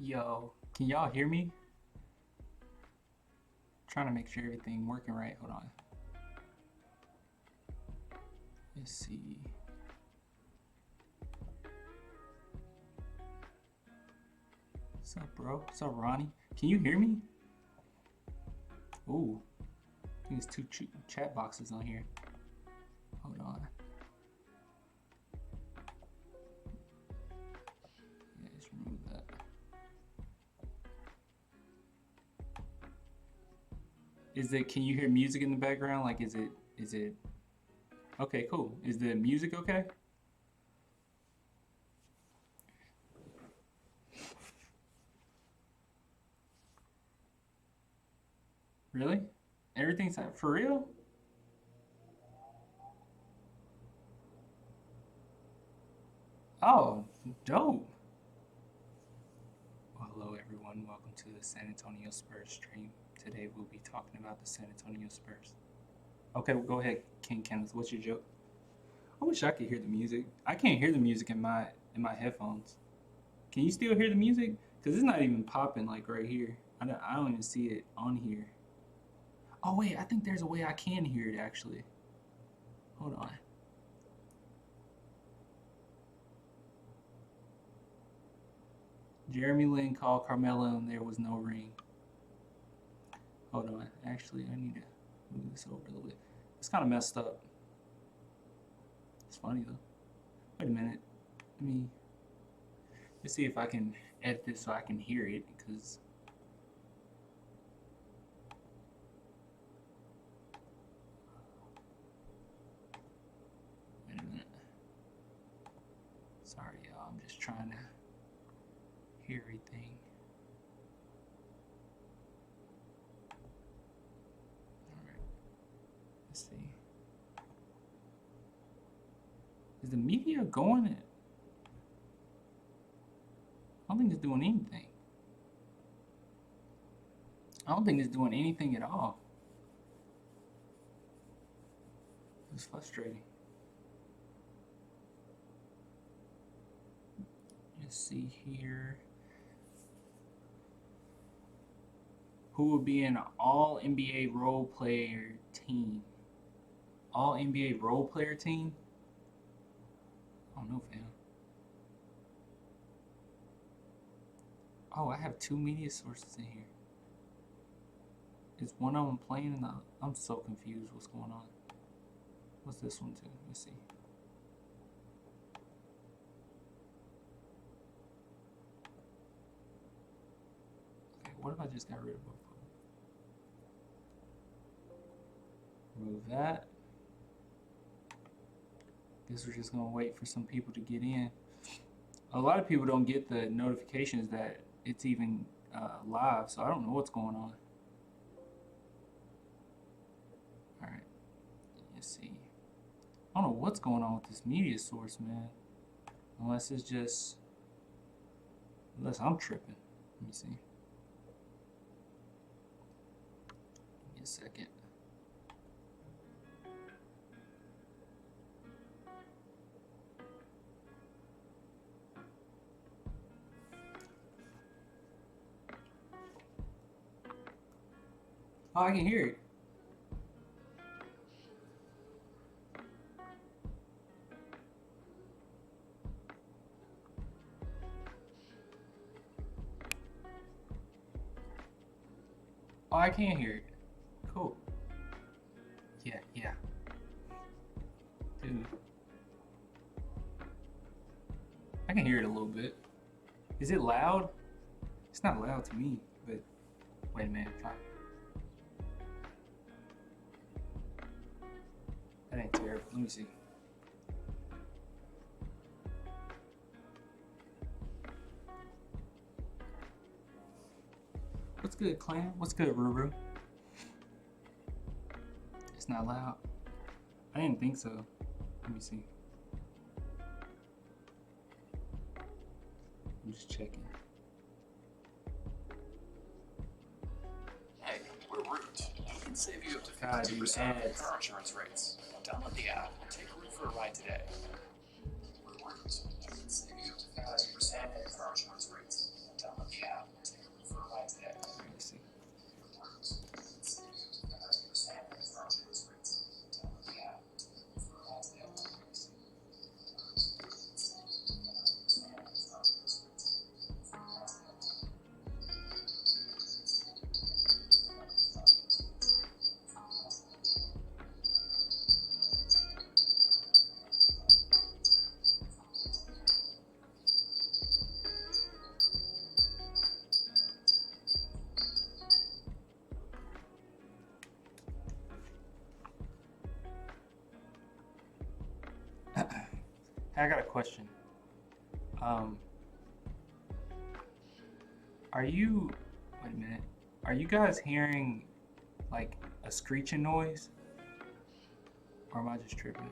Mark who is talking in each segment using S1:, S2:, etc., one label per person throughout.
S1: Yo, can y'all hear me? Trying to make sure everything working right. Hold on. Let's see. What's up, bro? What's up, Ronnie? Can you hear me? Ooh, I think there's two chat boxes on here. Hold on. Yeah, just remove that. Can you hear music in the background? Like, is it, okay, cool. Is the music okay? Really? Everything's for real? Oh, dope. Well, hello, everyone. Welcome to the San Antonio Spurs stream. Today we'll be talking about the San Antonio Spurs. Okay, well, go ahead, King Kenneth. What's your joke? I wish I could hear the music. I can't hear the music in my headphones. Can you still hear the music? Cause it's not even popping like right here. I don't even see it on here. Oh wait, I think there's a way I can hear it actually. Hold on. Jeremy Lin called Carmelo and there was no ring. Hold on. Actually, I need to move this over a little bit. It's kind of messed up. It's funny though. Wait a minute. Let's see if I can edit this so I can hear it. Because wait a minute. Sorry, y'all. I'm just trying to hear everything. All right. Let's see. Is the media going? I don't think it's doing anything. I don't think it's doing anything at all. It's frustrating. Let's see here. Who will be an all NBA role player team? All NBA role player team? I don't know, fam. Oh, I have two media sources in here. Is one of them playing in the... I'm so confused. What's going on? What's this one too? Let's see. Okay, what if I just got rid of both of them? Remove that. Guess we're just gonna wait for some people to get in. A lot of people don't get the notifications that it's even live, so I don't know what's going on. All right, let's see. I don't know what's going on with this media source, man. Unless I'm tripping. Let me see. Give me a second. Oh, I can hear it. Oh, I can hear it. Cool. Yeah. Dude. I can hear it a little bit. Is it loud? It's not loud to me, but wait a minute. That ain't terrible. Let me see. What's good, Clan? What's good, Ruru? It's not loud. I didn't think so. Let me see. I'm just checking.
S2: Hey, we're Root. We can save you up to
S1: God,
S2: 50% on car insurance rates. Download the app and take Root for a ride today. We're Root. We can save you up to 50% on car insurance rates. Download the app.
S1: I got a question. Um, are you? Wait a minute. Are you guys hearing like a screeching noise, or am I just tripping?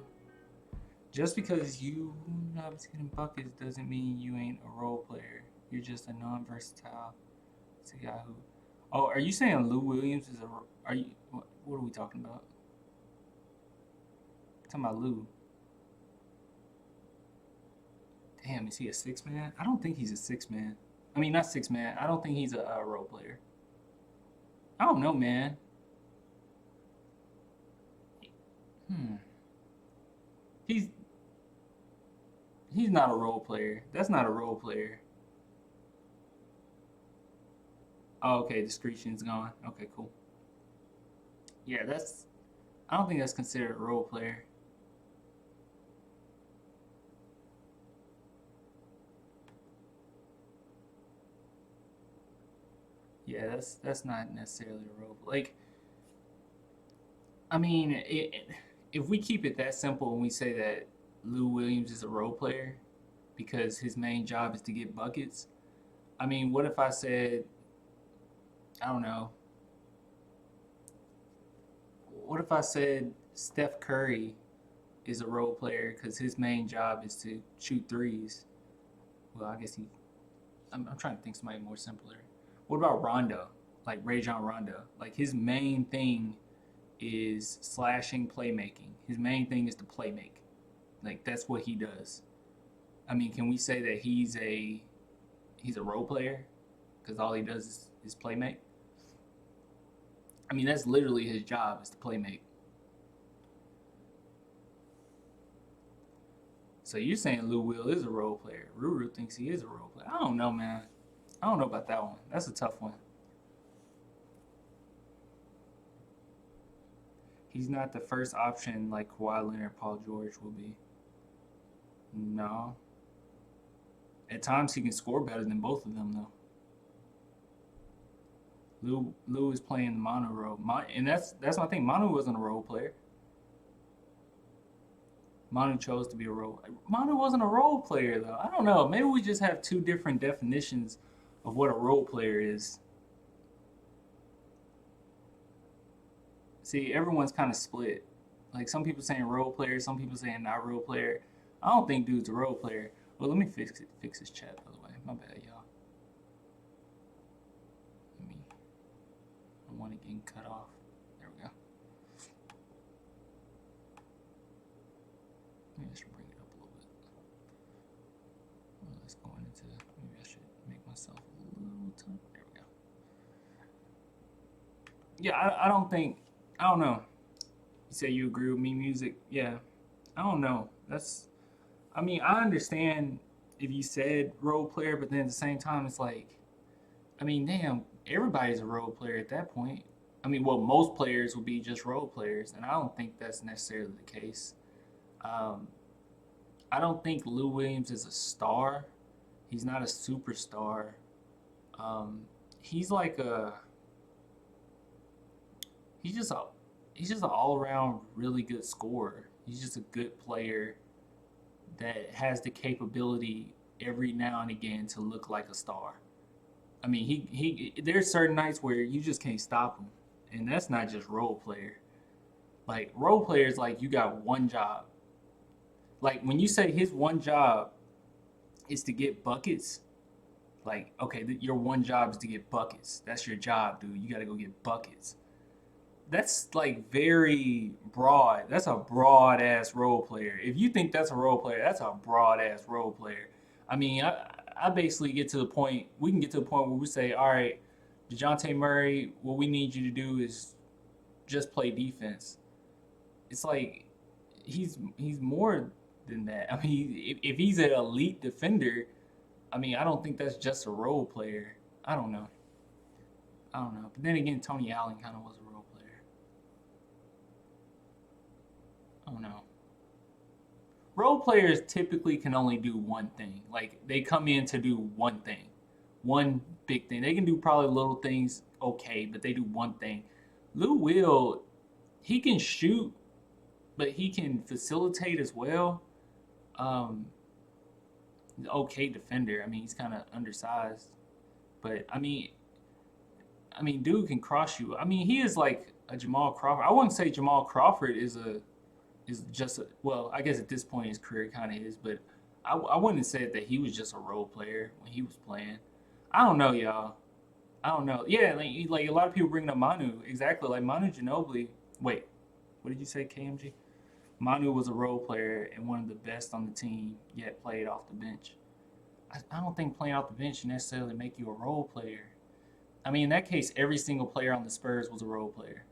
S1: Just because you not getting buckets doesn't mean you ain't a role player. You're just a non-versatile. It's a guy who. Oh, are you saying Lou Williams is a? Are you? What are we talking about? Talking about Lou. Damn, is he a six man? I don't think he's a six man. I mean, not six man. I don't think he's a role player. I don't know, man. Hmm. He's he's not a role player. That's not a role player. Oh, okay. Discretion's gone. Okay, cool. Yeah, that's. I don't think that's considered a role player. Yeah, that's not necessarily a role. Like, I mean, if we keep it that simple and we say that Lou Williams is a role player because his main job is to get buckets, I mean, what if I said, I don't know, what if I said Steph Curry is a role player because his main job is to shoot threes? Well, I guess he. I'm trying to think somebody more simpler. What about Rondo? Like Rajon Rondo? Like his main thing is slashing, playmaking. His main thing is to playmake. Like that's what he does. I mean, can we say that he's a role player because all he does is playmake? I mean, that's literally his job is to playmake. So you're saying Lou Will is a role player. Ruru thinks he is a role player. I don't know, man. I don't know about that one. That's a tough one. He's not the first option like Kawhi Leonard, Paul George will be. No. At times he can score better than both of them though. Lou is playing the mono role. And that's my thing. Manu wasn't a role player. Manu chose to be a role. Manu wasn't a role player though. I don't know. Maybe we just have two different definitions of what a role player is. See, everyone's kind of split. Like some people saying role player, some people saying not role player. I don't think dude's a role player. Well, let me fix it. Fix his chat by the way. My bad, y'all. Let me. I want it getting cut off. There we go. Maybe I should bring it up a little bit. Well, let's go into. Maybe I should make myself a little tough. There we go. Yeah, I don't think. I don't know. You say you agree with me, music? Yeah. I don't know. That's. I mean, I understand if you said role player, but then at the same time, it's like, I mean, damn, everybody's a role player at that point. I mean, well, most players will be just role players, and I don't think that's necessarily the case. Um, I don't think Lou Williams is a star. He's not a superstar. Um, he's like a he's just a he's just an all around really good scorer. He's just a good player that has the capability every now and again to look like a star. I mean, he there's certain nights where you just can't stop him, and that's not just role player. Like role players, like you got one job. Like when you say his one job is to get buckets, like okay, your one job is to get buckets. That's your job, dude. You got to go get buckets. That's like very broad. That's a broad ass role player. If you think that's a role player, that's a broad ass role player. I mean, I basically get to the point. We can get to the point where we say, all right, Dejounte Murray, what we need you to do is just play defense. It's like he's more than that. I mean, if he's an elite defender, I mean, I don't think that's just a role player. I don't know. I don't know. But then again, Tony Allen kind of was a role player. I don't know. Role players typically can only do one thing. Like they come in to do one thing, one big thing. They can do probably little things okay, but they do one thing. Lou Will, he can shoot, but he can facilitate as well. okay defender. I mean, he's kind of undersized, but dude can cross you. I mean, he is like a Jamal Crawford. I wouldn't say Jamal Crawford is just a, well, I guess at this point in his career kind of is, but I wouldn't have said that he was just a role player when he was playing. I don't know, y'all. I don't know. Yeah, like a lot of people bring up Manu. Exactly, like Manu Ginobili. Wait, what did you say, KMG? Manu was a role player and one of the best on the team, yet played off the bench. I don't think playing off the bench necessarily make you a role player. I mean, in that case, every single player on the Spurs was a role player.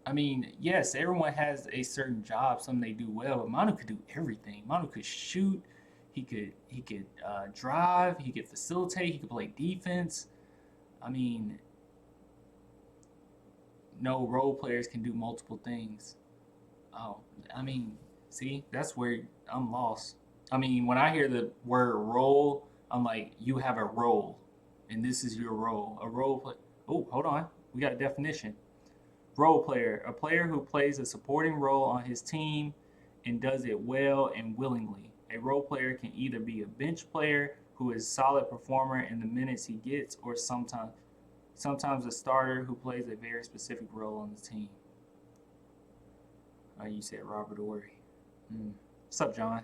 S1: I mean, yes, everyone has a certain job, something they do well, but Manu could do everything. Manu could shoot, he could drive, he could facilitate, he could play defense. I mean, no role players can do multiple things. Oh, I mean, see, that's where I'm lost. I mean, when I hear the word role, I'm like, you have a role, and this is your role. A role play. Oh, hold on, we got a definition. Role player, a player who plays a supporting role on his team and does it well and willingly. A role player can either be a bench player who is a solid performer in the minutes he gets, or sometimes a starter who plays a very specific role on the team. You said Robert Ory. What's up, John?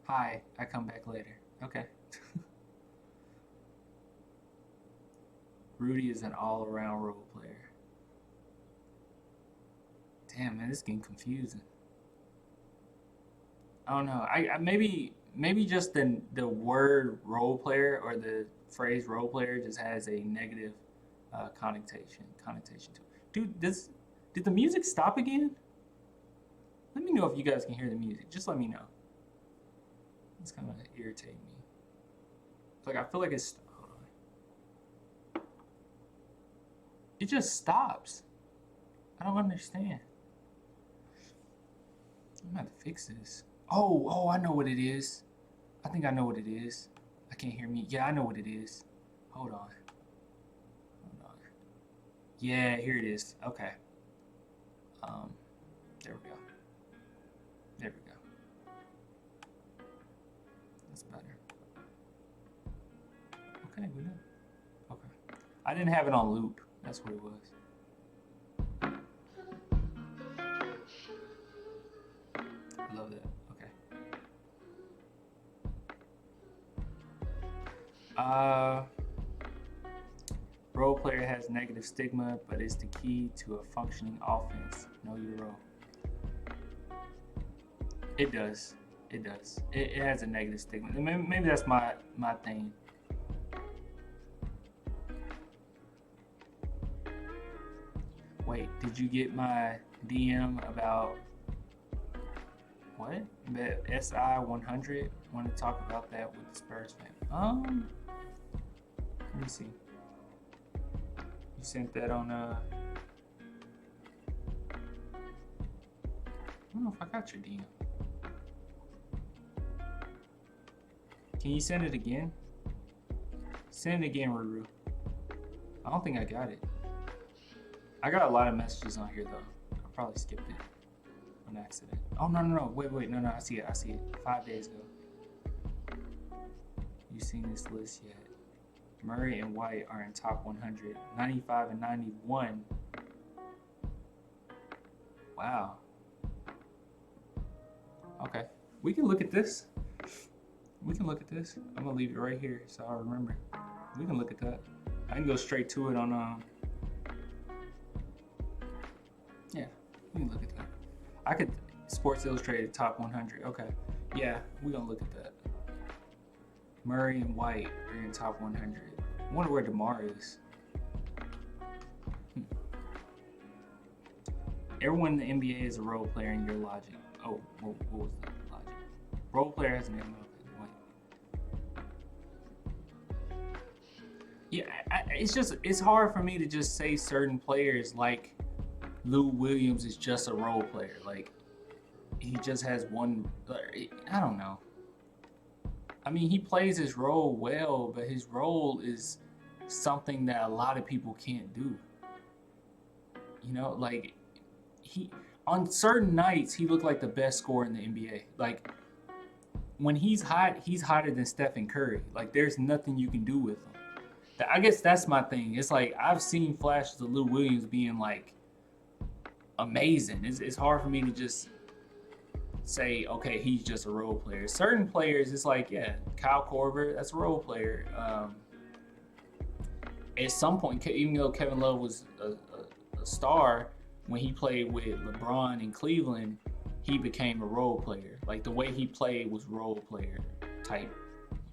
S1: Hi, I come back later. Okay. Rudy is an all-around role player. Damn, man, this is getting confusing. I don't know. I maybe just the word role player or the phrase role player just has a negative connotation to it. Dude, did the music stop again? Let me know if you guys can hear the music. Just let me know. It's kind of irritating me. It's like I feel like it's. Hold on. It just stops. I don't understand. I'm gonna have to fix this. Oh, I know what it is. I think I know what it is. I can't hear me. Yeah, I know what it is. Hold on. Yeah, here it is. Okay. There we go. There we go. That's better. Okay, we know. Okay. I didn't have it on loop. That's what it was. I love that. Okay. Role player has negative stigma, but is the key to a functioning offense. Know your role. It does. It does. It has a negative stigma. Maybe that's my thing. Wait, did you get my DM about what? The SI 100? Want to talk about that with the Spurs fan? Let me see. You sent that on I don't know if I got your DM. Can you send it again? Send it again, Ruru. I don't think I got it. I got a lot of messages on here though. I probably skipped it on accident. Oh no. Wait, no, I see it. 5 days ago. You seen this list yet? Murray and White are in top 100. 95 and 91. Wow. Okay. We can look at this. I'm gonna leave it right here so I'll remember. We can look at that. I can go straight to it on yeah, we can look at that. I could Sports Illustrated top 100. Okay. Yeah, we're gonna look at that. Murray and White are in top 100. I wonder where DeMar is. Everyone in the NBA is a role player in your logic. Oh, what was the logic? Role player has an ML. Yeah, it's hard for me to just say certain players like Lou Williams is just a role player. Like, he just has one. I don't know. I mean, he plays his role well, but his role is something that a lot of people can't do. You know, like on certain nights he looked like the best scorer in the NBA. Like when he's hot, he's hotter than Steph and Curry. Like there's nothing you can do with him. I guess that's my thing. It's like I've seen flashes of Lou Williams being like amazing. It's hard for me to just say, okay, he's just a role player. Certain players, it's like, yeah, Kyle Korver, that's a role player. At some point, even though Kevin Love was a star, when he played with LeBron in Cleveland, he became a role player. Like the way he played was role player type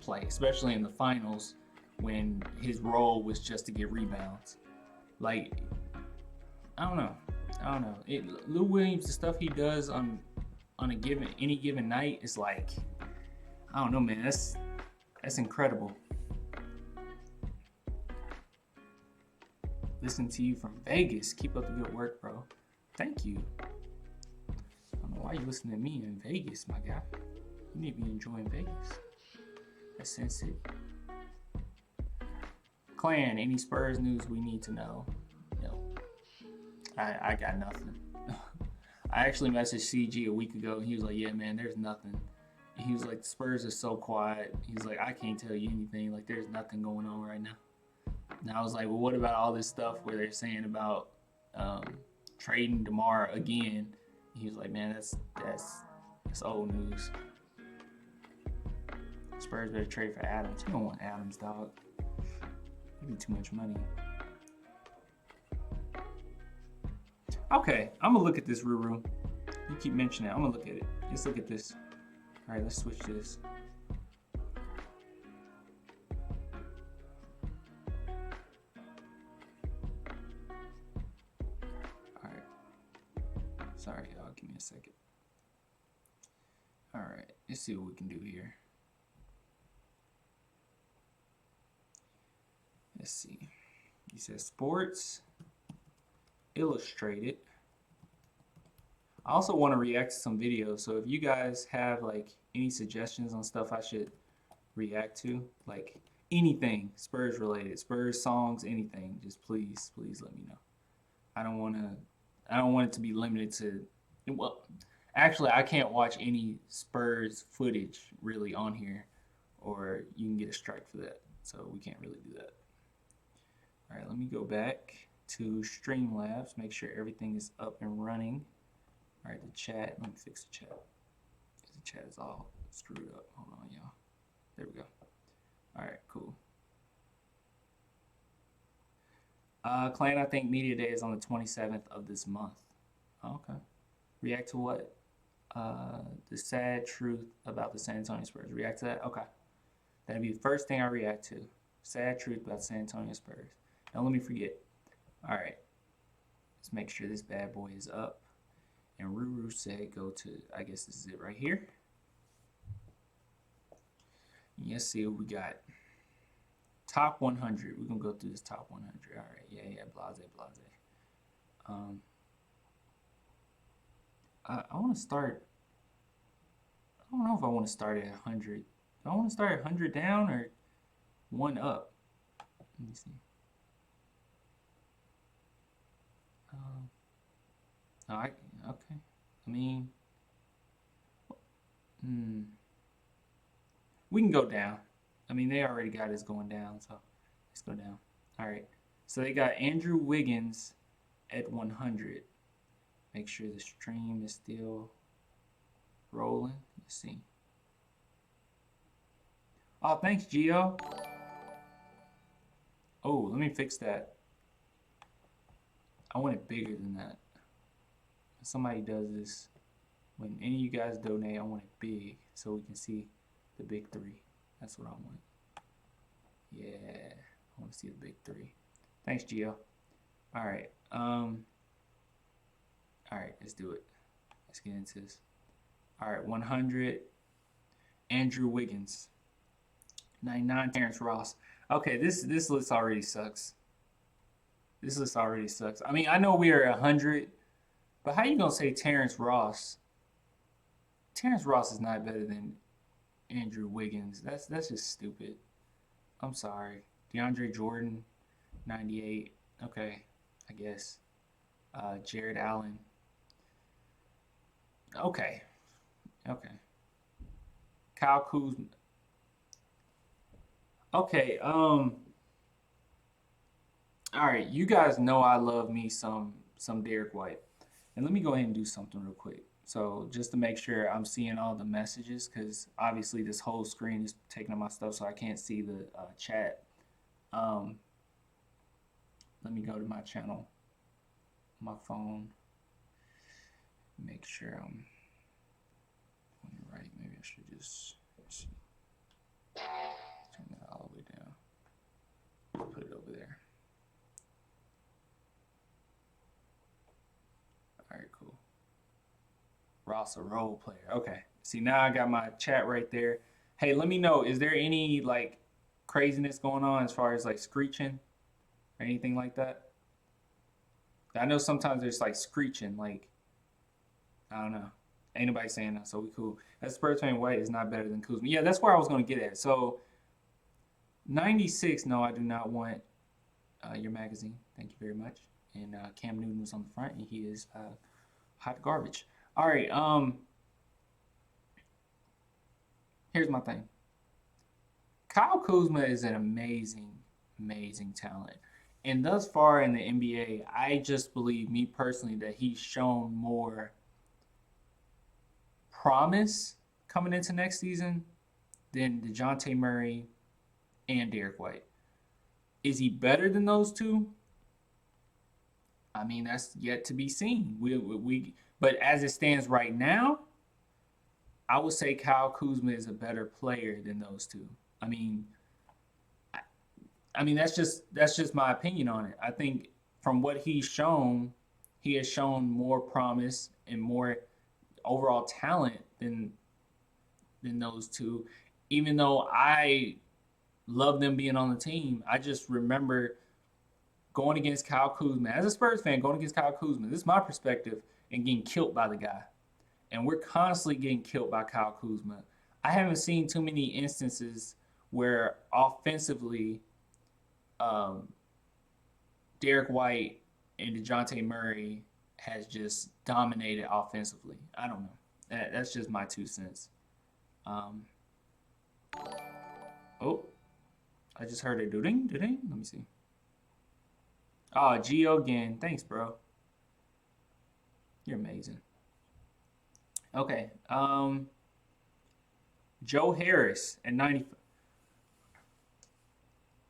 S1: play, especially in the finals when his role was just to get rebounds. Like, I don't know. Lou Williams, the stuff he does on any given night is like, I don't know, man. That's incredible. Listen to you from Vegas. Keep up the good work, bro. Thank you. I don't know why you listening to me in Vegas, my guy. You need to be enjoying Vegas. That's sensitive. Clan, any Spurs news we need to know? No. I got nothing. I actually messaged CG a week ago and he was like, yeah, man, there's nothing. And he was like, the Spurs are so quiet. He's like, I can't tell you anything. Like, there's nothing going on right now. And I was like, well, what about all this stuff where they're saying about trading DeMar again? And he was like, man, that's old news. Spurs better trade for Adams. You don't want Adams, dog. Give me too much money. Okay, I'm gonna look at this, Ruru. You keep mentioning it. I'm gonna look at it. Let's look at this. All right, let's switch to this. All right. Sorry, y'all. Give me a second. All right, let's see what we can do here. Let's see. He says Sports Illustrated. I also want to react to some videos, so if you guys have like any suggestions on stuff I should react to, like anything Spurs related, Spurs songs, anything, just please let me know. I don't want it to be limited to, well, actually I can't watch any Spurs footage really on here, or you can get a strike for that, so we can't really do that. All right, let me go back to Streamlabs, make sure everything is up and running. All right, the chat, let me fix the chat. The chat is all screwed up. Hold on, y'all. There we go. All right, cool. Clan, I think Media Day is on the 27th of this month. Oh, okay. React to what? The sad truth about the San Antonio Spurs. React to that? Okay. That'd be the first thing I react to. Sad truth about San Antonio Spurs. Don't let me forget. All right. Let's make sure this bad boy is up. And Ruru said go to, I guess this is it right here. Let's see what we got. Top 100. We're going to go through this top 100. All right. Yeah, blase. I want to start. I don't know if I want to start at 100. Do I want to start at 100 down or one up? Let me see. Okay. I mean, we can go down. I mean, they already got us going down, so let's go down. All right. So they got Andrew Wiggins at 100. Make sure the stream is still rolling. Let's see. Oh, thanks, Gio. Oh, let me fix that. I want it bigger than that. If somebody does this, when any of you guys donate, I want it big so we can see the big three. That's what I want. Yeah, I want to see the big three. Thanks, Gio. All right. All right, let's do it. Let's get into this. All right, 100. Andrew Wiggins. 99. Terrence Ross. Okay, this list already sucks. This list already sucks. I mean, I know we are 100, but how you gonna say Terrence Ross? Terrence Ross is not better than Andrew Wiggins. That's just stupid. I'm sorry. DeAndre Jordan, 98. Okay, I guess. Jared Allen. Okay. Okay. Kyle Kuzma. Okay. All right. You guys know I love me some Derek White, and let me go ahead and do something real quick. So just to make sure I'm seeing all the messages, because obviously this whole screen is taking up my stuff, so I can't see the chat. Um, Let me go to my channel, my phone, make sure I'm on the right. Maybe I should just see, turn that all the way down. Put it over there. All right, cool. Ross, a role player. Okay. See, now I got my chat right there. Hey, let me know. Is there any like craziness going on as far as like screeching or anything like that? I know sometimes there's like screeching, like I don't know. Ain't nobody saying that, so we cool. That Spurs fan White is not better than Kuzma. Yeah, that's where I was gonna get at. So 96. No, I do not want your magazine. Thank you very much. And Cam Newton was on the front, and he is hot garbage. All right. Here's my thing. Kyle Kuzma is an amazing, amazing talent. And thus far in the NBA, I just believe, me personally, that he's shown more promise coming into next season than DeJounte Murray and Derek White. Is he better than those two? I mean, that's yet to be seen. But as it stands right now, I would say Kyle Kuzma is a better player than those two. I mean, I mean that's just my opinion on it. I think from what he's shown, he has shown more promise and more overall talent than those two. Even though I love them being on the team, I just remember going against Kyle Kuzma as a Spurs fan, going against Kyle Kuzma. This is my perspective, and getting killed by the guy. And we're constantly getting killed by Kyle Kuzma. I haven't seen too many instances where offensively, um, Derek White and DeJounte Murray has just dominated offensively. I don't know. That's just my 2 cents. Um, oh, I just heard it. Ding, ding. Let me see. Oh, Geo again. Thanks, bro. You're amazing. Okay. Joe Harris at 90.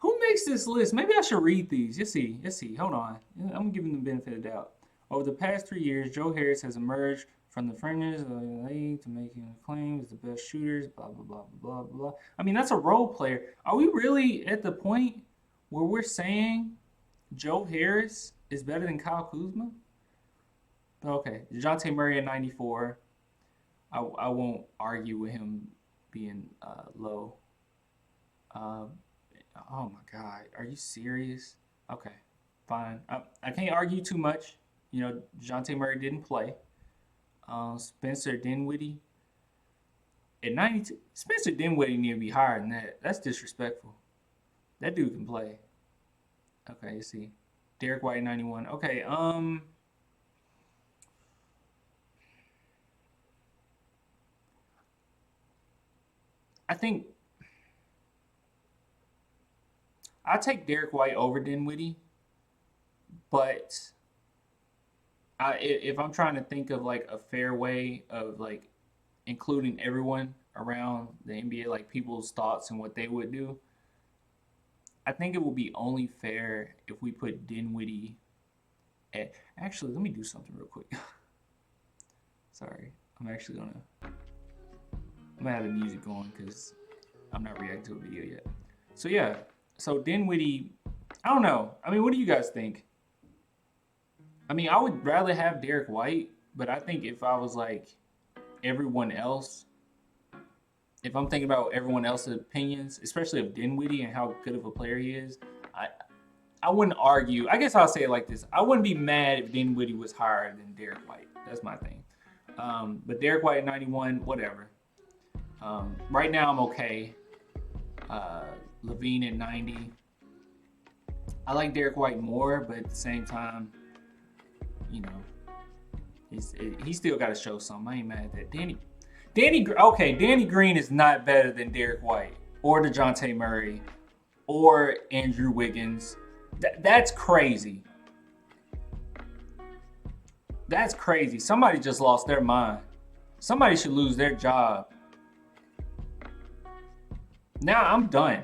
S1: Who makes this list? Maybe I should read these. Let's see. Let's see. Hold on. I'm giving the benefit of the doubt. Over the past 3 years, Joe Harris has emerged from the fringes of the league to making claims as the best shooters. Blah blah blah blah blah blah. I mean, that's a role player. Are we really at the point where we're saying Joe Harris is better than Kyle Kuzma? Okay, DeJounte Murray at 94. I won't argue with him being low. Um, oh my God, are you serious? Okay, fine. I can't argue too much. You know, DeJounte Murray didn't play. Spencer Dinwiddie at 92. Spencer Dinwiddie need to be higher than that. That's disrespectful. That dude can play. Okay, let's see. Derek White 91. Okay, I think I take Derek White over Dinwiddie, but if I'm trying to think of like a fair way of like including everyone around the NBA, like people's thoughts and what they would do, I think it would be only fair if we put Dinwiddie at. Actually, let me do something real quick. Sorry, I'm actually gonna have the music going because I'm not reacting to a video yet. So yeah, so Dinwiddie, I don't know. I mean, what do you guys think? I mean, I would rather have Derek White, but I think if I was like everyone else, if I'm thinking about everyone else's opinions, especially of Dinwiddie and how good of a player he is, I I wouldn't argue. I guess I'll say it like this: I wouldn't be mad if Dinwiddie was higher than Derek White. That's my thing. But Derek White at 91, whatever. Right now I'm okay. Levine at 90. I like Derek White more, but at the same time, you know, He still got to show something. I ain't mad at that. Danny Green is not better than Derek White or DeJounte Murray or Andrew Wiggins. That's crazy. That's crazy. Somebody just lost their mind. Somebody should lose their job. Now I'm done.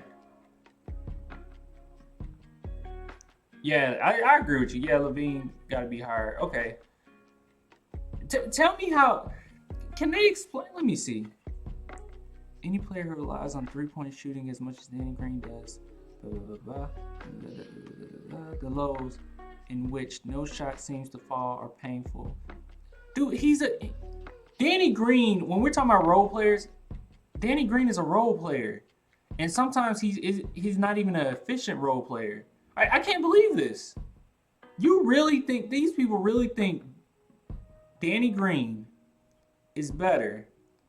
S1: Yeah, I agree with you. Yeah, Levine got to be higher. Okay. Tell me how. Can they explain? Let me see. Any player who relies on three-point shooting as much as Danny Green does. Blah, blah, blah, blah. The lows in which no shot seems to fall are painful. Dude, Danny Green, when we're talking about role players, Danny Green is a role player. And sometimes he's not even an efficient role player. I can't believe this. You really think, these people really think Danny Green is better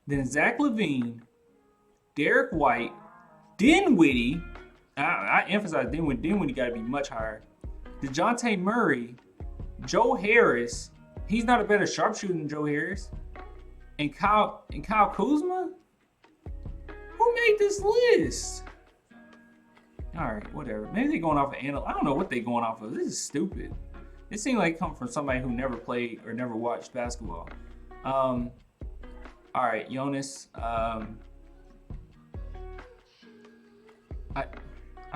S1: than Zach LaVine, Derek White, Dinwiddie. I emphasize Dinwiddie. Dinwiddie got to be much higher. DeJounte Murray, Joe Harris. He's not a better sharpshooter than Joe Harris. And Kyle Kuzma? Who made this list? All right, whatever. Maybe they're going off of I don't know what they're going off of. This is stupid. It seemed like it come from somebody who never played or never watched basketball. All right, Jonas. I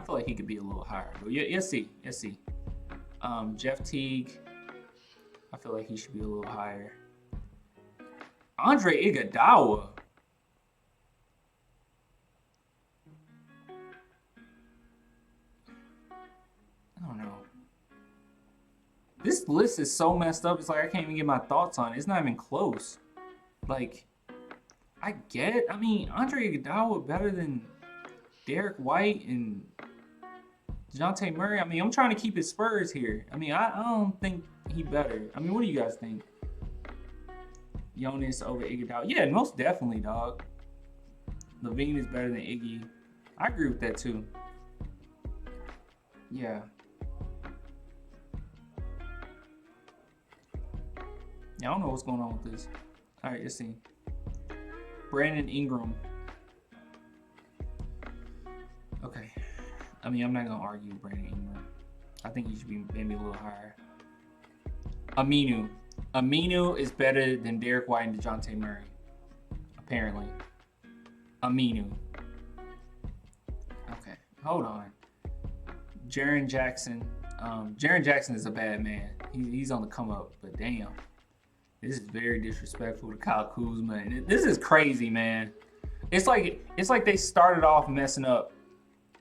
S1: feel like he could be a little higher. But let's see. Jeff Teague. I feel like he should be a little higher. Andre Iguodala. I don't know. This list is so messed up. It's like I can't even get my thoughts on it. It's not even close. Like, I mean, Andre Iguodala better than Derek White and DeJounte Murray. I mean, I'm trying to keep his Spurs here. I mean, I don't think he better. I mean, what do you guys think? Jonas over Iguodala. Yeah, most definitely, dog. LaVine is better than Iggy. I agree with that too. Yeah. I don't know what's going on with this. All right, let's see. Brandon Ingram. Okay. I mean, I'm not going to argue with Brandon Ingram. I think he should be maybe a little higher. Aminu. Aminu is better than Derek White and DeJounte Murray. Apparently. Aminu. Okay. Hold on. Jaren Jackson. Jaren Jackson is a bad man. He's on the come up, but damn. This is very disrespectful to Kyle Kuzma. And this is crazy, man. It's like they started off messing up.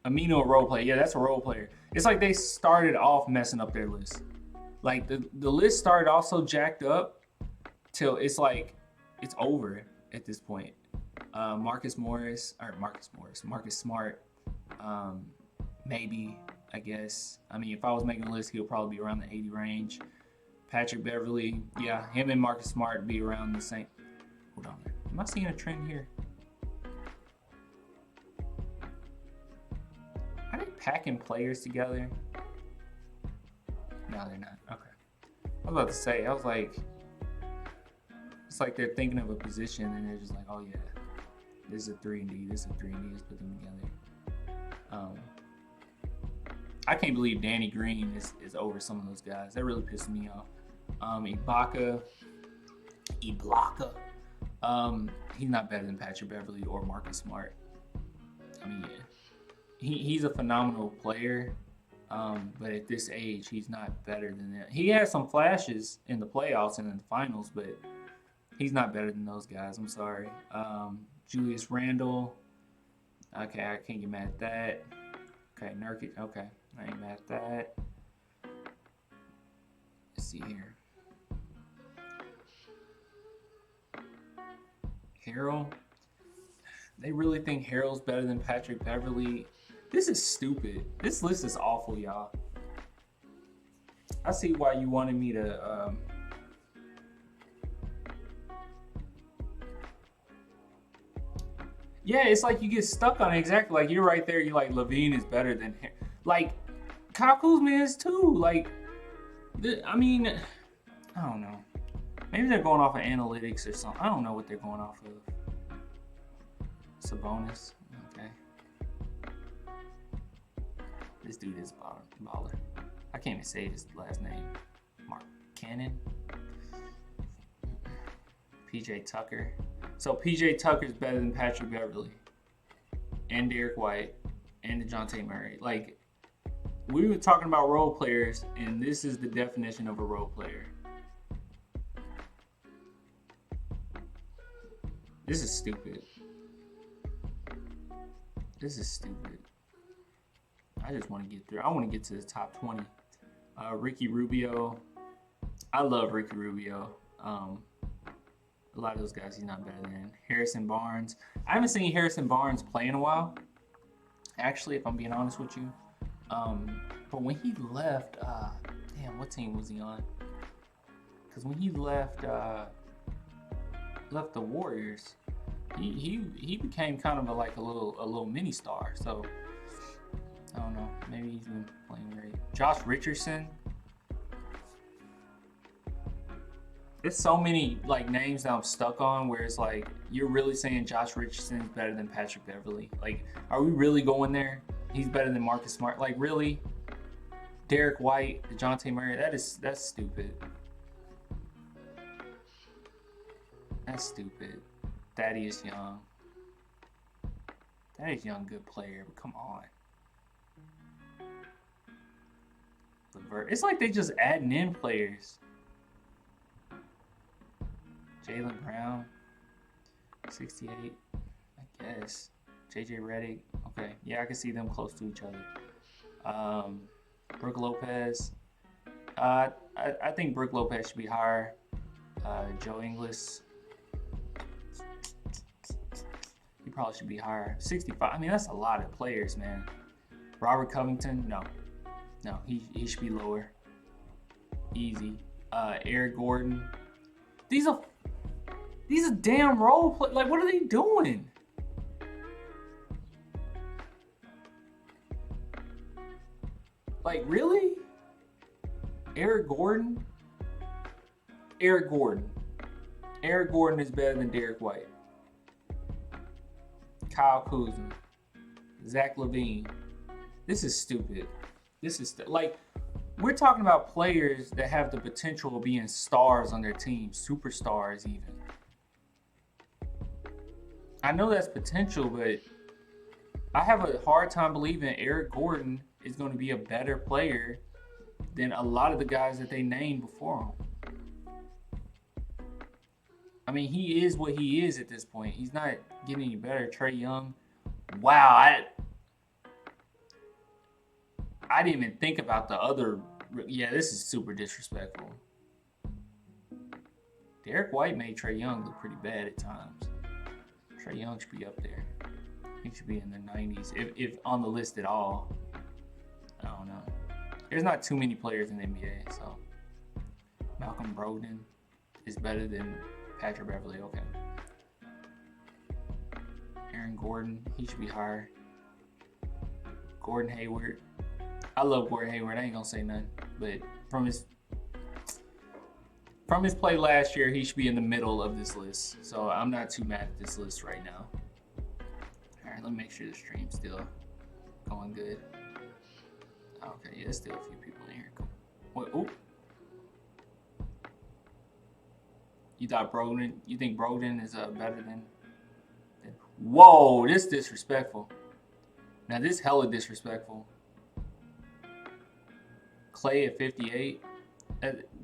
S1: Aminu, a role player. Yeah, that's a role player. It's like they started off messing up their list. Like the list started off so jacked up till it's like it's over at this point. Marcus Smart. Maybe, I guess. I mean, if I was making a list, he'll probably be around the 80 range. Patrick Beverly, yeah, him and Marcus Smart be around the same. Hold on. Am I seeing a trend here? Are they packing players together? No, they're not. Okay. I was about to say, I was like, it's like they're thinking of a position and they're just like, oh yeah, this is a 3 and D, this is a 3 and D, let's put them together. I can't believe Danny Green is over some of those guys. That really pissed me off. Ibaka. He's not better than Patrick Beverly or Marcus Smart. I mean, he's a phenomenal player, but at this age, he's not better than that. He has some flashes in the playoffs and in the finals, but he's not better than those guys. I'm sorry. Julius Randle. Okay, I can't get mad at that. Okay, Nurkic. Okay, I ain't mad at that. Let's see here. Harrell. They really think Harrell's better than Patrick Beverly. This is stupid. This list is awful, y'all. I see why you wanted me to. Yeah, it's like you get stuck on it. Exactly. Like you're right there. You're like, LaVine is better than him. Like Kyle Kuzma is too. Like, I mean, I don't know. Maybe they're going off of analytics or something. I don't know what they're going off of. Sabonis. Okay. This dude is a baller. I can't even say his last name. Mark Cannon. PJ Tucker. So PJ Tucker's better than Patrick Beverly and Derek White and DeJounte Murray. Like, we were talking about role players, and this is the definition of a role player. This is stupid. This is stupid. I just want to get through. I want to get to the top 20. Ricky Rubio. I love Ricky Rubio. A lot of those guys he's not better than. Harrison Barnes. I haven't seen Harrison Barnes play in a while. Actually, if I'm being honest with you. But when he left, damn, what team was he on? Because when he left the Warriors, he became kind of a little mini star. So I don't know. Maybe he's been playing great. Josh Richardson. There's so many like names that I'm stuck on where it's like you're really saying Josh Richardson is better than Patrick Beverly. Like, are we really going there? He's better than Marcus Smart. Like, really? Derek White, DeJounte Murray. That's stupid. That's stupid. Thaddeus Young. Thaddeus Young, good player, but come on. LeVert. It's like they just adding in players. Jaylen Brown, 68, I guess. JJ Redick, okay. Yeah, I can see them close to each other. Brook Lopez. I think Brook Lopez should be higher. Joe Ingles. He probably should be higher. 65. I mean, that's a lot of players, man. Robert Covington, no. No, he should be lower. Easy. Eric Gordon. These are damn role play. Like, what are they doing? Like, really? Eric Gordon? Eric Gordon. Eric Gordon is better than Derek White. Kyle Kuzma. Zach LaVine. This is stupid. This is like, we're talking about players that have the potential of being stars on their team, superstars even. I know that's potential, but I have a hard time believing Eric Gordon is going to be a better player than a lot of the guys that they named before him. I mean, he is what he is at this point. He's not getting any better. Trae Young. Wow, I didn't even think about the other. Yeah, this is super disrespectful. Derek White made Trae Young look pretty bad at times. Trae Young should be up there. He should be in the 90s, if on the list at all. I don't know. There's not too many players in the NBA, so Malcolm Brogdon is better than Patrick Beverly. Okay. Aaron Gordon, he should be higher. Gordon Hayward. I love Gordon Hayward. I ain't gonna say nothing, but from his play last year, he should be in the middle of this list. So I'm not too mad at this list right now. All right, let me make sure the stream's still going good. Okay, yeah, there's still a few people in here. Cool. Wait, ooh. You think Brogdon is better than? Whoa, this disrespectful. Now this hella disrespectful. Clay at 58.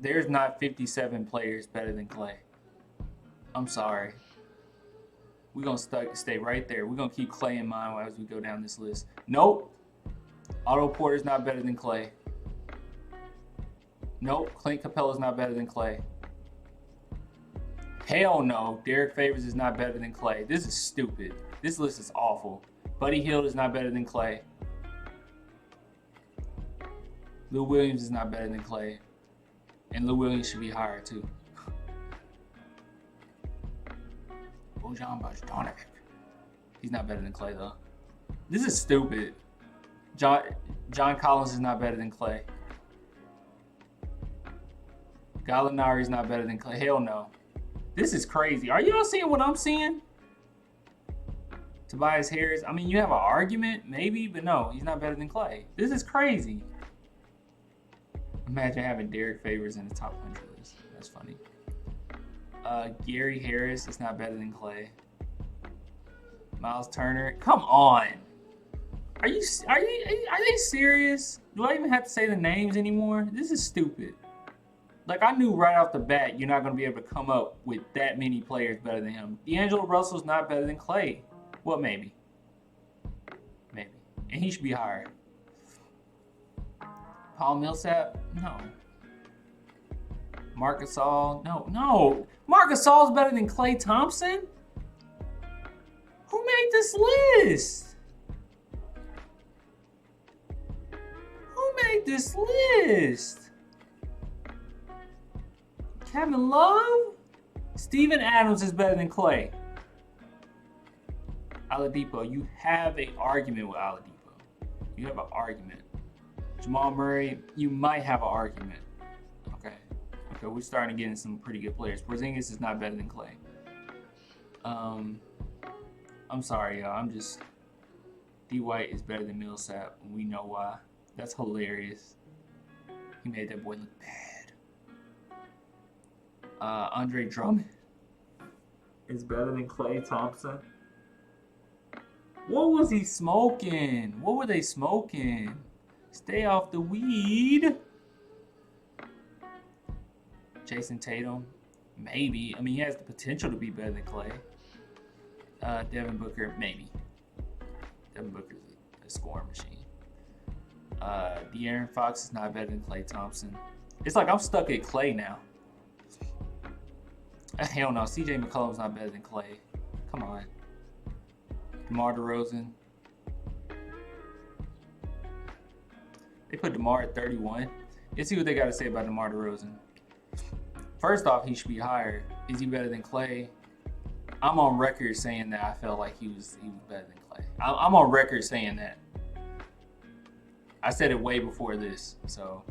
S1: There's not 57 players better than Clay. I'm sorry. We're going to stay right there. We're going to keep Clay in mind as we go down this list. Nope. Otto Porter's not better than Clay. Nope. Clint Capella's not better than Clay. Hell no. Derek Favors is not better than Clay. This is stupid. This list is awful. Buddy Hield is not better than Clay. Lou Williams is not better than Clay. And Lou Williams should be higher too. Bojan Bogdanovic. He's not better than Clay though. This is stupid. John Collins is not better than Clay. Gallinari's not better than Clay. Hell no. This is crazy. Are y'all seeing what I'm seeing? Tobias Harris. I mean, you have an argument, maybe, but no, he's not better than Clay. This is crazy. Imagine having Derek Favors in the top 100 list. That's funny. Gary Harris is not better than Clay. Miles Turner. Come on. Are they serious? Do I even have to say the names anymore? This is stupid. Like, I knew right off the bat you're not going to be able to come up with that many players better than him. D'Angelo Russell's not better than Clay. Well, maybe. Maybe. And he should be higher. Paul Millsap? No. Marc Gasol? No. Marc Gasol's better than Klay Thompson? Who made this list? Who made this list? Kevin Love? Steven Adams is better than Klay. Oladipo, you have an argument with Oladipo. You have an argument. Jamal Murray, you might have an argument. Okay, we're starting to get in some pretty good players. Porzingis is not better than Klay. I'm sorry, y'all. D. White is better than Millsap. We know why. That's hilarious. He made that boy look bad. Andre Drummond is better than Klay Thompson. What was he smoking? What were they smoking? Stay off the weed. Jason Tatum, maybe. I mean, he has the potential to be better than Klay. Devin Booker, maybe. Devin Booker's a scoring machine. De'Aaron Fox is not better than Klay Thompson. It's like I'm stuck at Klay now. Hell no, CJ McCollum's not better than Klay. Come on. DeMar DeRozan. They put DeMar at 31. Let's see what they got to say about DeMar DeRozan. First off, he should be higher. Is he better than Klay? I'm on record saying that I felt like he was better than Klay. I'm on record saying that. I said it way before this, so.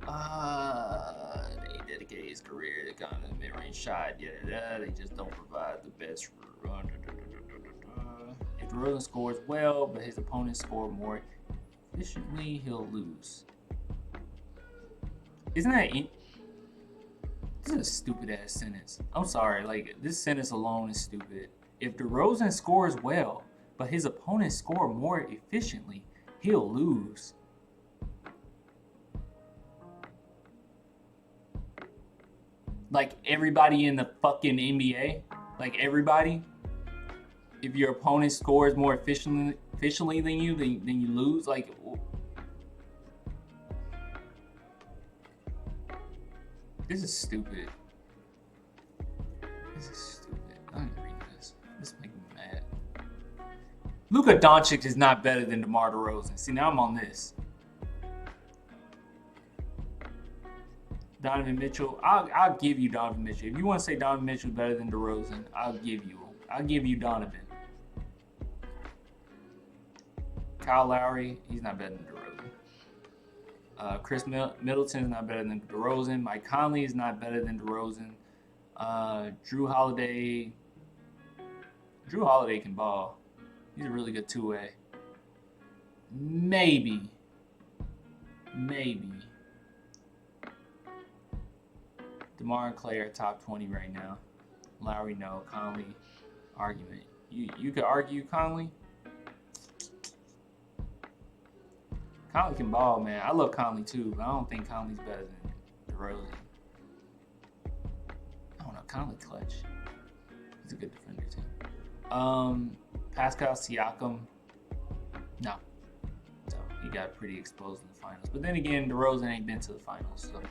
S1: They dedicate his career to kind of mid-range shot. They just don't provide the best run. If DeRozan scores well, but his opponents score more efficiently, he'll lose. Isn't that? This is a stupid ass sentence. I'm sorry. Like, this sentence alone is stupid. If DeRozan scores well, but his opponents score more efficiently, he'll lose. Like everybody in the fucking NBA, like everybody. If your opponent scores more efficiently than you, then you lose. Like, this is stupid. This is stupid. I'm not reading this. This is making me mad. Luka Doncic is not better than DeMar DeRozan. See, now I'm on this. Donovan Mitchell, I'll give you Donovan Mitchell. If you want to say Donovan Mitchell is better than DeRozan, I'll give you Donovan. Kyle Lowry, he's not better than DeRozan. Chris Middleton is not better than DeRozan. Mike Conley is not better than DeRozan. Drew Holiday can ball. He's a really good two-way. Maybe. DeMar and Klay are top 20 right now. Lowry, no. Conley, argument. You could argue Conley. Conley can ball, man. I love Conley too, but I don't think Conley's better than DeRozan. I don't know. Conley clutch. He's a good defender too. Pascal Siakam. No. So he got pretty exposed in the finals. But then again, DeRozan ain't been to the finals, so.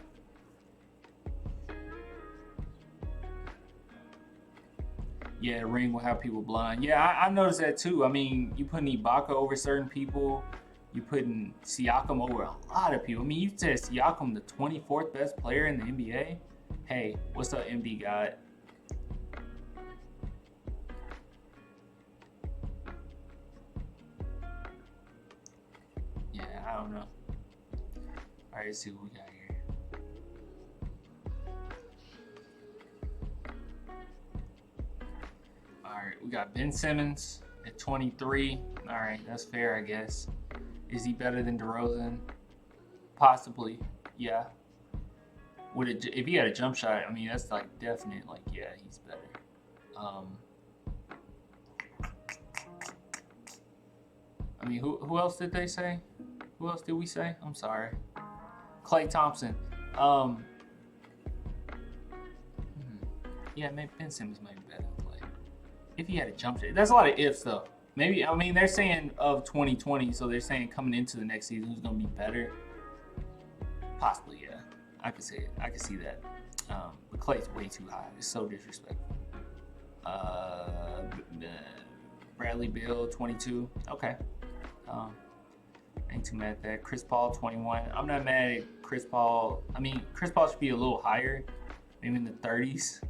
S1: Yeah, ring will have people blind. Yeah, I noticed that too. I mean, you putting Ibaka over certain people. You putting Siakam over a lot of people. I mean, you said Siakam the 24th best player in the NBA. Hey, what's up, MD God? Yeah, I don't know. All right, let's see what we got here. All right, we got Ben Simmons at 23. All right, that's fair, I guess. Is he better than DeRozan? Possibly, yeah. If he had a jump shot? I mean, that's like definite. Like, yeah, he's better. I mean, who else did they say? Who else did we say? I'm sorry. Klay Thompson. Yeah, maybe Ben Simmons might be better than Klay. If he had a jump shot. That's a lot of ifs, though. Maybe, I mean, they're saying of 2020, so they're saying coming into the next season who's going to be better. Possibly, yeah. I could say it. I could see that. But Klay's way too high. It's so disrespectful. Bradley Beal, 22. Okay. Ain't too mad at that. Chris Paul, 21. I'm not mad at Chris Paul. I mean, Chris Paul should be a little higher, maybe in the 30s.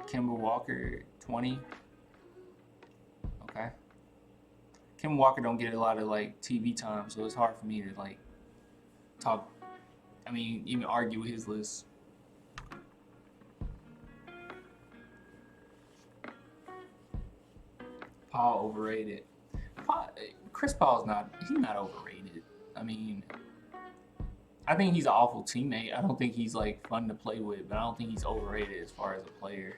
S1: Kemba Walker, 20. Okay. Kemba Walker don't get a lot of like TV time, so it's hard for me to like talk. I mean, even argue with his list. Paul overrated. Chris Paul's he's not overrated. I mean, I think he's an awful teammate. I don't think he's like fun to play with, but I don't think he's overrated as far as a player.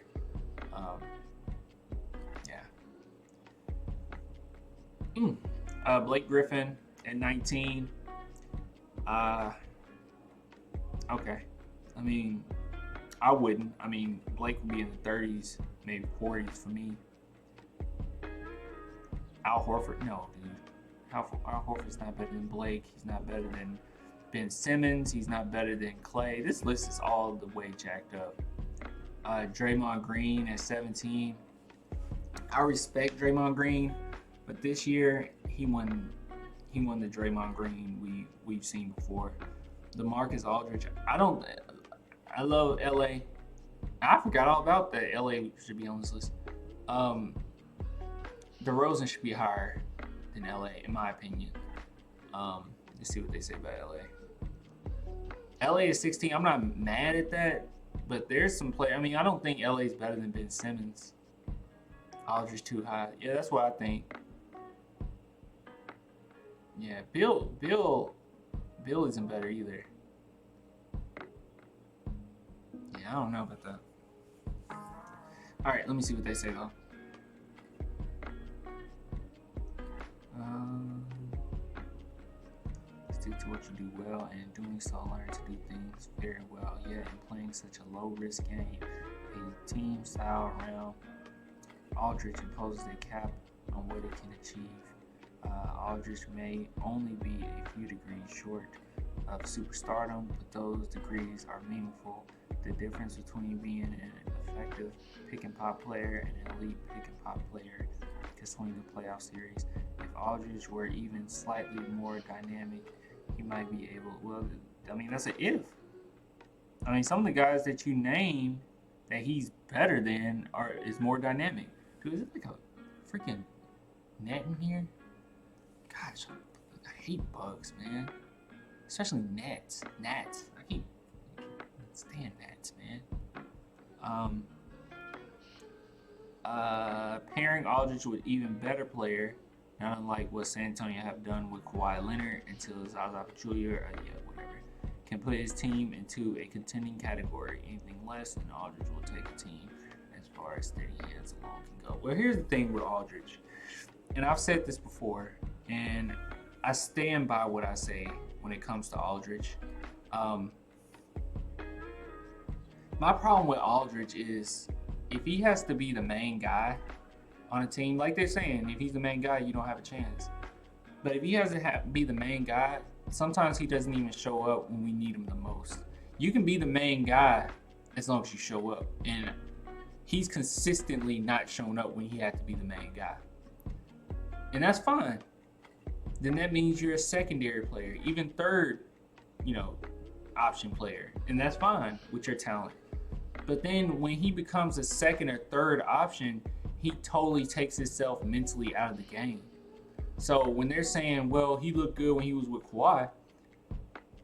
S1: Yeah. Blake Griffin at 19. Okay. I mean, I wouldn't. I mean, Blake would be in the 30s, maybe 40s for me. Al Horford, no, dude. Al Horford's not better than Blake. He's not better than Ben Simmons. He's not better than Klay. This list is all the way jacked up. Draymond Green at 17. I respect Draymond Green, but this year he won the Draymond Green we've seen before. LaMarcus Aldridge. I love LA. I forgot all about that. LA should be on this list. DeRozan should be higher than LA, in my opinion. Let's see what they say about LA. LA is 16. I'm not mad at that, but there's some play. I mean, I don't think LA is better than Ben Simmons. Aldridge too high. Yeah, that's what I think. Yeah, Bill isn't better either. Yeah, I don't know about that. All right, let me see what they say though. Stick to what you do well, and in doing so, learn to do things very well. Yet, in playing such a low-risk game, a team style around Aldridge imposes a cap on what it can achieve. Aldridge may only be a few degrees short of superstardom, but those degrees are meaningful. The difference between being an effective pick-and-pop player and an elite pick-and-pop player can swing the playoff series. If Aldridge were even slightly more dynamic, he might be able. Well, I mean, that's an if. I mean, some of the guys that you name that he's better than is more dynamic. Dude, is it like a freaking net in here? Gosh, I hate bugs, man. Especially gnats. Gnats. I can't stand gnats, man. Pairing Aldridge with even better player, not unlike what San Antonio have done with Kawhi Leonard until Zaza Pachulia, can put his team into a contending category. Anything less than Aldridge will take a team as far as steady hands alone can go. Well, here's the thing with Aldridge, and I've said this before, and I stand by what I say when it comes to Aldridge. My problem with Aldridge is if he has to be the main guy on a team, like they're saying, if he's the main guy, you don't have a chance. But if he has to be the main guy, sometimes he doesn't even show up when we need him the most. You can be the main guy as long as you show up. And he's consistently not showing up when he had to be the main guy. And that's fine. Then that means you're a secondary player, even third, option player. And that's fine with your talent. But then when he becomes a second or third option, he totally takes himself mentally out of the game. So when they're saying, well, he looked good when he was with Kawhi,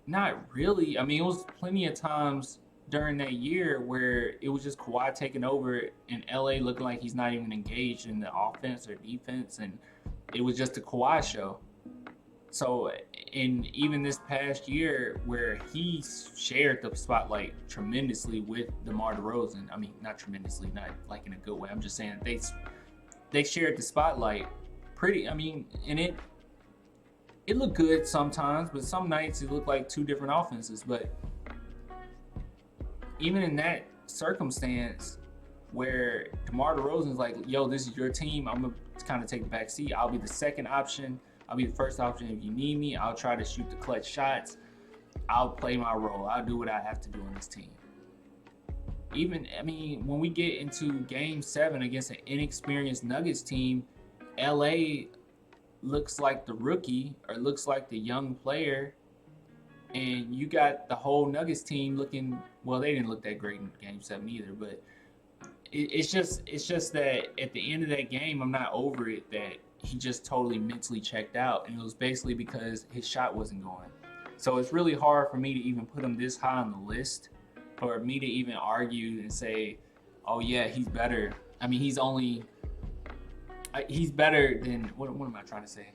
S1: not really. I mean, it was plenty of times during that year where it was just Kawhi taking over and LA looking like he's not even engaged in the offense or defense, and it was just a Kawhi show. So, in even this past year, where he shared the spotlight tremendously with DeMar DeRozan, I mean, not tremendously, not like in a good way. I'm just saying they shared the spotlight pretty. I mean, and it looked good sometimes, but some nights it looked like two different offenses. But even in that circumstance, where DeMar DeRozan's like, "Yo, this is your team. I'm gonna kind of take the back seat. I'll be the second option. I'll be the first option if you need me. I'll try to shoot the clutch shots. I'll play my role. I'll do what I have to do on this team." Even, I mean, when we get into Game 7 against an inexperienced Nuggets team, LA looks like the rookie or looks like the young player, and you got the whole Nuggets team looking, well, they didn't look that great in Game 7 either, but it's just that at the end of that game, I'm not over it that he just totally mentally checked out, and it was basically because his shot wasn't going. So it's really hard for me to even put him this high on the list, for me to even argue and say, oh yeah, he's better. I mean, he's better than, what am I trying to say?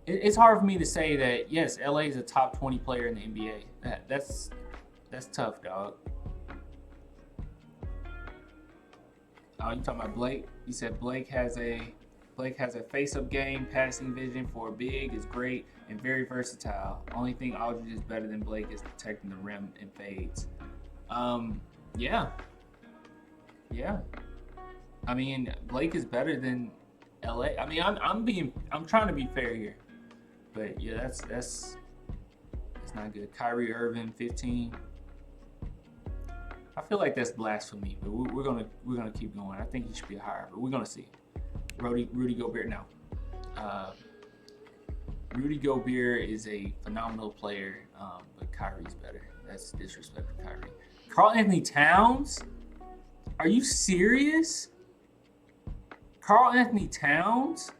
S1: It's hard for me to say that, yes, LA is a top 20 player in the NBA. That's tough, dog. Oh, you talking about Blake? You said Blake has a face-up game, passing vision for a big is great and very versatile. Only thing Aldridge is better than Blake is protecting the rim and fades. Yeah. I mean, Blake is better than LA. I mean, I'm trying to be fair here, but yeah, that's not good. Kyrie Irving, 15. I feel like that's blasphemy, but we're gonna keep going. I think he should be higher, but we're gonna see. Rudy Gobert, no. Rudy Gobert is a phenomenal player, but Kyrie's better. That's disrespect for Kyrie. Karl Anthony Towns? Are you serious? Karl Anthony Towns?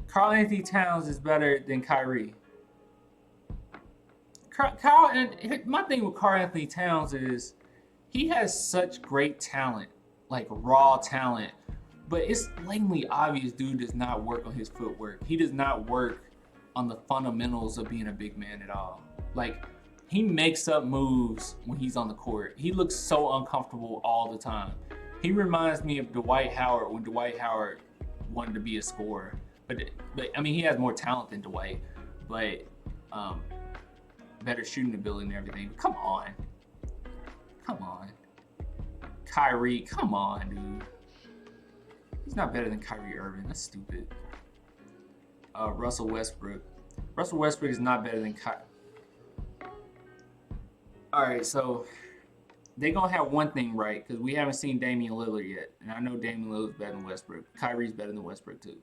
S1: Karl Anthony Towns is better than Kyrie. My thing with Karl Anthony Towns is he has such great talent, like raw talent, but it's blatantly obvious dude does not work on his footwork. He does not work on the fundamentals of being a big man at all. Like, he makes up moves when he's on the court. He looks so uncomfortable all the time. He reminds me of Dwight Howard when Dwight Howard wanted to be a scorer. But I mean, he has more talent than Dwight, but better shooting ability and everything. But come on. Kyrie, come on, dude. He's not better than Kyrie Irving. That's stupid. Russell Westbrook. Russell Westbrook is not better than Kyrie. All right, so they're going to have one thing right because we haven't seen Damian Lillard yet. And I know Damian Lillard's better than Westbrook. Kyrie's better than Westbrook, too.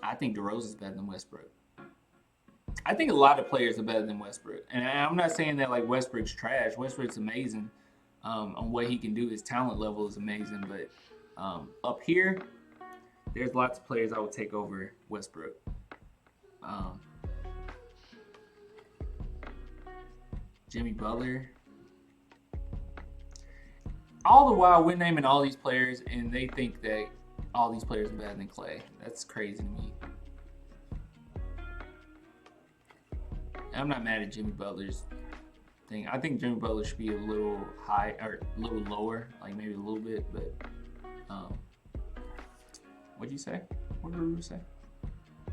S1: I think DeRozan's better than Westbrook. I think a lot of players are better than Westbrook. And I'm not saying that, like, Westbrook's trash. Westbrook's amazing on what he can do. His talent level is amazing. But up here, there's lots of players I would take over Westbrook. Jimmy Butler. All the while, we're naming all these players, and they think that all these players are better than Clay. That's crazy to me. I'm not mad at Jimmy Butler's thing. I think Jimmy Butler should be a little high or a little lower, like maybe a little bit. But what'd you say? What did Ruru say?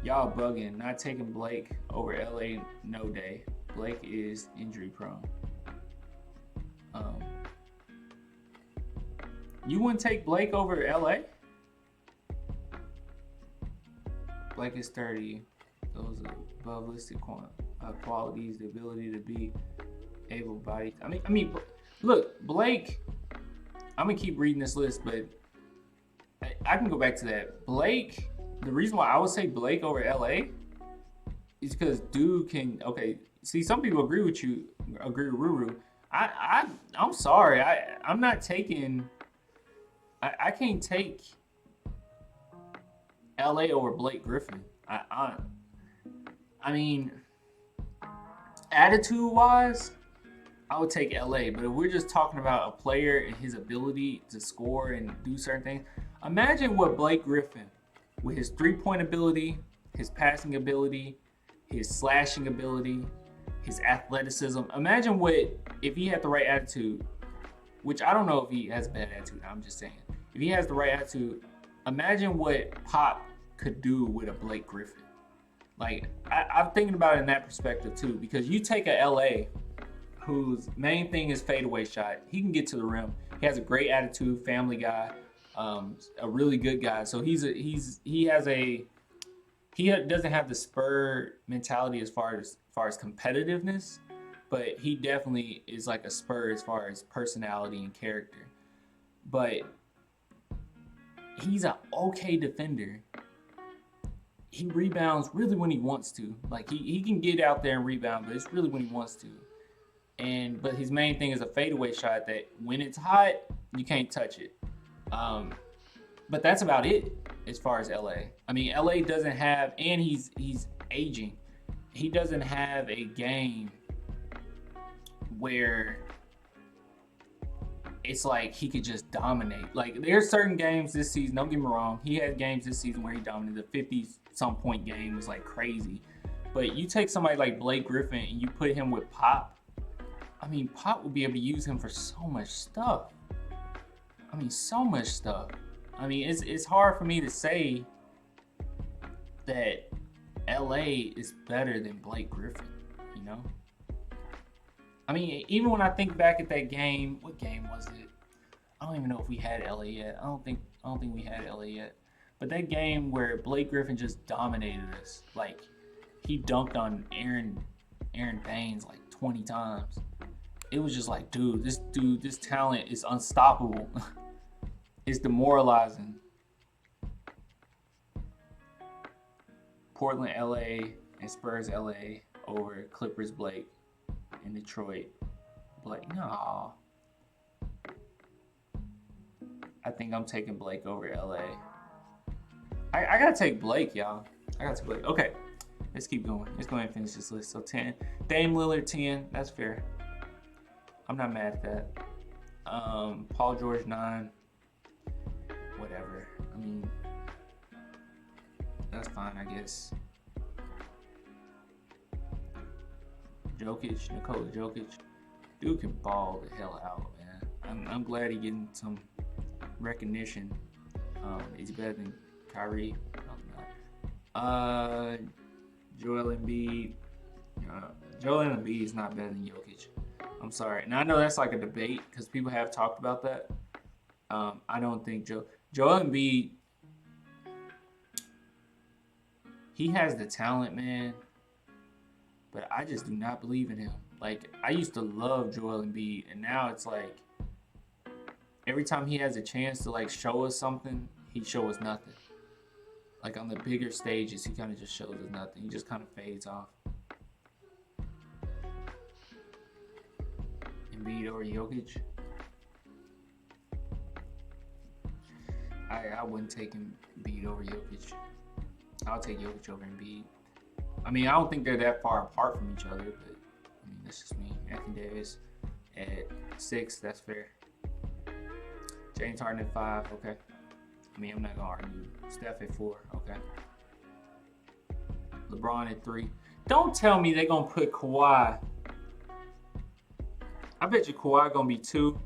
S1: Y'all bugging. Not taking Blake over LA. No day. Blake is injury prone. You wouldn't take Blake over LA? Blake is 30. Those are above listed qualities, the ability to be able-bodied. I mean, look, Blake. I'm gonna keep reading this list, but I can go back to that. Blake. The reason why I would say Blake over LA is because dude can. Okay, see, some people agree with you. Agree with Ruru. I'm sorry. I'm not taking. I can't take LA over Blake Griffin. I mean, attitude-wise, I would take LA. But if we're just talking about a player and his ability to score and do certain things, imagine what Blake Griffin, with his 3-point ability, his passing ability, his slashing ability, his athleticism. Imagine what if he had the right attitude, which I don't know if he has a bad attitude. I'm just saying. If he has the right attitude, imagine what Pop could do with a Blake Griffin. Like, I'm thinking about it in that perspective too, because you take a LA whose main thing is fadeaway shot. He can get to the rim. He has a great attitude, family guy, a really good guy. So he doesn't have the Spur mentality as far as competitiveness, but he definitely is like a Spur as far as personality and character. But he's an okay defender. He rebounds really when he wants to. Like he can get out there and rebound, but it's really when he wants to. But his main thing is a fadeaway shot that when it's hot, you can't touch it. But that's about it as far as LA. I mean, LA doesn't have, and he's aging. He doesn't have a game where it's like he could just dominate. Like there's certain games this season, don't get me wrong, he had games this season where he dominated. The 50-some point game was like crazy. But you take somebody like Blake Griffin and you put him with Pop, I mean, Pop will be able to use him for so much stuff. I mean, so much stuff. I mean, it's hard for me to say that LA is better than Blake Griffin, you know? I mean, even when I think back at that game, what game was it? I don't even know if we had LA yet. I don't think we had LA yet. But that game where Blake Griffin just dominated us, like he dunked on Aaron Baines like 20 times. It was just like, this talent is unstoppable. It's demoralizing. Portland, LA, and Spurs, LA over Clippers, Blake, and Detroit, Blake. No. I think I'm taking Blake over LA. I gotta take Blake, y'all. I gotta take Blake. Okay, let's keep going. Let's go ahead and finish this list. So 10. Dame Lillard, 10. That's fair. I'm not mad at that. Paul George, 9. Whatever. I mean, that's fine, I guess. Nikola Jokic. Dude can ball the hell out, man. I'm glad he's getting some recognition. He's better than Kyrie. Joel Embiid. Joel Embiid is not better than Jokic. I'm sorry. And I know that's like a debate because people have talked about that. I don't think Joel Embiid, he has the talent, man, but I just do not believe in him. Like, I used to love Joel Embiid, and now it's like every time he has a chance to like show us something, he shows us nothing. Like on the bigger stages, he kind of just shows us nothing. He just kind of fades off. Embiid over Jokic. I wouldn't take Embiid over Jokic. I'll take Jokic over Embiid. I mean, I don't think they're that far apart from each other, but I mean, that's just me. Anthony Davis at 6, that's fair. James Harden at 5, okay. I mean, I'm not gonna argue. Steph at 4, okay. LeBron at 3. Don't tell me they're gonna put Kawhi. I bet you Kawhi gonna be 2.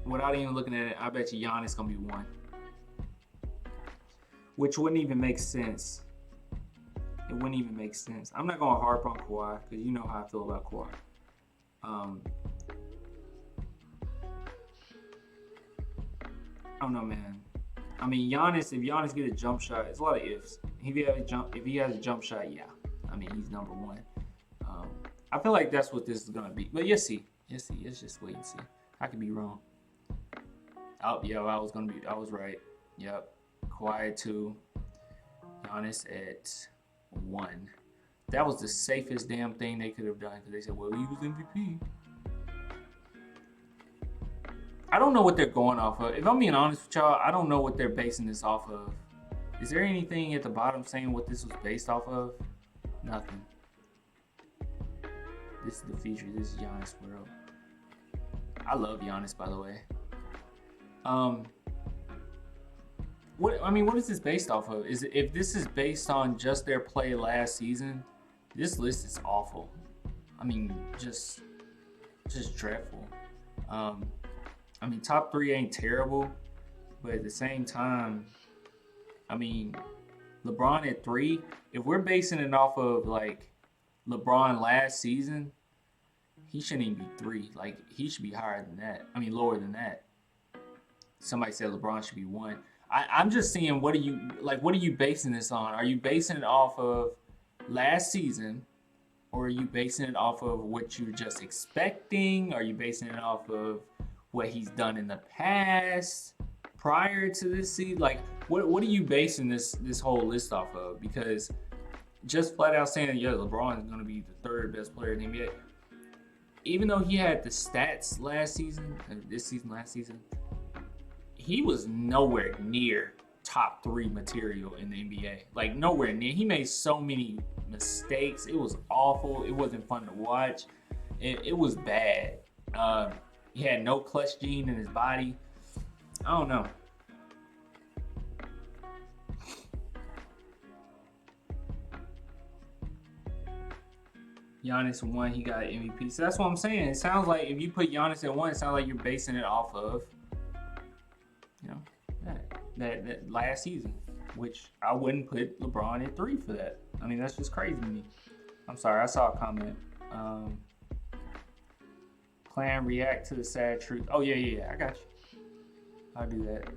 S1: Without even looking at it, I bet you Giannis gonna be 1. Which wouldn't even make sense. It wouldn't even make sense. I'm not gonna harp on Kawhi because you know how I feel about Kawhi. I don't know, man. I mean, Giannis. If Giannis get a jump shot, it's a lot of ifs. If he has a jump shot, yeah. I mean, he's number 1. I feel like that's what this is gonna be. But you'll see. Let's just wait and see. I could be wrong. Oh, yeah, I was right. Yep. Kawhi at 2. Giannis at 1. That was the safest damn thing they could have done because they said, well, he was MVP. I don't know what they're going off of. If I'm being honest with y'all, I don't know what they're basing this off of. Is there anything at the bottom saying what this was based off of? Nothing. This is the feature. This is Giannis World. I love Giannis, by the way. What is this based off of? If this is based on just their play last season, this list is awful. I mean, just dreadful. Top 3 ain't terrible, but at the same time, LeBron at 3. If we're basing it off of like LeBron last season, he shouldn't even be 3. Like, he should be higher than that. Lower than that. Somebody said LeBron should be 1. I'm just seeing, what are you basing this on? Are you basing it off of last season, or are you basing it off of what you're just expecting? Are you basing it off of what he's done in the past prior to this season? Like, what are you basing this whole list off of? Because just flat out saying, yeah, LeBron is going to be the 3rd best player in the NBA, even though he had the stats last season, last season, he was nowhere near top 3 material in the NBA. Like, nowhere near. He made so many mistakes. It was awful. It wasn't fun to watch. It was bad. He had no clutch gene in his body. I don't know. Giannis 1, he got MVP. So that's what I'm saying. It sounds like if you put Giannis at 1, it sounds like you're basing it off of, that last season, which I wouldn't put LeBron at 3 for that. That's just crazy to me. I'm sorry, I saw a comment. Clan react to the sad truth. Oh yeah, I got you. I'll do that.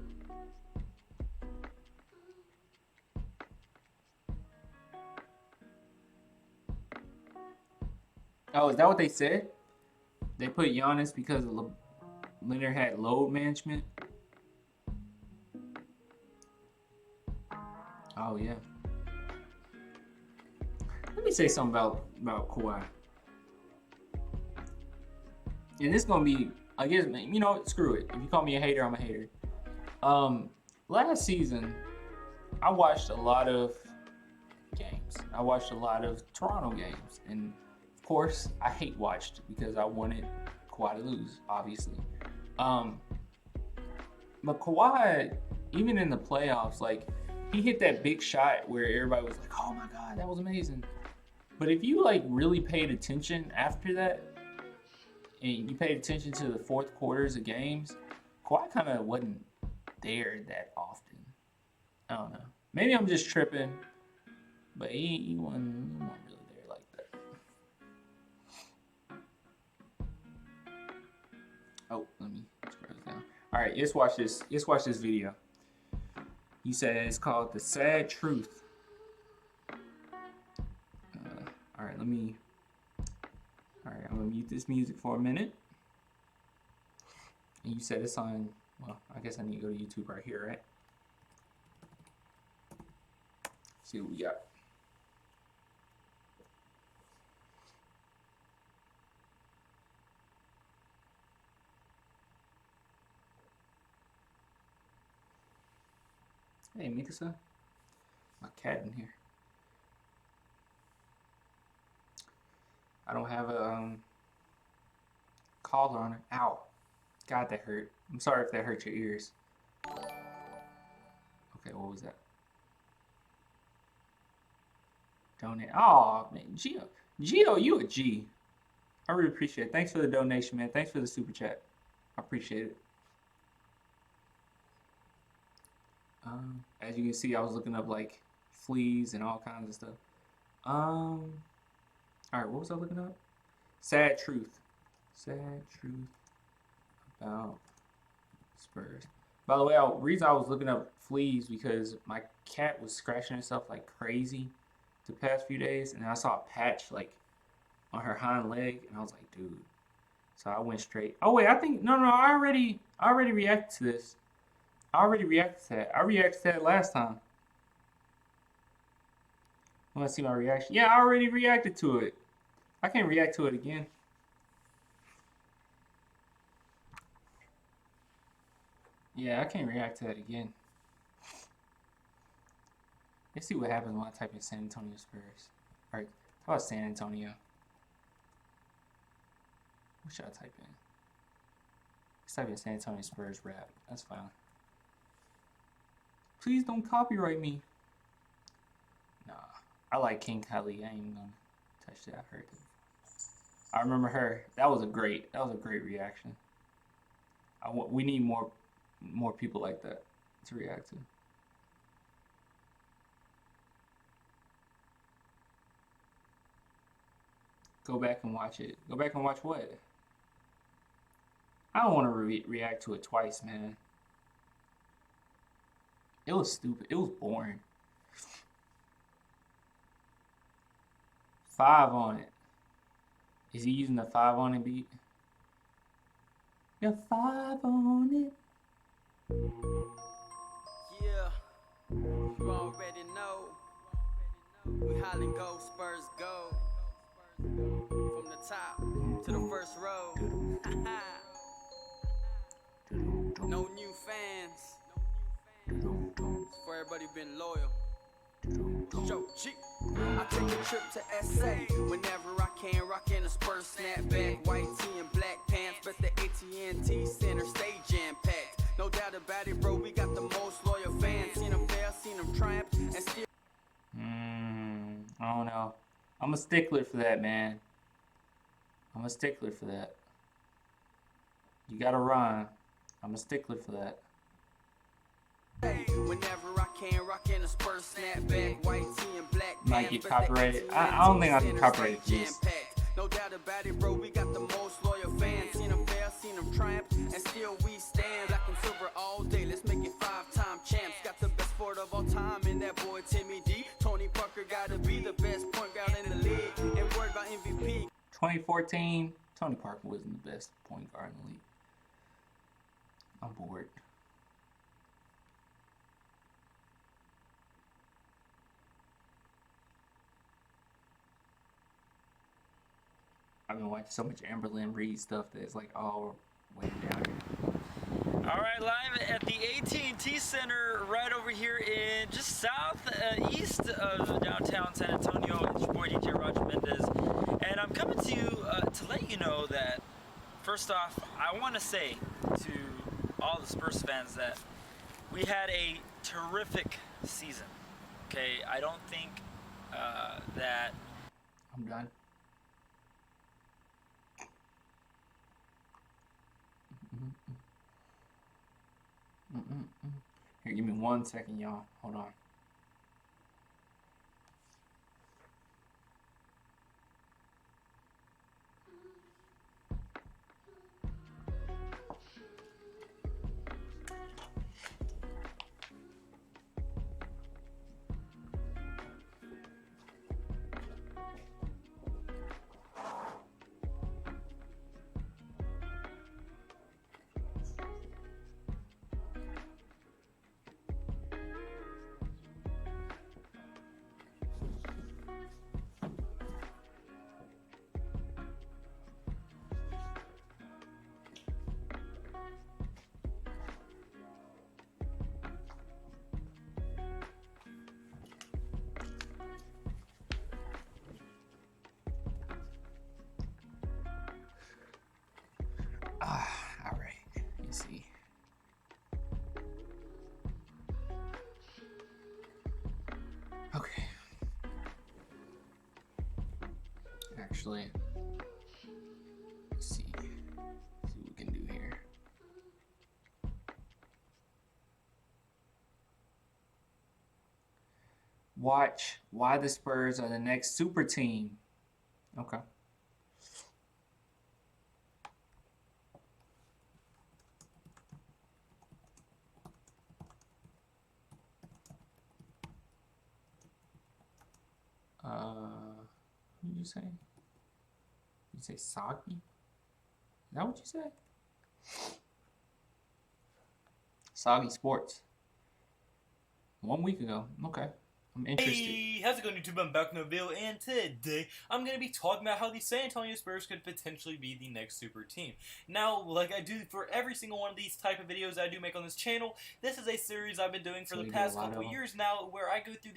S1: Oh, is that what they said? They put Giannis because Leonard had load management? Oh, yeah. Let me say something about Kawhi. And this is going to be, I guess, screw it. If you call me a hater, I'm a hater. Last season, I watched a lot of games. I watched a lot of Toronto games. And, of course, I hate watched because I wanted Kawhi to lose, obviously. But Kawhi, even in the playoffs, like, he hit that big shot where everybody was like, oh my God, that was amazing. But if you really paid attention after that, and you paid attention to the fourth quarters of games, Kawhi kind of wasn't there that often. I don't know. Maybe I'm just tripping, but he wasn't really there like that. Oh, let me scroll this down. All right, let's watch this. Let's watch this video. He said it's called The Sad Truth. All right, I'm gonna mute this music for a minute. And you said it's on, well, I guess I need to go to YouTube right here, right? See what we got. Hey, Mikasa. My cat in here. I don't have a collar on her. Ow. God, that hurt. I'm sorry if that hurt your ears. Okay, what was that? Donate. Oh, man. Gio, you a G. I really appreciate it. Thanks for the donation, man. Thanks for the super chat. I appreciate it. As you can see, I was looking up like fleas and all kinds of stuff. All right, what was I looking up? Sad truth. Sad truth about Spurs. By the way, the reason I was looking up fleas because my cat was scratching herself like crazy the past few days, and I saw a patch like on her hind leg, and I was like, dude. So I went straight. Oh wait, I think no, I already reacted to this. I already reacted to that. I reacted to that last time. Want to see my reaction? Yeah, I already reacted to it. I can't react to it again. Yeah, I can't react to that again. Let's see what happens when I type in San Antonio Spurs. Alright, how about San Antonio? What should I type in? Let's type in San Antonio Spurs rap. That's fine. Please don't copyright me. Nah, I like King Kylie. I ain't even gonna touch that. I heard it. I remember her. That was a great reaction. We need more people like that to react to. Go back and watch it. Go back and watch what? I don't want to react to it twice, man. It was stupid. It was boring. 5 on it. Is he using the 5 on it beat? Yeah, 5 on it.
S3: Yeah, you already know. We Holland go, Spurs go. From the top to the first row. No new fans. For everybody been loyal. Show G. I take a trip to SA whenever I can. Rockin' a Spurs snapback, white tee and black pants, but the AT&T Center stay jam-packed. No doubt about it, bro. We got the most loyal fans. Seen them fail, seen them triumph, and still.
S1: I don't know. I'm a stickler for that, man. I'm a stickler for that. You gotta rhyme. I'm a stickler for that.
S3: Whenever I can, rockin' a Spurs snapback, white tee and black pants.
S1: Might get copyrighted. I don't think I can copyright this.
S3: No doubt about it, bro. We got the most loyal fans. Seen them fail, seen them triumph, and still we stand. Black and silver all day. Let's make it 5-time champs. Got the best sport of all time in that boy Timmy D. Tony Parker gotta be the best point guard in the league. And worried about MVP.
S1: 2014, Tony Parker wasn't the best point guard in the league. I'm bored. I've been watching so much Amberlynn Reed stuff that it's like all way down here.
S4: All right, live at the AT&T Center right over here in just southeast of downtown San Antonio. It's your boy DJ Roger Mendez, and I'm coming to you to let you know that first off, I want to say to all the Spurs fans that we had a terrific season. Okay, I don't think that
S1: I'm done. Here, give me 1 second, y'all. Hold on. All right. Let's see. Okay. Actually, let's see. See what we can do here. Watch why the Spurs are the next super team. Okay. What did you say? You say soggy? Is that what you said? Soggy Sports. 1 week ago. Okay. I'm interested.
S4: Hey, how's it going, YouTube? I'm back in the video, and today I'm going to be talking about how the San Antonio Spurs could potentially be the next super team. Now, like I do for every single one of these type of videos I do make on this channel, this is a series I've been doing for the past couple years now, where I go through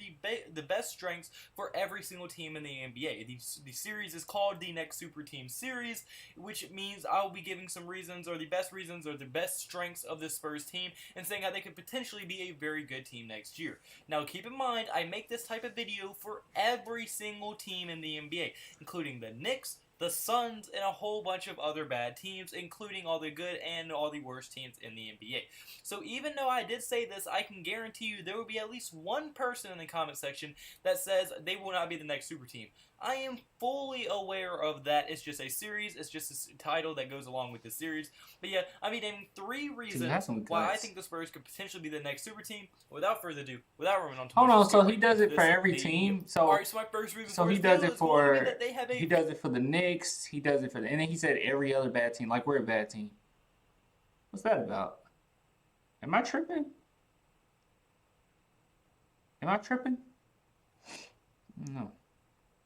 S4: the best strengths for every single team in the NBA. The series is called the Next Super Team Series, which means I'll be giving some reasons, or the best strengths of the Spurs team, and saying how they could potentially be a very good team next year. Now, keep in mind, I make this type of video for every single team in the NBA, including the Knicks, the Suns, and a whole bunch of other bad teams, including all the good and all the worst teams in the NBA. So even though I did say this, I can guarantee you there will be at least one person in the comment section that says they will not be the next super team. I am fully aware of that. It's just a series. It's just a title that goes along with the series. But yeah, I mean, naming 3 reasons why I think the Spurs could potentially be the next super team. Without further ado, without running on too much.
S1: Hold on, so he does it for every team. So
S4: alright, so my first reason.
S1: So he does it for the Knicks. He does it for and then he said every other bad team. Like we're a bad team. What's that about? Am I tripping? Am I tripping? No.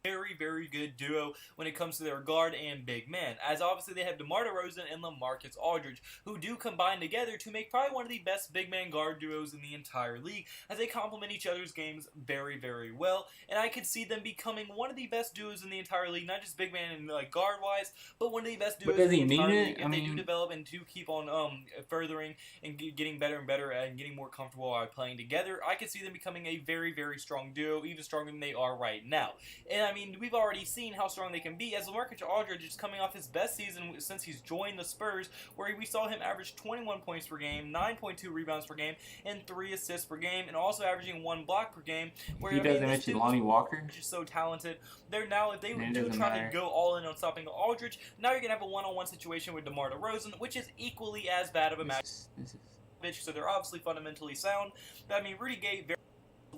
S4: Very, very good duo when it comes to their guard and big man, as obviously they have DeMar DeRozan and LaMarcus Aldridge, who do combine together to make probably one of the best big man guard duos in the entire league, as they complement each other's games very, very well, and I could see them becoming one of the best duos in the entire league, not just big man and like guard wise, but one of the best duos in the entire league. If they do develop and do keep on furthering and getting better and better and getting more comfortable while playing together, I could see them becoming a very, very strong duo, even stronger than they are right now. And I mean, we've already seen how strong they can be, as LaMarcus Aldridge is coming off his best season since he's joined the Spurs, where we saw him average 21 points per game, 9.2 rebounds per game, and 3 assists per game, and also averaging 1 block per game. Where
S1: he doesn't mention Lonnie Walker.
S4: Which is so talented. They're now, if they do try to go all in on stopping Aldridge, now you're gonna have a one-on-one situation with DeMar DeRozan, which is equally as bad of a match. So they're obviously fundamentally sound. But I mean, Rudy Gay.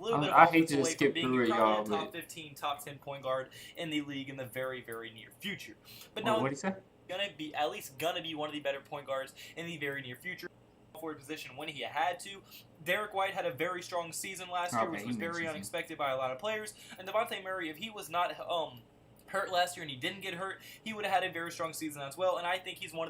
S1: I hate to just skip through it, y'all.
S4: Top 15, top 10 point guard in the league in the very, very near future. But
S1: now,
S4: now,
S1: what did he say?
S4: Gonna be one of the better point guards in the very near future. Forward position when he had to. Derek White had a very strong season last year, which was very unexpected by a lot of players. And Devontae Murray, if he was not hurt last year and he didn't get hurt, he would have had a very strong season as well, and I think he's gonna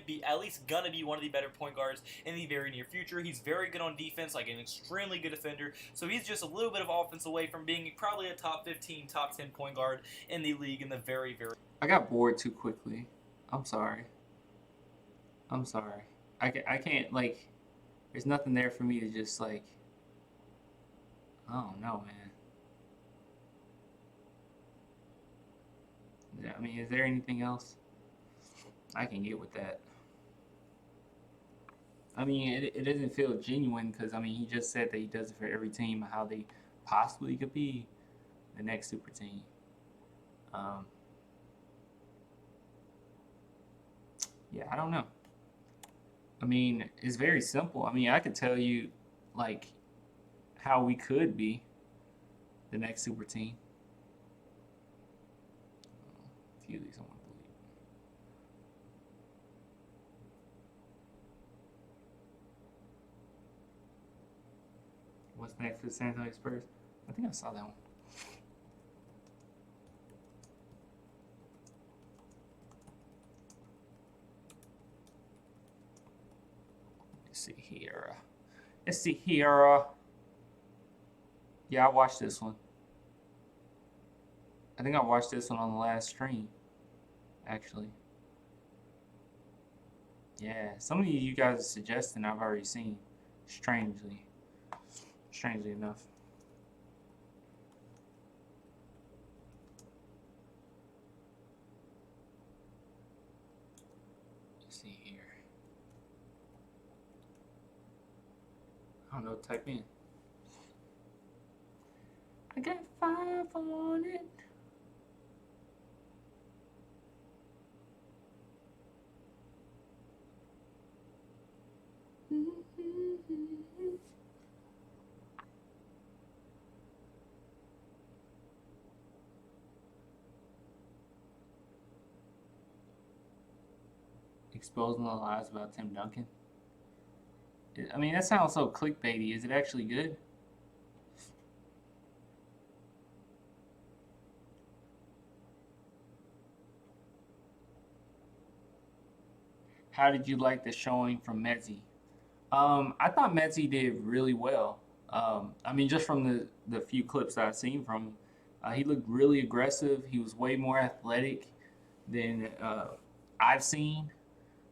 S4: be one of the better point guards in the very near future. He's very good on defense, like an extremely good defender, so he's just a little bit of offense away from being probably a top 15, top 10 point guard in the league in the very, very...
S1: I got bored too quickly. I'm sorry. I can't, like, there's nothing there for me to just, like, I don't know, man. I mean, is there anything else? I can get with that. I mean, it doesn't feel genuine because, I mean, he just said that he does it for every team, how they possibly could be the next super team. Yeah, I don't know. I mean, it's very simple. I mean, I could tell you, like, how we could be the next super team. A few of these I want to believe. What's next for the San Antonio Spurs? I think I saw that one. Let's see here. Yeah, I watched this one. I think I watched this one on the last stream, actually. Yeah, some of you guys are suggesting I've already seen, strangely enough. Let's see here. I don't know, type in. I got 5 on it. Exposing the lies about Tim Duncan. I mean, that sounds so clickbaity. Is it actually good? How did you like the showing from Mezzi? I thought Mezzi did really well. I mean, just from the few clips that I've seen from him, he looked really aggressive. He was way more athletic than I've seen.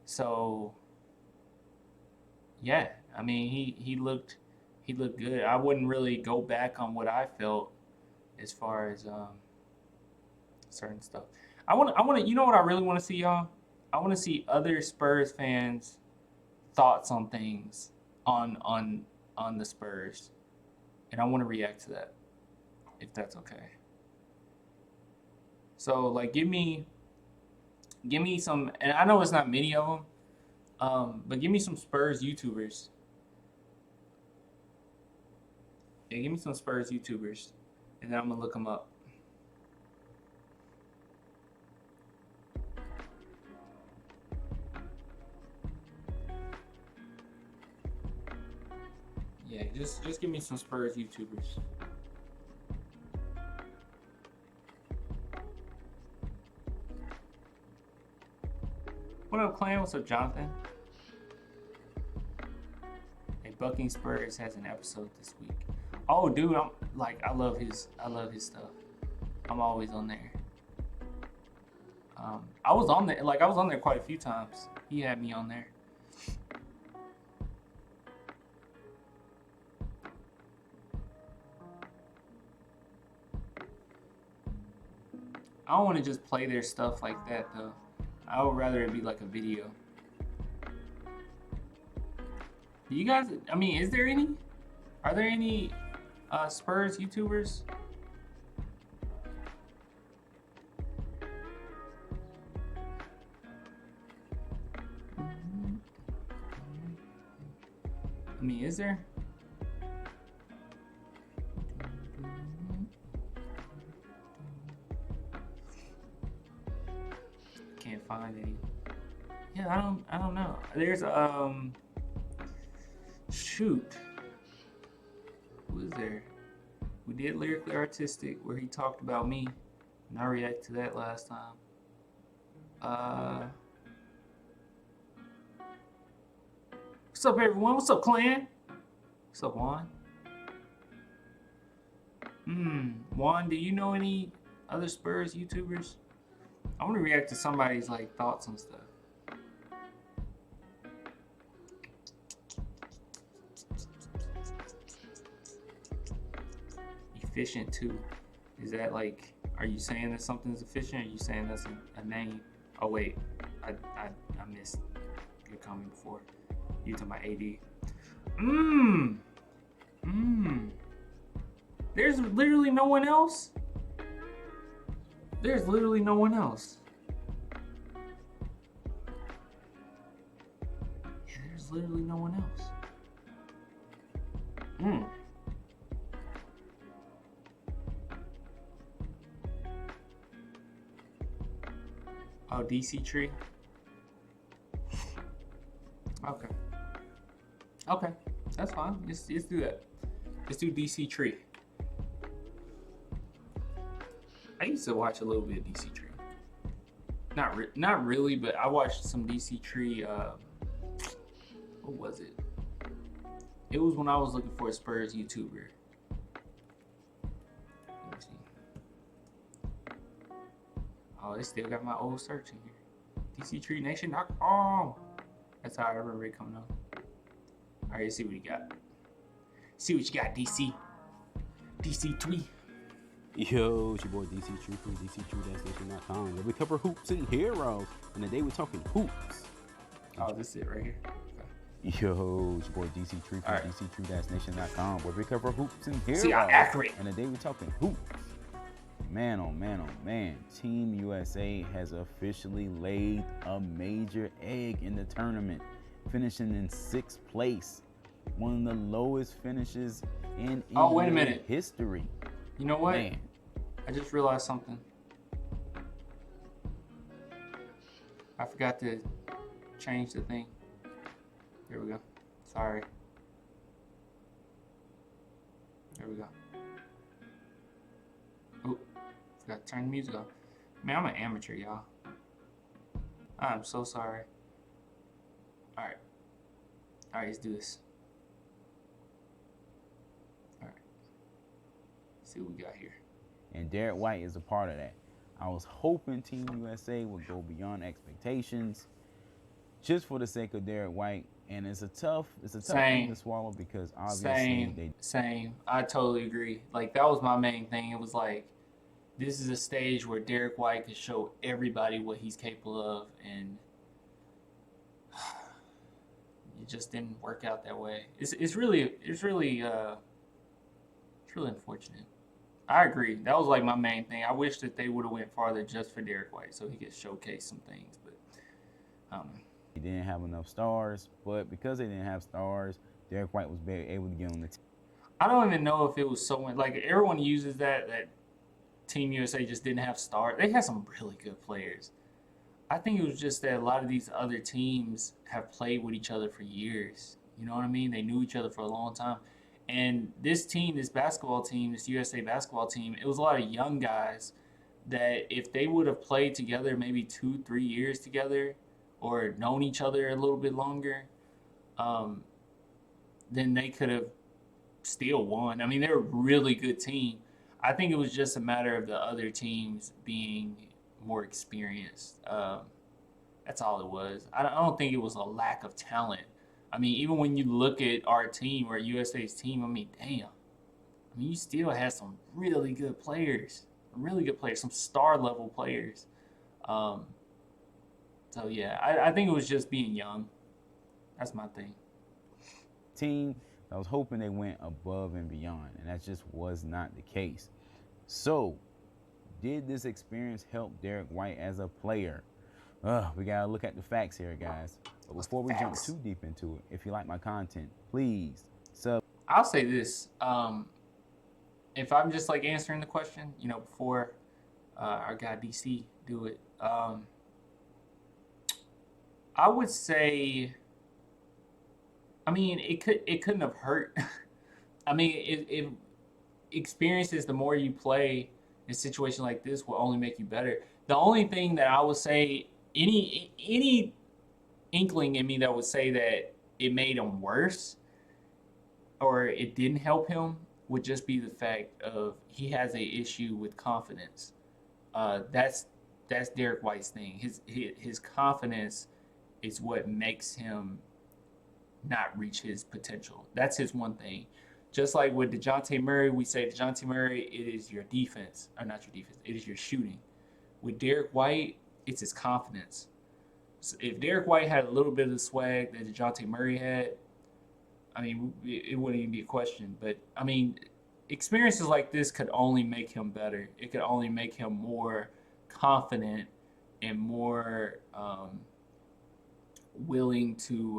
S1: So yeah, I mean, he looked good. I wouldn't really go back on what I felt as far as certain stuff. I want to. You know what I really want to see, y'all? I want to see other Spurs fans' thoughts on things on the Spurs, and I want to react to that, if that's okay. So like, give me some, and I know it's not many of them, but give me some Spurs YouTubers. Yeah, give me some Spurs YouTubers, and then I'm gonna look them up. Yeah, just give me some Spurs YouTubers. What up, Clan? What's up, Jonathan? Hey, Bucking Spurs has an episode this week. Oh, dude, I love his stuff. I'm always on there. I was on there quite a few times. He had me on there. I don't want to just play their stuff like that though. I would rather it be like a video. Do you guys? I mean, is there any? Are there any Spurs YouTubers? I mean, is there? Can't find any. Yeah, I don't know. There's shoot. Who is there? We did Lyrically Artistic where he talked about me, and I reacted to that last time. What's up, everyone? What's up, Clan? What's up, Juan? Juan, do you know any other Spurs YouTubers? I want to react to somebody's like thoughts on stuff. Efficient too. Is that like? Are you saying that something's efficient? Or are you saying that's a name? Oh wait, I missed your comment before. You talking about AD? There's literally no one else. There's literally no one else. Yeah, there's literally no one else. Oh, DC Tree. Okay. Okay, that's fine. Let's do that. Let's do DC Tree. I used to watch a little bit of DC Tree. Not really, but I watched some DC Tree. What was it? It was when I was looking for a Spurs YouTuber. Let me see. Oh, they still got my old search in here. DCTreeNation.com. That's how I remember it coming up. All right, let's see what you got. See what you got, DC. DC Tree.
S5: Yo, it's your boy DC Tree from DCTreeNation.com, where we cover hoops and heroes. And today we're talking hoops.
S1: Oh, this is it right here. Okay.
S5: Yo, it's your boy DC Tree from DCTreeNation.com, where we cover hoops and heroes.
S1: See how accurate.
S5: And today we're talking hoops. Man, oh man, oh man. Team USA has officially laid a major egg in the tournament, finishing in 6th place. One of the lowest finishes in
S1: wait a minute.
S5: history.
S1: You know what?
S5: Man.
S1: I just realized something. I forgot to change the thing. There we go. Sorry. There we go. Oh, forgot to turn the music off. Man, I'm an amateur, y'all. I'm so sorry. All right. All right, let's do this. All right. See what we got here.
S5: And Derek White is a part of that. I was hoping Team USA would go beyond expectations just for the sake of Derek White. And it's a tough thing to swallow because obviously
S1: Same. I totally agree. Like, that was my main thing. It was like, this is a stage where Derek White could show everybody what he's capable of, and it just didn't work out that way. It's really unfortunate. I agree. That was like my main thing. I wish that they would have went farther just for Derek White so he could showcase some things, but I don't know.
S5: He didn't have enough stars, but because they didn't have stars, Derek White was able to get on the team.
S1: I don't even know if it was so much like everyone uses that Team USA just didn't have stars. They had some really good players. I think it was just that a lot of these other teams have played with each other for years. You know what I mean? They knew each other for a long time. And this team, this basketball team, this USA basketball team, it was a lot of young guys that if they would have played together maybe 2-3 years together or known each other a little bit longer, then they could have still won. I mean, they're a really good team. I think it was just a matter of the other teams being more experienced. That's all it was. I don't think it was a lack of talent. I mean, even when you look at our team or USA's team, I mean, damn. I mean, you still had some really good players, some star-level players. So, yeah, I think it was just being young. That's my thing.
S5: Team, I was hoping they went above and beyond, and that just was not the case. So, did this experience help Derek White as a player? We got to look at the facts here, guys. But before we jump too deep into it, if you like my content, please sub.
S1: I'll say this. If I'm just like answering the question, before our guy DC do it, I would say, I mean, it couldn't have hurt. I mean, if experiences, the more you play in a situation like this, will only make you better. The only thing that I would say, any inkling in me that would say that it made him worse or it didn't help him would just be the fact of he has an issue with confidence. That's Derek White's thing. His confidence is what makes him not reach his potential. That's his one thing. Just like with DeJounte Murray, we say DeJounte Murray, it is your defense, or not your defense, it is your shooting. With Derek White, it's his confidence. So if Derek White had a little bit of the swag that DeJounte Murray had, I mean, it wouldn't even be a question. But, I mean, experiences like this could only make him better. It could only make him more confident and more willing to,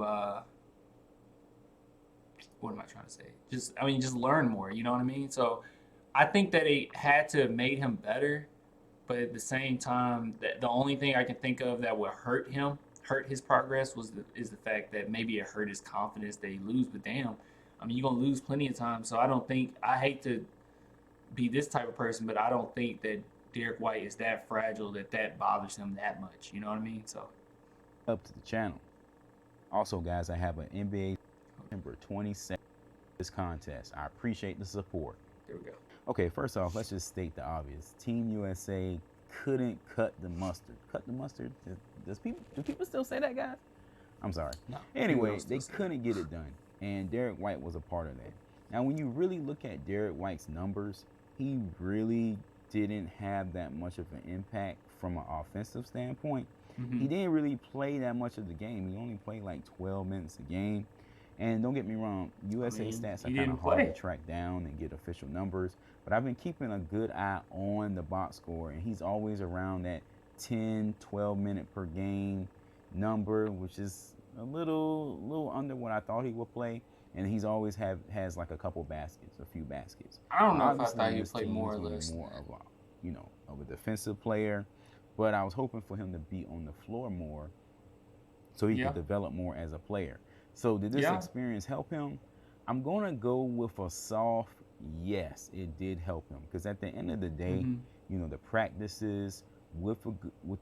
S1: what am I trying to say? Just learn more, you know what I mean? So I think that it had to have made him better. But at the same time, the only thing I can think of that would hurt his progress is the fact that maybe it hurt his confidence that he lose. But damn, I mean, you're going to lose plenty of times. So I hate to be this type of person, but I don't think that Derek White is that fragile that bothers him that much. You know what I mean? So
S5: up to the channel. Also, guys, I have an NBA September 27th this contest. I appreciate the support.
S1: There we go.
S5: Okay, first off, let's just state the obvious. Team USA couldn't cut the mustard. Cut the mustard? Do people still say that, guys? I'm sorry.
S1: No.
S5: Anyway, they couldn't get it done, and Derek White was a part of that. Now, when you really look at Derek White's numbers, he really didn't have that much of an impact from an offensive standpoint.
S1: Mm-hmm.
S5: He didn't really play that much of the game. He only played like 12 minutes a game. And don't get me wrong, USA stats are kind of hard to track down and get official numbers. But I've been keeping a good eye on the box score, and he's always around that 10, 12 minute per game number, which is a little under what I thought he would play. And he's always has like a few baskets.
S1: I don't know
S5: Obviously,
S1: if I thought he would
S5: this
S1: play
S5: team
S1: more or
S5: is gonna be
S1: less.
S5: more of a defensive player, but I was hoping for him to be on the floor more, so he could develop more as a player. So did this experience help him? I'm gonna go with a soft yes. It did help him because at the end of the day, the practices with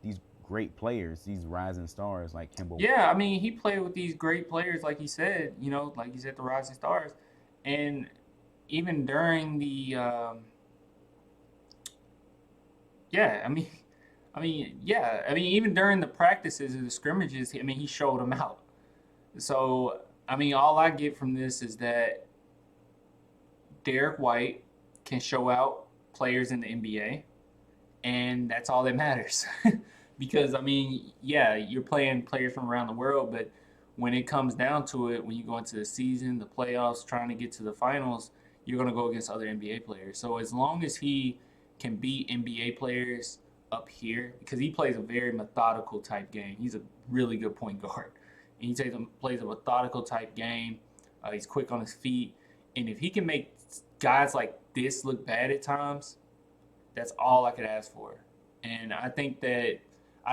S5: these great players, these rising stars like Kemba.
S1: Yeah, I mean, he played with these great players, like he said, like you said, the rising stars. And even during the, yeah, even during the practices and the scrimmages, I mean, he showed them out. So, I mean, all I get from this is that Derek White can show out players in the NBA, and that's all that matters. Because, I mean, yeah, you're playing players from around the world, but when it comes down to it, when you go into the season, the playoffs, trying to get to the finals, you're going to go against other NBA players. So as long as he can beat NBA players up here, because he plays a very methodical type game. He's a really good point guard. And he plays a methodical type game. He's quick on his feet. And if he can make guys like this look bad at times, that's all I could ask for. And I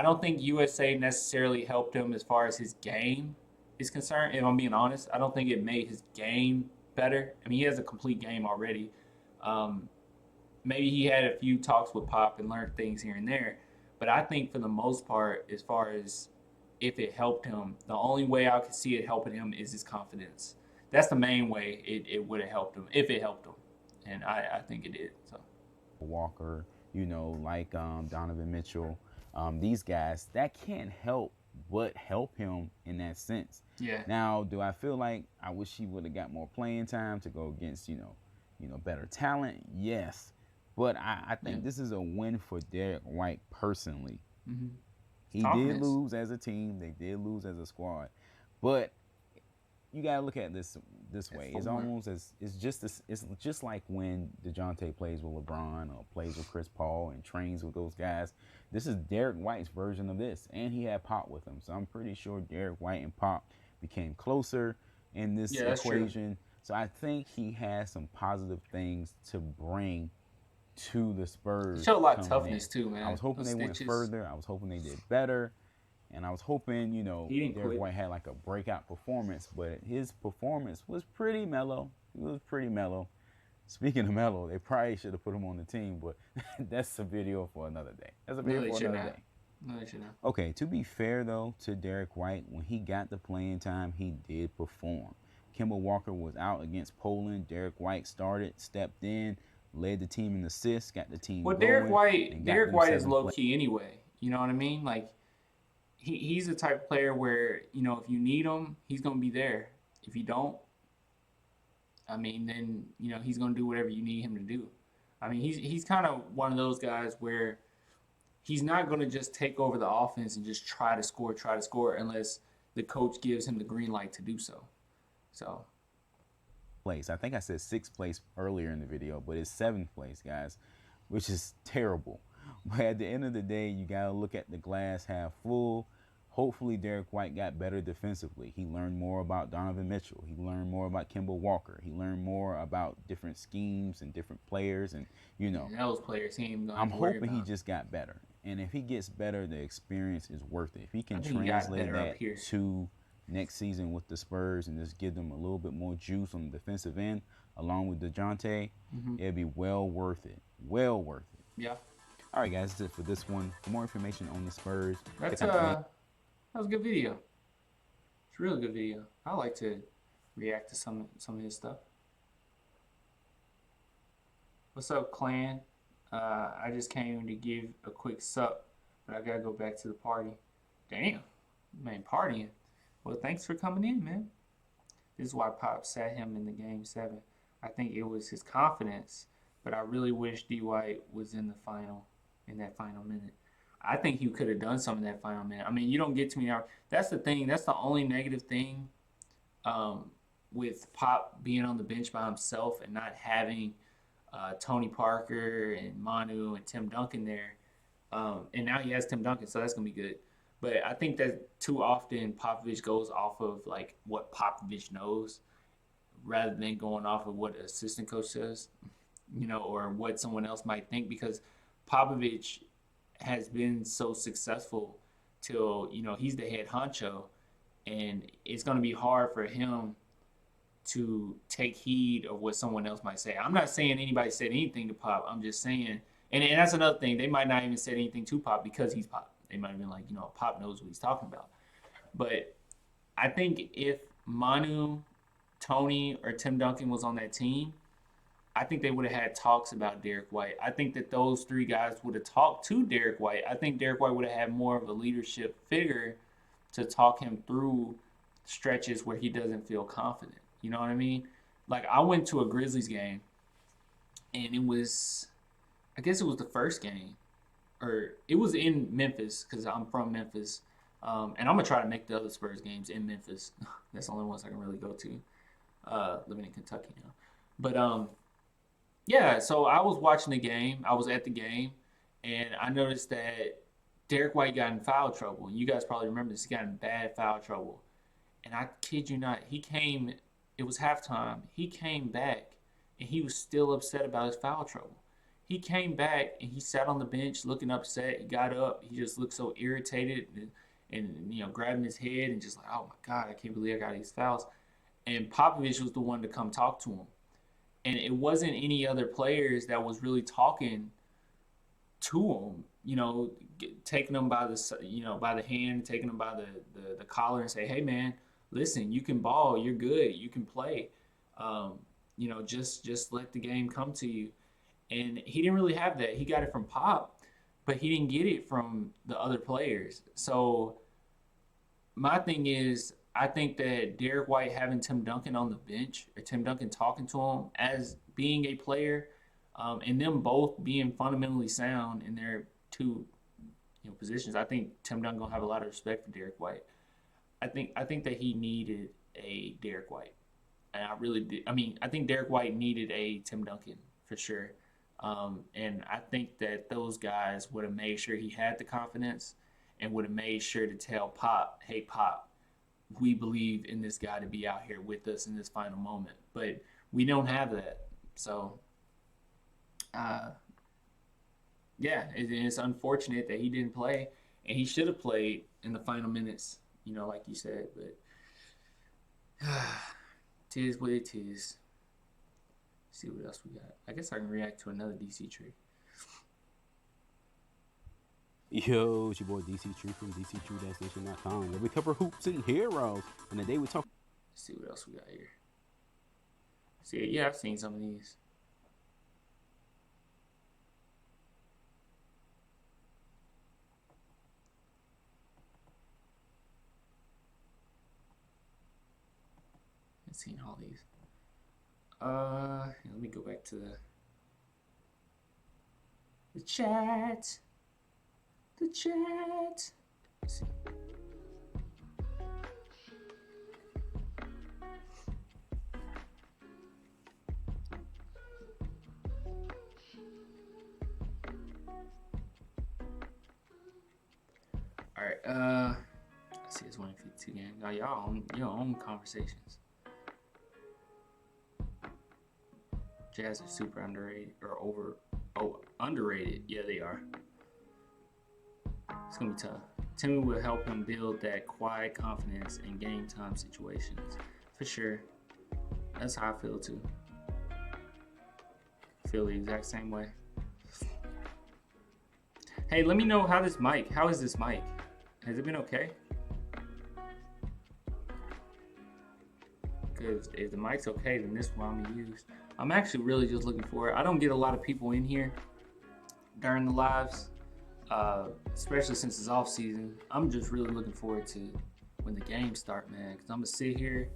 S1: don't think USA necessarily helped him as far as his game is concerned. If I'm being honest, I don't think it made his game better. I mean, he has a complete game already. Maybe he had a few talks with Pop and learned things here and there. But I think for the most part, as far as if it helped him, the only way I could see it helping him is his confidence. That's the main way it would have helped him, if it helped him. And I think it did. So
S5: Walker, like Donovan Mitchell, these guys, that can't help but help him in that sense.
S1: yeah,
S5: Now, do I feel like I wish he would have got more playing time to go against, better talent? Yes. But I think this is a win for Derek White personally.
S1: mm-hmm.
S5: He did lose as a team. They did lose as a squad. But you gotta look at this way. It's almost it's just like when DeJounte plays with LeBron or plays with Chris Paul and trains with those guys. This is Derek White's version of this, and he had Pop with him. So I'm pretty sure Derek White and Pop became closer in this equation.
S1: True.
S5: So I think he has some positive things to bring to the Spurs.
S1: He showed a lot of toughness too, man.
S5: I was hoping they went further. I was hoping they did better. And I was hoping, Derek White had like a breakout performance, but his performance was pretty mellow. It was pretty mellow. Speaking of mellow, they probably should have put him on the team, but that's a video for another day. That's a video for another day.
S1: No, they should not.
S5: Okay, to be fair though to Derek White, when he got the playing time, he did perform. Kemba Walker was out against Poland. Derek White started, stepped in, led the team in assists, got the team going.
S1: Derek White is low key anyway. You know what I mean? Like he's the type of player where, if you need him, he's gonna be there. If you don't, I mean, then he's gonna do whatever you need him to do. I mean, he's kind of one of those guys where he's not gonna just take over the offense and just try to score unless the coach gives him the green light to do so. So.
S5: Place. I think I said 6th place earlier in the video, but it's 7th place, guys, which is terrible. But at the end of the day, you got to look at the glass half full. Hopefully, Derek White got better defensively. He learned more about Donovan Mitchell. He learned more about Kemba Walker. He learned more about different schemes and different players. And,
S1: those players he ain't
S5: I'm hoping he just got better. And if he gets better, the experience is worth it. If he can translate that to next season with the Spurs and just give them a little bit more juice on the defensive end, along with DeJounte, it'd be well worth it. Well worth it.
S1: Yeah.
S5: All right, guys, that's it for this one. For more information on the Spurs,
S1: that was a good video. It's a really good video. I like to react to some of his stuff. What's up, clan? I just came to give a quick sup, but I gotta go back to the party. Damn, man, partying. Well, thanks for coming in, man. This is why Pop sat him in the Game 7. I think it was his confidence, but I really wish D. White was in that final minute. I think he could have done some in that final minute. I mean, you don't get to me now. That's the thing. That's the only negative thing with Pop being on the bench by himself and not having Tony Parker and Manu and Tim Duncan there. And now he has Tim Duncan, so that's going to be good. But I think that too often Popovich goes off of like what Popovich knows rather than going off of what an assistant coach says, or what someone else might think, because Popovich has been so successful till, he's the head honcho, and it's going to be hard for him to take heed of what someone else might say. I'm not saying anybody said anything to Pop. I'm just saying, and that's another thing. They might not even said anything to Pop because he's Pop. they might have been like, Pop knows what he's talking about. But I think if Manu, Tony, or Tim Duncan was on that team, I think they would have had talks about Derek White. I think that those three guys would have talked to Derek White. I think Derek White would have had more of a leadership figure to talk him through stretches where he doesn't feel confident. You know what I mean? Like, I went to a Grizzlies game, and I guess it was the first game, or it was in Memphis because I'm from Memphis. And I'm going to try to make the other Spurs games in Memphis. That's the only ones I can really go to, living in Kentucky now. But, yeah, so I was watching the game. I was at the game, and I noticed that Derek White got in foul trouble. You guys probably remember this. He got in bad foul trouble. And I kid you not, it was halftime. He came back, and he was still upset about his foul trouble. He came back, and he sat on the bench looking upset. He got up. He just looked so irritated and grabbing his head and just like, oh, my God, I can't believe I got these fouls. And Popovich was the one to come talk to him. And it wasn't any other players that was really talking to him, taking them by the hand, taking them by the collar and say, hey, man, listen, you can ball, you're good, you can play. Just let the game come to you. And he didn't really have that. He got it from Pop, but he didn't get it from the other players. So my thing is, I think that Derek White having Tim Duncan on the bench, or Tim Duncan talking to him as being a player, and them both being fundamentally sound in their two positions, I think Tim Duncan gonna have a lot of respect for Derek White. I think that he needed a Derek White, and I really did. I mean, I think Derek White needed a Tim Duncan for sure, and I think that those guys would have made sure he had the confidence, and would have made sure to tell Pop, hey Pop, we believe in this guy to be out here with us in this final moment. But we don't have that. So, it's unfortunate that he didn't play. And he should have played in the final minutes, like you said. But tis what it is. See what else we got. I guess I can react to another DC tree.
S5: Yo, it's your boy DC Tree from DCTree-Nation.com, where we cover hoops and heroes. And today we talk.
S1: Let's see what else we got here. See, yeah, I've seen some of these. I've seen all these. Let me go back to the chat. The chat. Let's see. All right. Let's see. It's 152 game. Now y'all on your own conversations. Jazz are super underrated or underrated. Yeah, they are. It's going to be tough. Timmy will help him build that quiet confidence in game time situations. For sure. That's how I feel too. I feel the exact same way. Hey, let me know how is this mic? Has it been okay? Because if the mic's okay, then this one I'm going to use. I'm actually really just looking for it. I don't get a lot of people in here during the lives. Especially since it's off season. I'm just really looking forward to when the games start, man. Because I'm going to sit here.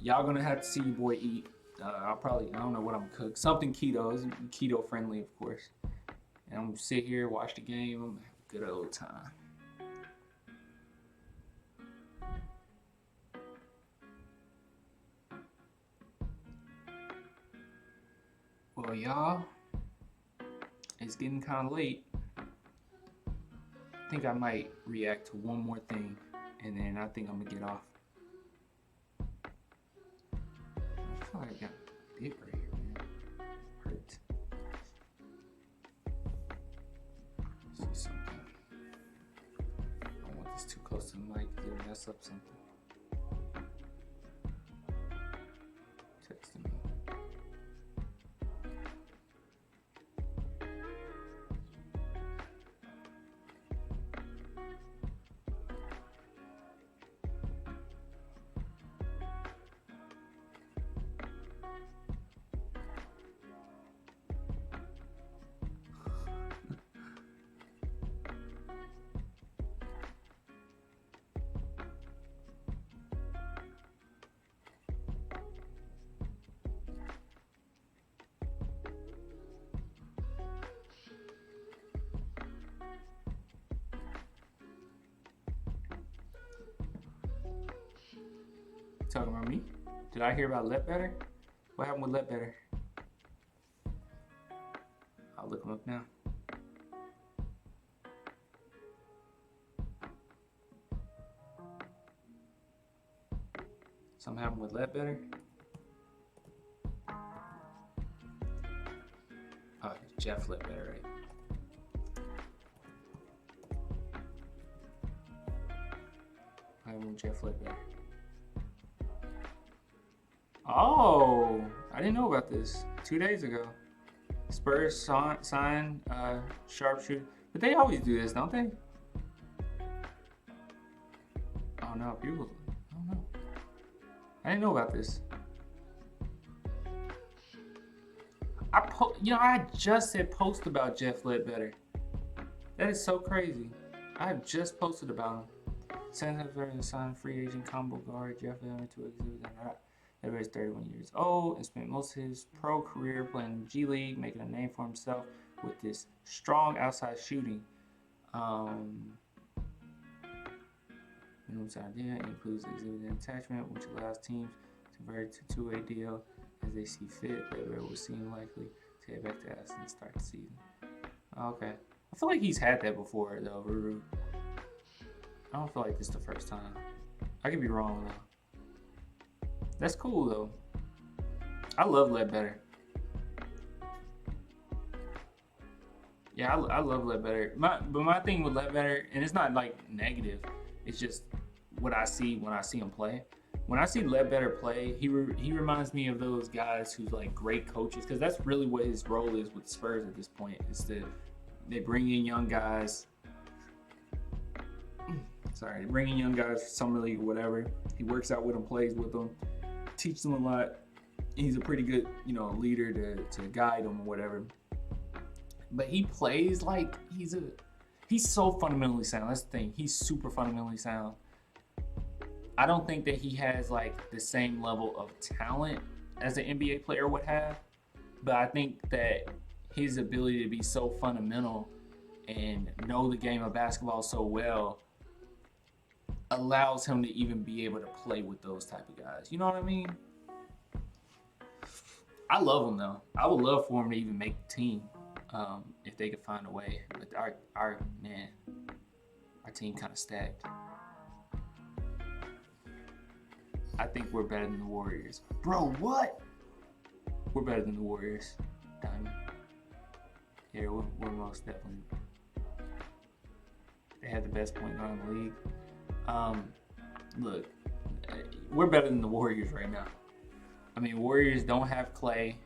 S1: Y'all going to have to see your boy eat. I don't know what I'm going to cook. Something keto. It's keto friendly, of course. And I'm going to sit here, watch the game. I'm going to have a good old time. Well, y'all, it's getting kind of late. I think I might react to one more thing, and then I think I'm gonna get off. I feel like I got big right here, man. Hurts. Let's see something. I don't want this too close to the mic because it'll mess up something. Texting me. talking about me? Did I hear about Ledbetter? What happened with Ledbetter? I'll look him up now. Something happened with Ledbetter? Oh, Jeff Ledbetter, right? I'm Jeff Ledbetter. Oh, I didn't know about this. 2 days ago, Spurs signed sharpshooter, but they always do this, don't they? Oh no, people. I don't know. I didn't know about this. I just said post about Jeff Ledbetter. That is so crazy. I have just posted about him. Senators signed free agent combo guard Jeff Ledbetter to exhibit that. Ledbetter is 31 years old and spent most of his pro career playing in the G League, making a name for himself with this strong outside shooting. Minimum idea includes exhibiting attachment, which allows teams to convert to two-way deal as they see fit. Ledbetter will seem likely to head back to Aston and start the season. Okay. I feel like he's had that before, though, Ruru. I don't feel like this is the first time. I could be wrong, though. That's cool, though. I love Ledbetter. Yeah, I love Ledbetter. But my thing with Ledbetter, and it's not like negative, it's just what I see when I see him play. When I see Ledbetter play, he reminds me of those guys who's like great coaches, because that's really what his role is with Spurs at this point. They bring in young guys. They bring in young guys for summer league or whatever. He works out with them, plays with them, teaches them a lot. He's a pretty good, leader to guide them or whatever. But he plays like he's so fundamentally sound. That's the thing. He's super fundamentally sound. I don't think that he has like the same level of talent as an NBA player would have, but I think that his ability to be so fundamental and know the game of basketball so well allows him to even be able to play with those type of guys. You know what I mean? I love him though. I would love for him to even make the team if they could find a way. But our team kind of stacked. I think we're better than the Warriors. Bro, what? We're better than the Warriors, Diamond. Yeah, we're most definitely. They had the best point guard in the league. Look, we're better than the Warriors right now. I mean, Warriors don't have Clay.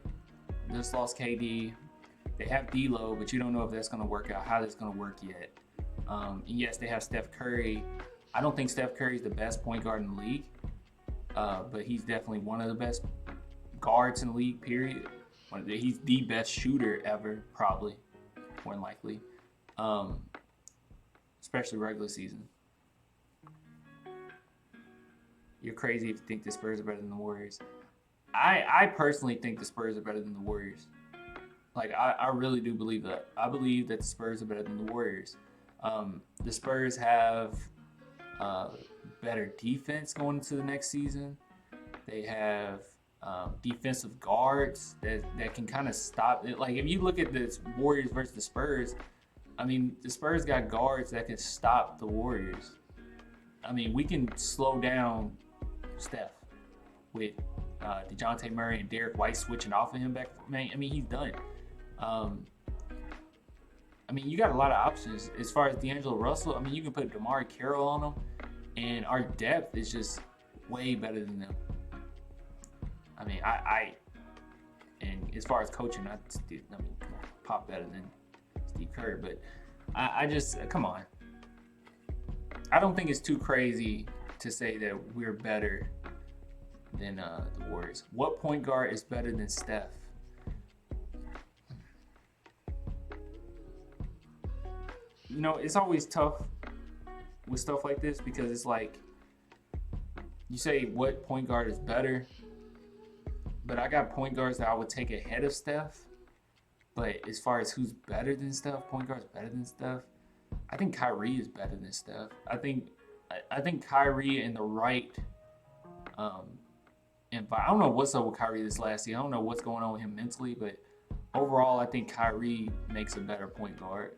S1: Just lost KD. They have D'Lo, but you don't know if that's going to work out, how that's going to work yet. And yes, they have Steph Curry. I don't think Steph Curry is the best point guard in the league, but he's definitely one of the best guards in the league, period. He's the best shooter ever, probably, more than likely, especially regular season. You're crazy if you think the Spurs are better than the Warriors. I personally think the Spurs are better than the Warriors. Like, I really do believe that. I believe that the Spurs are better than the Warriors. The Spurs have better defense going into the next season. They have defensive guards that can kind of stop it. Like, if you look at the Warriors versus the Spurs, I mean, the Spurs got guards that can stop the Warriors. I mean, we can slow down Steph with DeJounte Murray and Derek White switching off of him back. Man, I mean, he's done. I mean, you got a lot of options. As far as D'Angelo Russell, I mean, you can put DeMar Carroll on him, and our depth is just way better than them. I mean, and as far as coaching, come on, Pop better than Steve Kerr, but I just, come on. I don't think it's too crazy to say that we're better than the Warriors. What point guard is better than Steph? It's always tough with stuff like this because it's like you say what point guard is better, but I got point guards that I would take ahead of Steph. But as far as who's better than Steph, point guard's better than Steph, I think Kyrie is better than Steph. I think Kyrie in the right And I don't know what's up with Kyrie this last season. I don't know what's going on with him mentally, but overall, I think Kyrie makes a better point guard.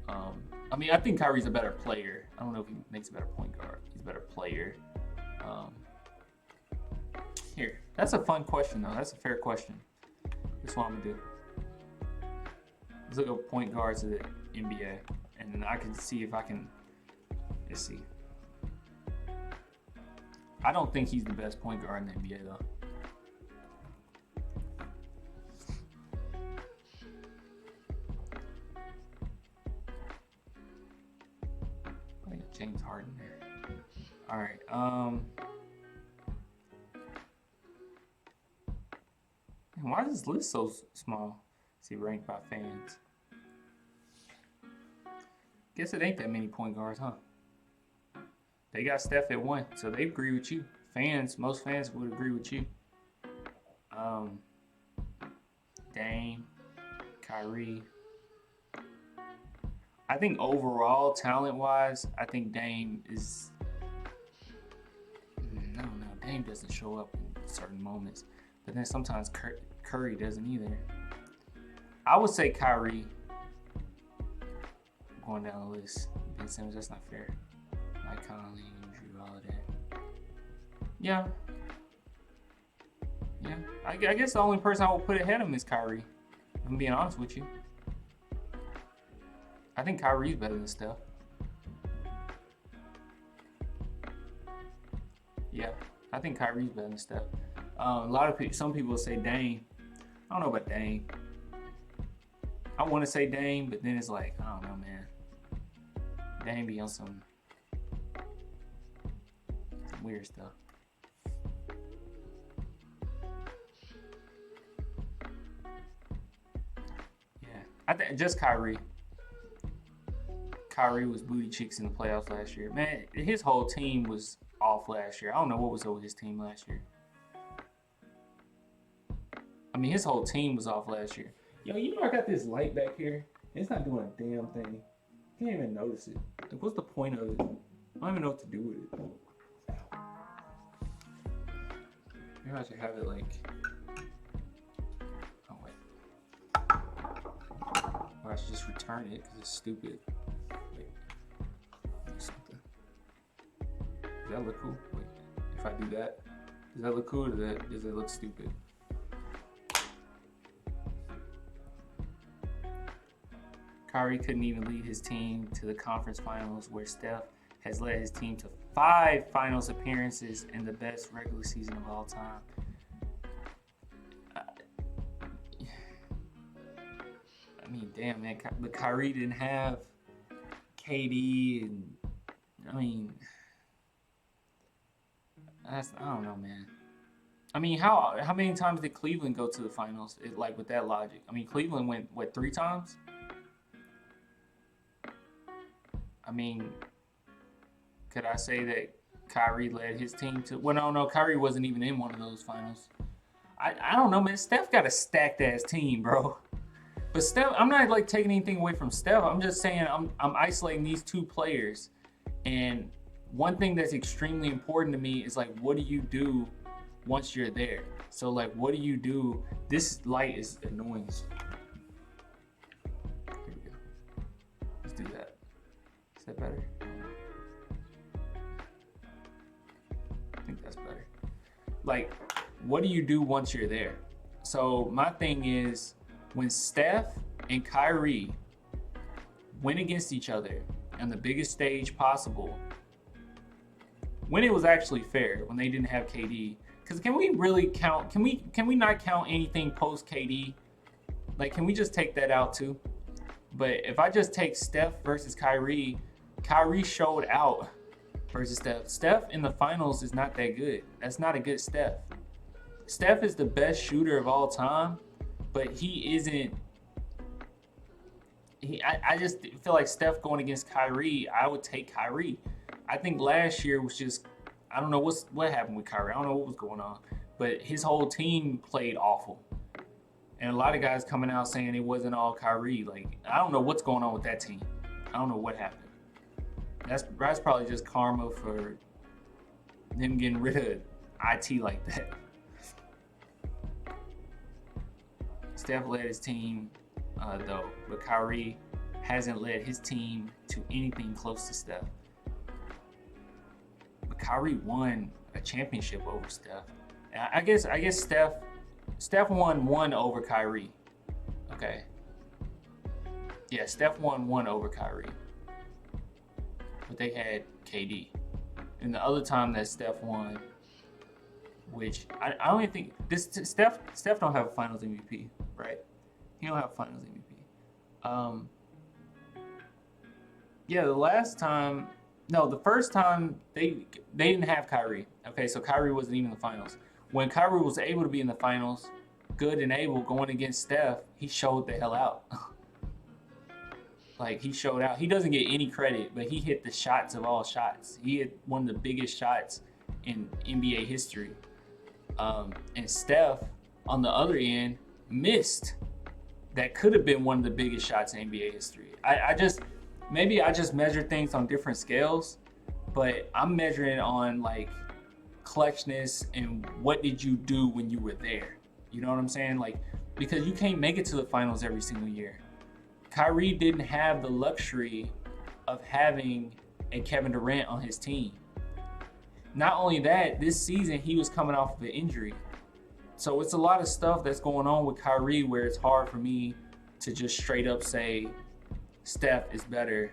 S1: I mean, I think Kyrie's a better player. I don't know if he makes a better point guard. He's a better player. Here, that's a fun question, though. That's a fair question. That's what I'm going to do. Let's look up point guards of the NBA, and then I can see if I can, let's see. I don't think he's the best point guard in the NBA, though. I think James Harden there. All right. Why is this list so small? See, ranked by fans. Guess it ain't that many point guards, huh? They got Steph at 1, so they agree with you. Most fans would agree with you. Dame, Kyrie. I think overall, talent-wise, I think Dame is. No, Dame doesn't show up in certain moments, but then sometimes Curry doesn't either. I would say Kyrie. Going down the list. Ben Simmons, that's not fair. Mike Conley, Drew Holiday. Yeah. I guess the only person I would put ahead of him is Kyrie. I'm being honest with you. I think Kyrie's better than Steph. Yeah, I think Kyrie's better than Steph. Some people say Dame. I don't know about Dame. I want to say Dame, but then it's like, I don't know, man. Dame be on some weird stuff. Yeah, I think just Kyrie. Kyrie was booty cheeks in the playoffs last year. Man, his whole team was off last year. I don't know what was over his team last year. I mean, his whole team was off last year. Yo, you know I got this light back here. It's not doing a damn thing. I can't even notice it. Like, what's the point of it? I don't even know what to do with it. Maybe I should have it like. Oh wait. Or I should just return it because it's stupid. Wait. Something. Does that look cool? Wait. If I do that, does that look cool or does it look stupid? Kyrie couldn't even lead his team to the conference finals, where Steph has led his team to 5 finals appearances and the best regular season of all time. I mean, damn, man. But Kyrie didn't have KD, and I mean, I don't know, man. I mean, how many times did Cleveland go to the finals? Like, with that logic, I mean, Cleveland went, what, 3 times? I mean, could I say that Kyrie led his team to? Well, no, Kyrie wasn't even in one of those finals. I don't know, man. Steph got a stacked ass team, bro. But Steph, I'm not like taking anything away from Steph. I'm just saying I'm isolating these 2 players. And one thing that's extremely important to me is, like, what do you do once you're there? So, like, what do you do? This light is annoying. Here we go. Let's do that. Is that better? I think that's better. Like, what do you do once you're there? So my thing is, when Steph and Kyrie went against each other on the biggest stage possible, when it was actually fair, when they didn't have KD, because can we really count? Can we not count anything post KD? Like, can we just take that out too? But if I just take Steph versus Kyrie showed out versus Steph. Steph in the finals is not that good. That's not a good Steph. Steph is the best shooter of all time, but he isn't. I just feel like Steph going against Kyrie, I would take Kyrie. I think last year was just, I don't know what happened with Kyrie. I don't know what was going on, but his whole team played awful. And a lot of guys coming out saying it wasn't all Kyrie. Like, I don't know what's going on with that team. I don't know what happened. That's probably just karma for them getting rid of IT like that. Steph led his team, though, but Kyrie hasn't led his team to anything close to Steph. But Kyrie won a championship over Steph. I guess Steph won one over Kyrie. Okay. Yeah, Steph won one over Kyrie. But they had KD. And the other time that Steph won, which I don't even think this Steph don't have a Finals MVP, right? He don't have a Finals MVP. Yeah, the first time they didn't have Kyrie. Okay, so Kyrie wasn't even in the finals. When Kyrie was able to be in the finals, good and able, going against Steph, he showed the hell out. Like, he showed out. He doesn't get any credit, but he hit the shots of all shots. He hit one of the biggest shots in NBA history. And Steph, on the other end, missed. That could have been one of the biggest shots in NBA history. Maybe I just measure things on different scales, but I'm measuring it on like clutchness and what did you do when you were there. You know what I'm saying? Like, because you can't make it to the finals every single year. Kyrie didn't have the luxury of having a Kevin Durant on his team. Not only that, this season he was coming off of an injury. So it's a lot of stuff that's going on with Kyrie where it's hard for me to just straight up say Steph is better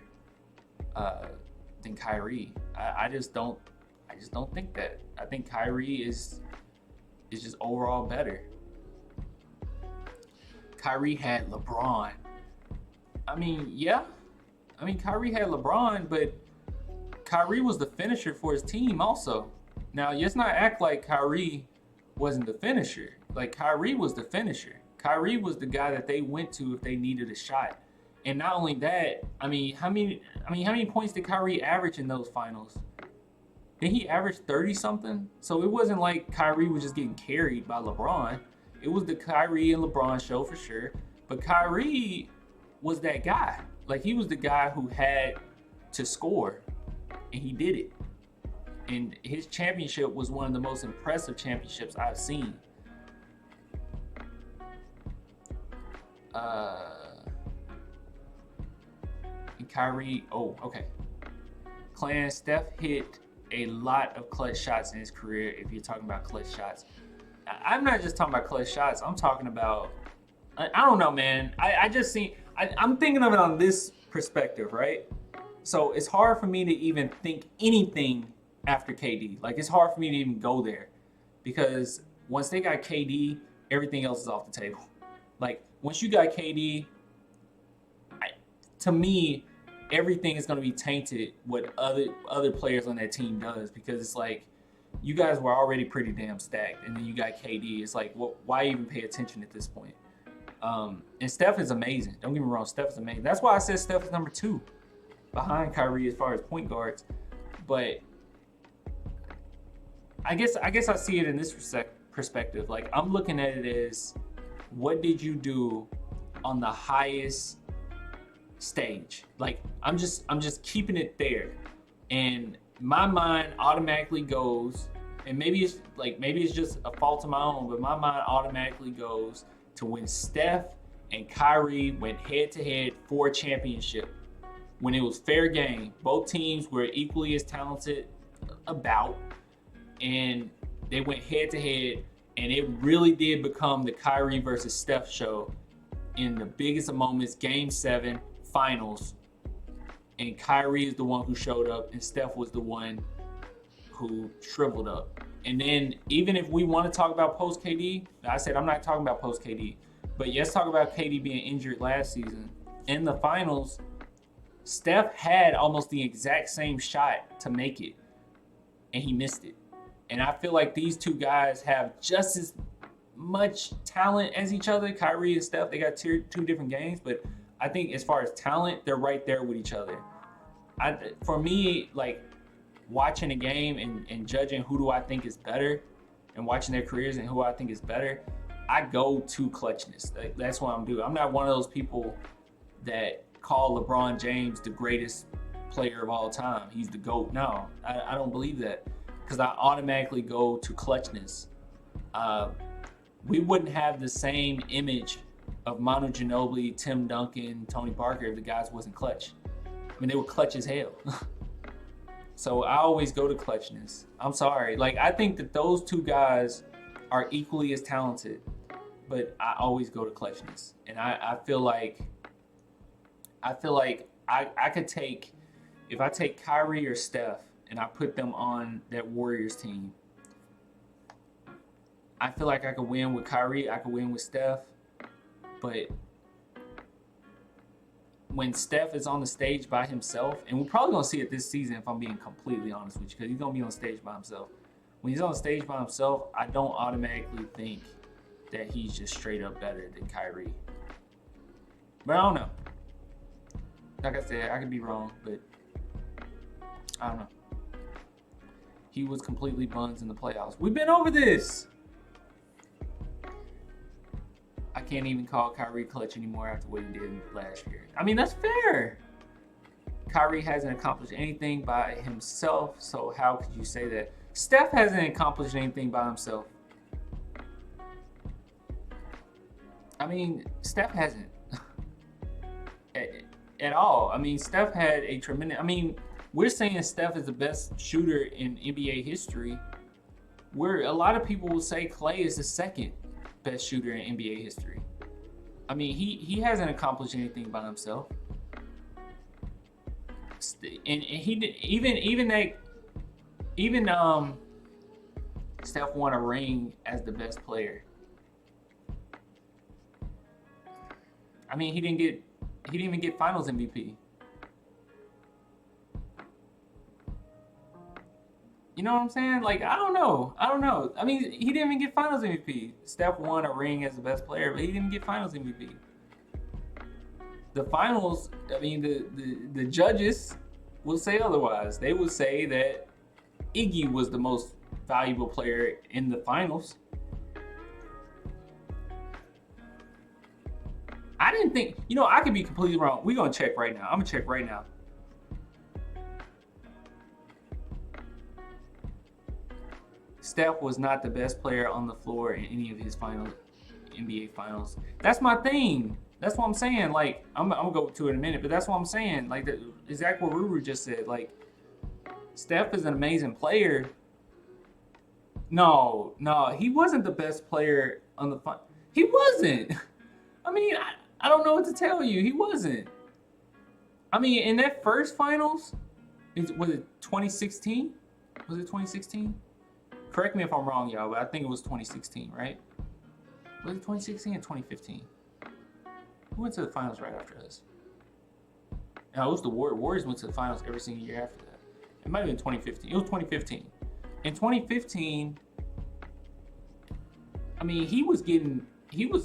S1: than Kyrie. I just don't think that. I think Kyrie is just overall better. Kyrie had LeBron. Kyrie had LeBron, but Kyrie was the finisher for his team also. Now, let's not act like Kyrie wasn't the finisher. Like, Kyrie was the finisher. Kyrie was the guy that they went to if they needed a shot. And not only that, how many points did Kyrie average in those finals? Did he average 30 something? So it wasn't like Kyrie was just getting carried by LeBron. It was the Kyrie and LeBron show for sure. But Kyrie was that guy. Like, he was the guy who had to score, and he did it. And his championship was one of the most impressive championships I've seen. And Kyrie, Clan, Steph hit a lot of clutch shots in his career if you're talking about clutch shots. I'm not just talking about clutch shots. I'm talking about, I don't know, man. I'm thinking of it on this perspective, right? So it's hard for me to even think anything after KD. Like, it's hard for me to even go there because once they got KD, everything else is off the table. Like, once you got KD, to me, everything is going to be tainted what other players on that team does, because it's like you guys were already pretty damn stacked, and then you got KD. It's like, why even pay attention at this point? And Steph is amazing. Don't get me wrong, Steph is amazing. That's why I said Steph is number 2 behind Kyrie as far as point guards. But I guess I see it in this perspective. Like, I'm looking at it as, what did you do on the highest stage? Like, I'm just keeping it there, and my mind automatically goes, and maybe it's just a fault of my own, but my mind automatically goes to when Steph and Kyrie went head to head for a championship, when it was fair game. Both teams were equally as talented and they went head to head, and it really did become the Kyrie versus Steph show in the biggest of moments, Game 7 finals. And Kyrie is the one who showed up, and Steph was the one who shriveled up. And then, even if we want to talk about post KD, I said I'm not talking about post KD, but let's talk about KD being injured last season. In the finals, Steph had almost the exact same shot to make it, and he missed it. And I feel like these two guys have just as much talent as each other. Kyrie and Steph, they got two different games, but I think as far as talent, they're right there with each other. For me, like, watching a game and judging who do I think is better, and watching their careers and who I think is better, I go to clutchness. Like, that's what I'm doing. I'm not one of those people that call LeBron James the greatest player of all time. He's the GOAT. No, I don't believe that. because I automatically go to clutchness. We wouldn't have the same image of Manu Ginobili, Tim Duncan, Tony Parker if the guys wasn't clutch. I mean, they were clutch as hell. So I always go to clutchness. I'm sorry. Like, I think that those two guys are equally as talented, but I always go to clutchness. And I feel like I could take, if I take Kyrie or Steph and I put them on that Warriors team, I feel like I could win with Kyrie, I could win with Steph, but when Steph is on the stage by himself, and we're probably going to see it this season if I'm being completely honest with you, because he's going to be on stage by himself. When he's on stage by himself, I don't automatically think that he's just straight up better than Kyrie. But I don't know. Like I said, I could be wrong, but I don't know. He was completely buns in the playoffs. We've been over this. I can't even call Kyrie clutch anymore after what he did last year. I mean, that's fair. Kyrie hasn't accomplished anything by himself, so how could you say that? Steph hasn't accomplished anything by himself. I mean, Steph hasn't. At all. I mean, Steph had a tremendous... I mean, we're saying Steph is the best shooter in NBA history. Where a lot of people will say Klay is the second best shooter in NBA history. I mean, he hasn't accomplished anything by himself. And he did, even Steph won a ring as the best player. I mean, he didn't even get Finals MVP. You know what I'm saying? Like, I don't know. I mean, he didn't even get Finals MVP. Steph won a ring as the best player, but he didn't get Finals MVP. The finals, I mean, the judges will say otherwise. They will say that Iggy was the most valuable player in the finals. I didn't think, I could be completely wrong. We're going to check right now. I'm going to check right now. Steph was not the best player on the floor in any of his NBA finals. That's my thing. That's what I'm saying. Like, I'm going to go to it in a minute, but that's what I'm saying. Like, exactly what Ruru just said. Like, Steph is an amazing player. No, he wasn't the best player on the final. He wasn't. I mean, I don't know what to tell you. He wasn't. I mean, in that first finals, was it 2016? Was it 2016? Correct me if I'm wrong, y'all, but I think it was 2016, right? Was it 2016 or 2015? Who went to the finals right after us? No, it was the Warriors. Warriors went to the finals every single year after that. It might have been 2015. It was 2015. In 2015, I mean, he was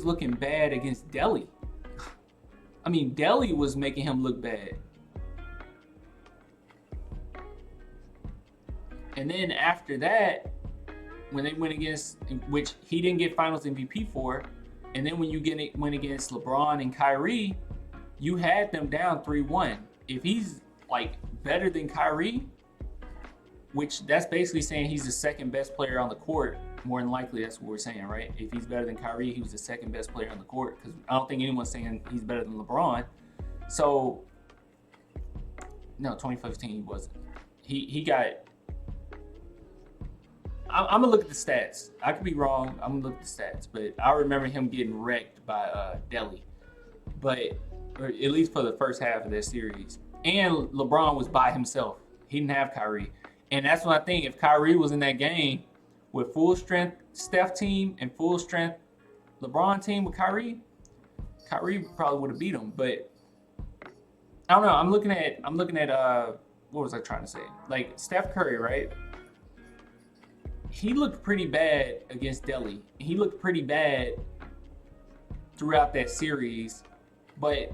S1: looking bad against Delhi. I mean, Delhi was making him look bad. And then after that, when they went against, which he didn't get Finals MVP for, and then when you went against LeBron and Kyrie, you had them down 3-1. If he's like better than Kyrie, which that's basically saying he's the second best player on the court, more than likely that's what we're saying, right? If he's better than Kyrie, he was the second best player on the court, because I don't think anyone's saying he's better than LeBron. So, no, 2015 he wasn't. He got... I'm going to look at the stats. I could be wrong. I'm going to look at the stats. But I remember him getting wrecked by Delhi. But, or at least for the first half of that series. And LeBron was by himself. He didn't have Kyrie. And that's what I think. If Kyrie was in that game with full strength Steph team and full strength LeBron team with Kyrie probably would have beat him. But I don't know. I'm looking at what was I trying to say? Like Steph Curry, right? He looked pretty bad against Delhi. He looked pretty bad throughout that series. But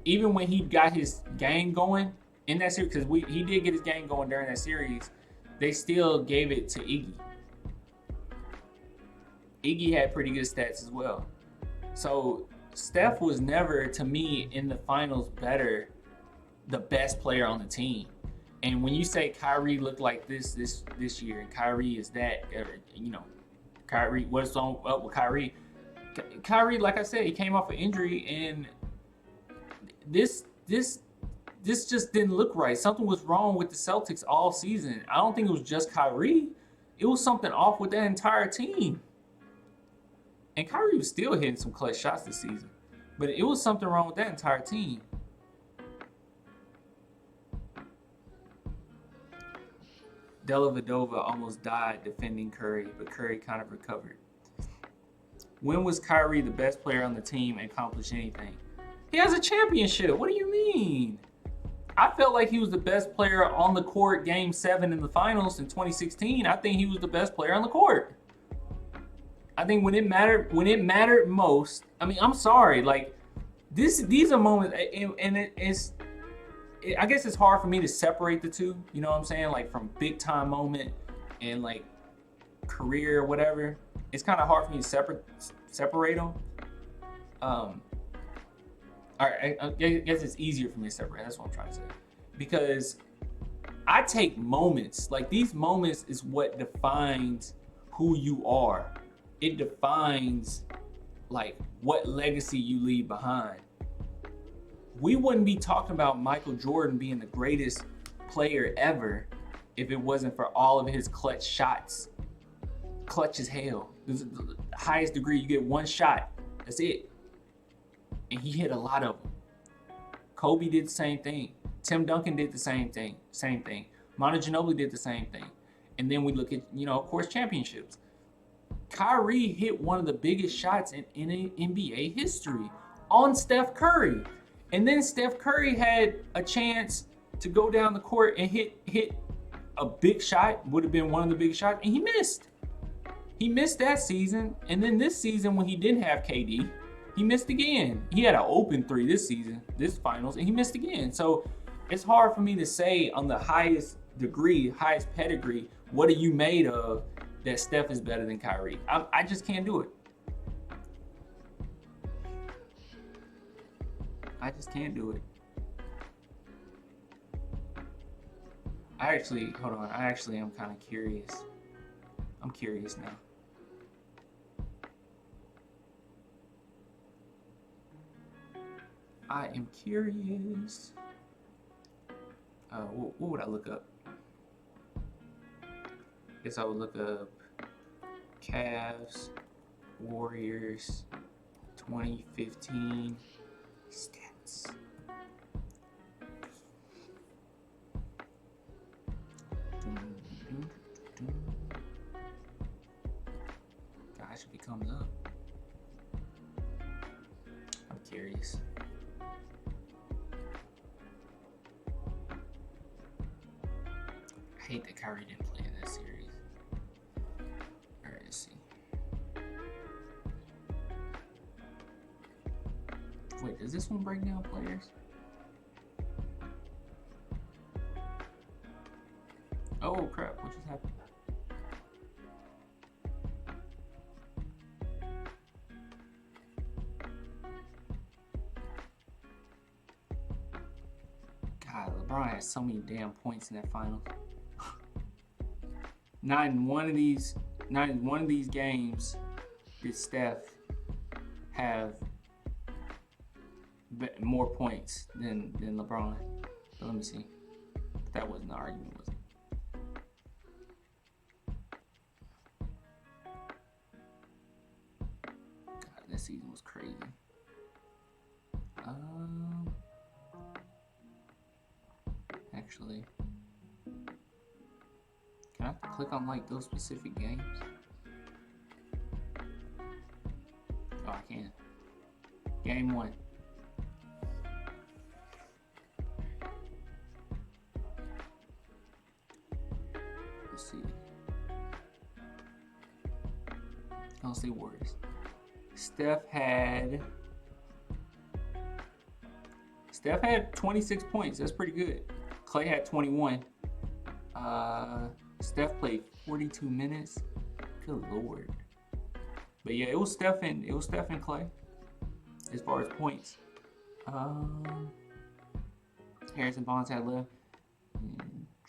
S1: even when he got his game going in that series, because he did get his game going during that series, they still gave it to Iggy. Iggy had pretty good stats as well. So Steph was never, to me, in the finals the best player on the team. And when you say Kyrie looked like this year, and Kyrie is that, Kyrie, what's up with Kyrie? Kyrie, like I said, he came off an injury, and this just didn't look right. Something was wrong with the Celtics all season. I don't think it was just Kyrie. It was something off with that entire team. And Kyrie was still hitting some clutch shots this season. But it was something wrong with that entire team. Della Vadova almost died defending Curry, but Curry kind of recovered. When was Kyrie the best player on the team and accomplished anything? He has a championship. What do you mean? I felt like he was the best player on the court Game 7 in the finals in 2016. I think he was the best player on the court. I think when it mattered most, I mean, I'm sorry, like these are moments, and I guess it's hard for me to separate the two, you know what I'm saying? Like from big time moment and like career or whatever. It's kind of hard for me to separate them. All right, I guess it's easier for me to separate. That's what I'm trying to say. Because I take moments, like these moments is what defines who you are. It defines like what legacy you leave behind. We wouldn't be talking about Michael Jordan being the greatest player ever if it wasn't for all of his clutch shots. Clutch as hell. This is the highest degree. You get one shot. That's it. And he hit a lot of them. Kobe did the same thing. Tim Duncan did the same thing. Manu Ginobili did the same thing. And then we look at, of course, championships. Kyrie hit one of the biggest shots in NBA history on Steph Curry. And then Steph Curry had a chance to go down the court and hit a big shot, would have been one of the biggest shots, and he missed. He missed that season. And then this season when he didn't have KD, he missed again. He had an open three this season, this finals, and he missed again. So it's hard for me to say on the highest degree, highest pedigree, what are you made of that Steph is better than Kyrie? I just can't do it. I just can't do it. I actually am kind of curious. I'm curious now. I am curious. What would I look up? Guess I would look up Cavs, Warriors, 2015 stats. Gosh, if it comes up. I'm curious. I hate that Kyrie didn't play in this series. Alright, let's see. Wait, does this one break down players? Oh crap, what just happened? God, LeBron has so many damn points in that final. Not in one of these games did Steph have more points than LeBron. But let me see. But that wasn't the argument, was it? God, this season was crazy. Actually, can I click on like those specific games? Oh, I can. Game 1. Let's see. I'll say Warriors. Steph had 26 points. That's pretty good. Clay had 21. Steph played 42 minutes. Good lord. But yeah, it was Steph and Clay as far as points. Harrison Barnes had left.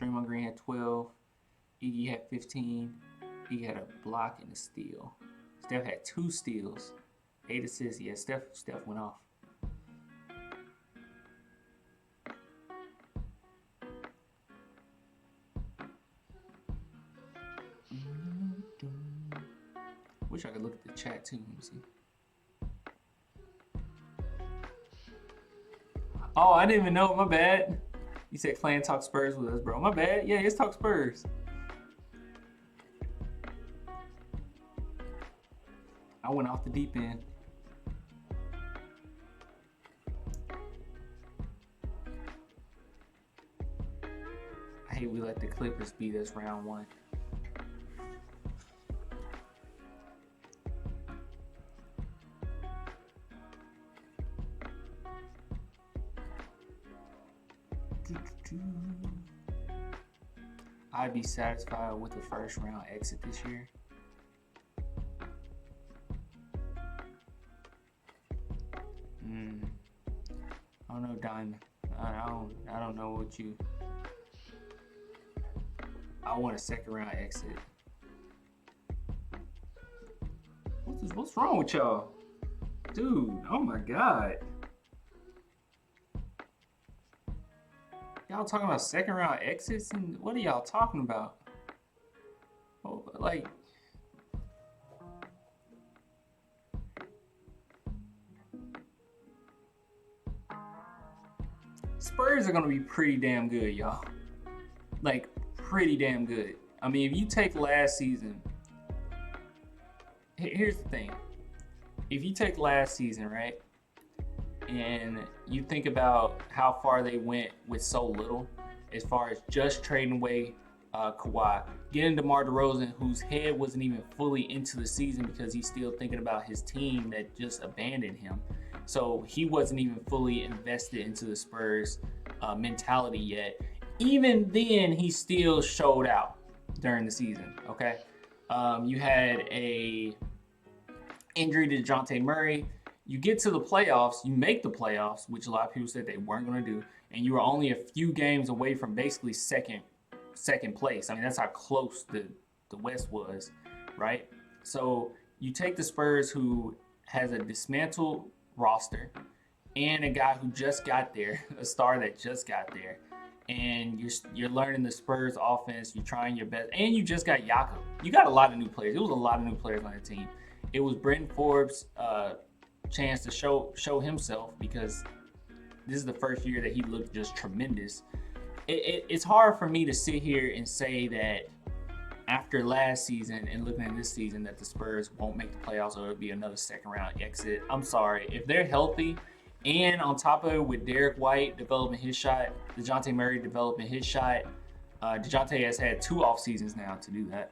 S1: Draymond Green had 12. Iggy had 15. Iggy had a block and a steal. Steph had 2 steals, 8 assists. Yeah, Steph went off. Wish I could look at the chat too. Let me see. Oh, I didn't even know. My bad. You said Clan talk Spurs with us, bro. My bad. Yeah, let's talk Spurs. I went off the deep end. I hate we let the Clippers beat us round 1. I'd be satisfied with the first round exit this year. I don't know, Diamond. I don't know what you. I want a second round exit. What's wrong with y'all, dude? Oh my God. Y'all talking about second round exits, and what are y'all talking about? Oh, like, Spurs are gonna be pretty damn good, y'all. Like, pretty damn good. I mean, if you take last season, here's the thing. If you take last season, right? And you think about how far they went with so little, as far as just trading away Kawhi, getting DeMar DeRozan, whose head wasn't even fully into the season because he's still thinking about his team that just abandoned him. So he wasn't even fully invested into the Spurs mentality yet. Even then, he still showed out during the season, okay? You had a injury to DeJounte Murray. You get to the playoffs, you make the playoffs, which a lot of people said they weren't going to do, and you were only a few games away from basically second place. I mean, that's how close the West was, right? So you take the Spurs, who has a dismantled roster, and a guy who just got there, a star that just got there, and you're learning the Spurs offense, you're trying your best, and you just got Jakob. You got a lot of new players. It was a lot of new players on the team. It was Brenton Forbes' chance to show himself, because this is the first year that he looked just tremendous. It's hard for me to sit here and say that after last season and looking at this season that the Spurs won't make the playoffs or it'll be another second round exit. I'm sorry. If they're healthy, and on top of it with Derek White developing his shot, DeJounte Murray developing his shot, DeJounte has had 2 off seasons now to do that.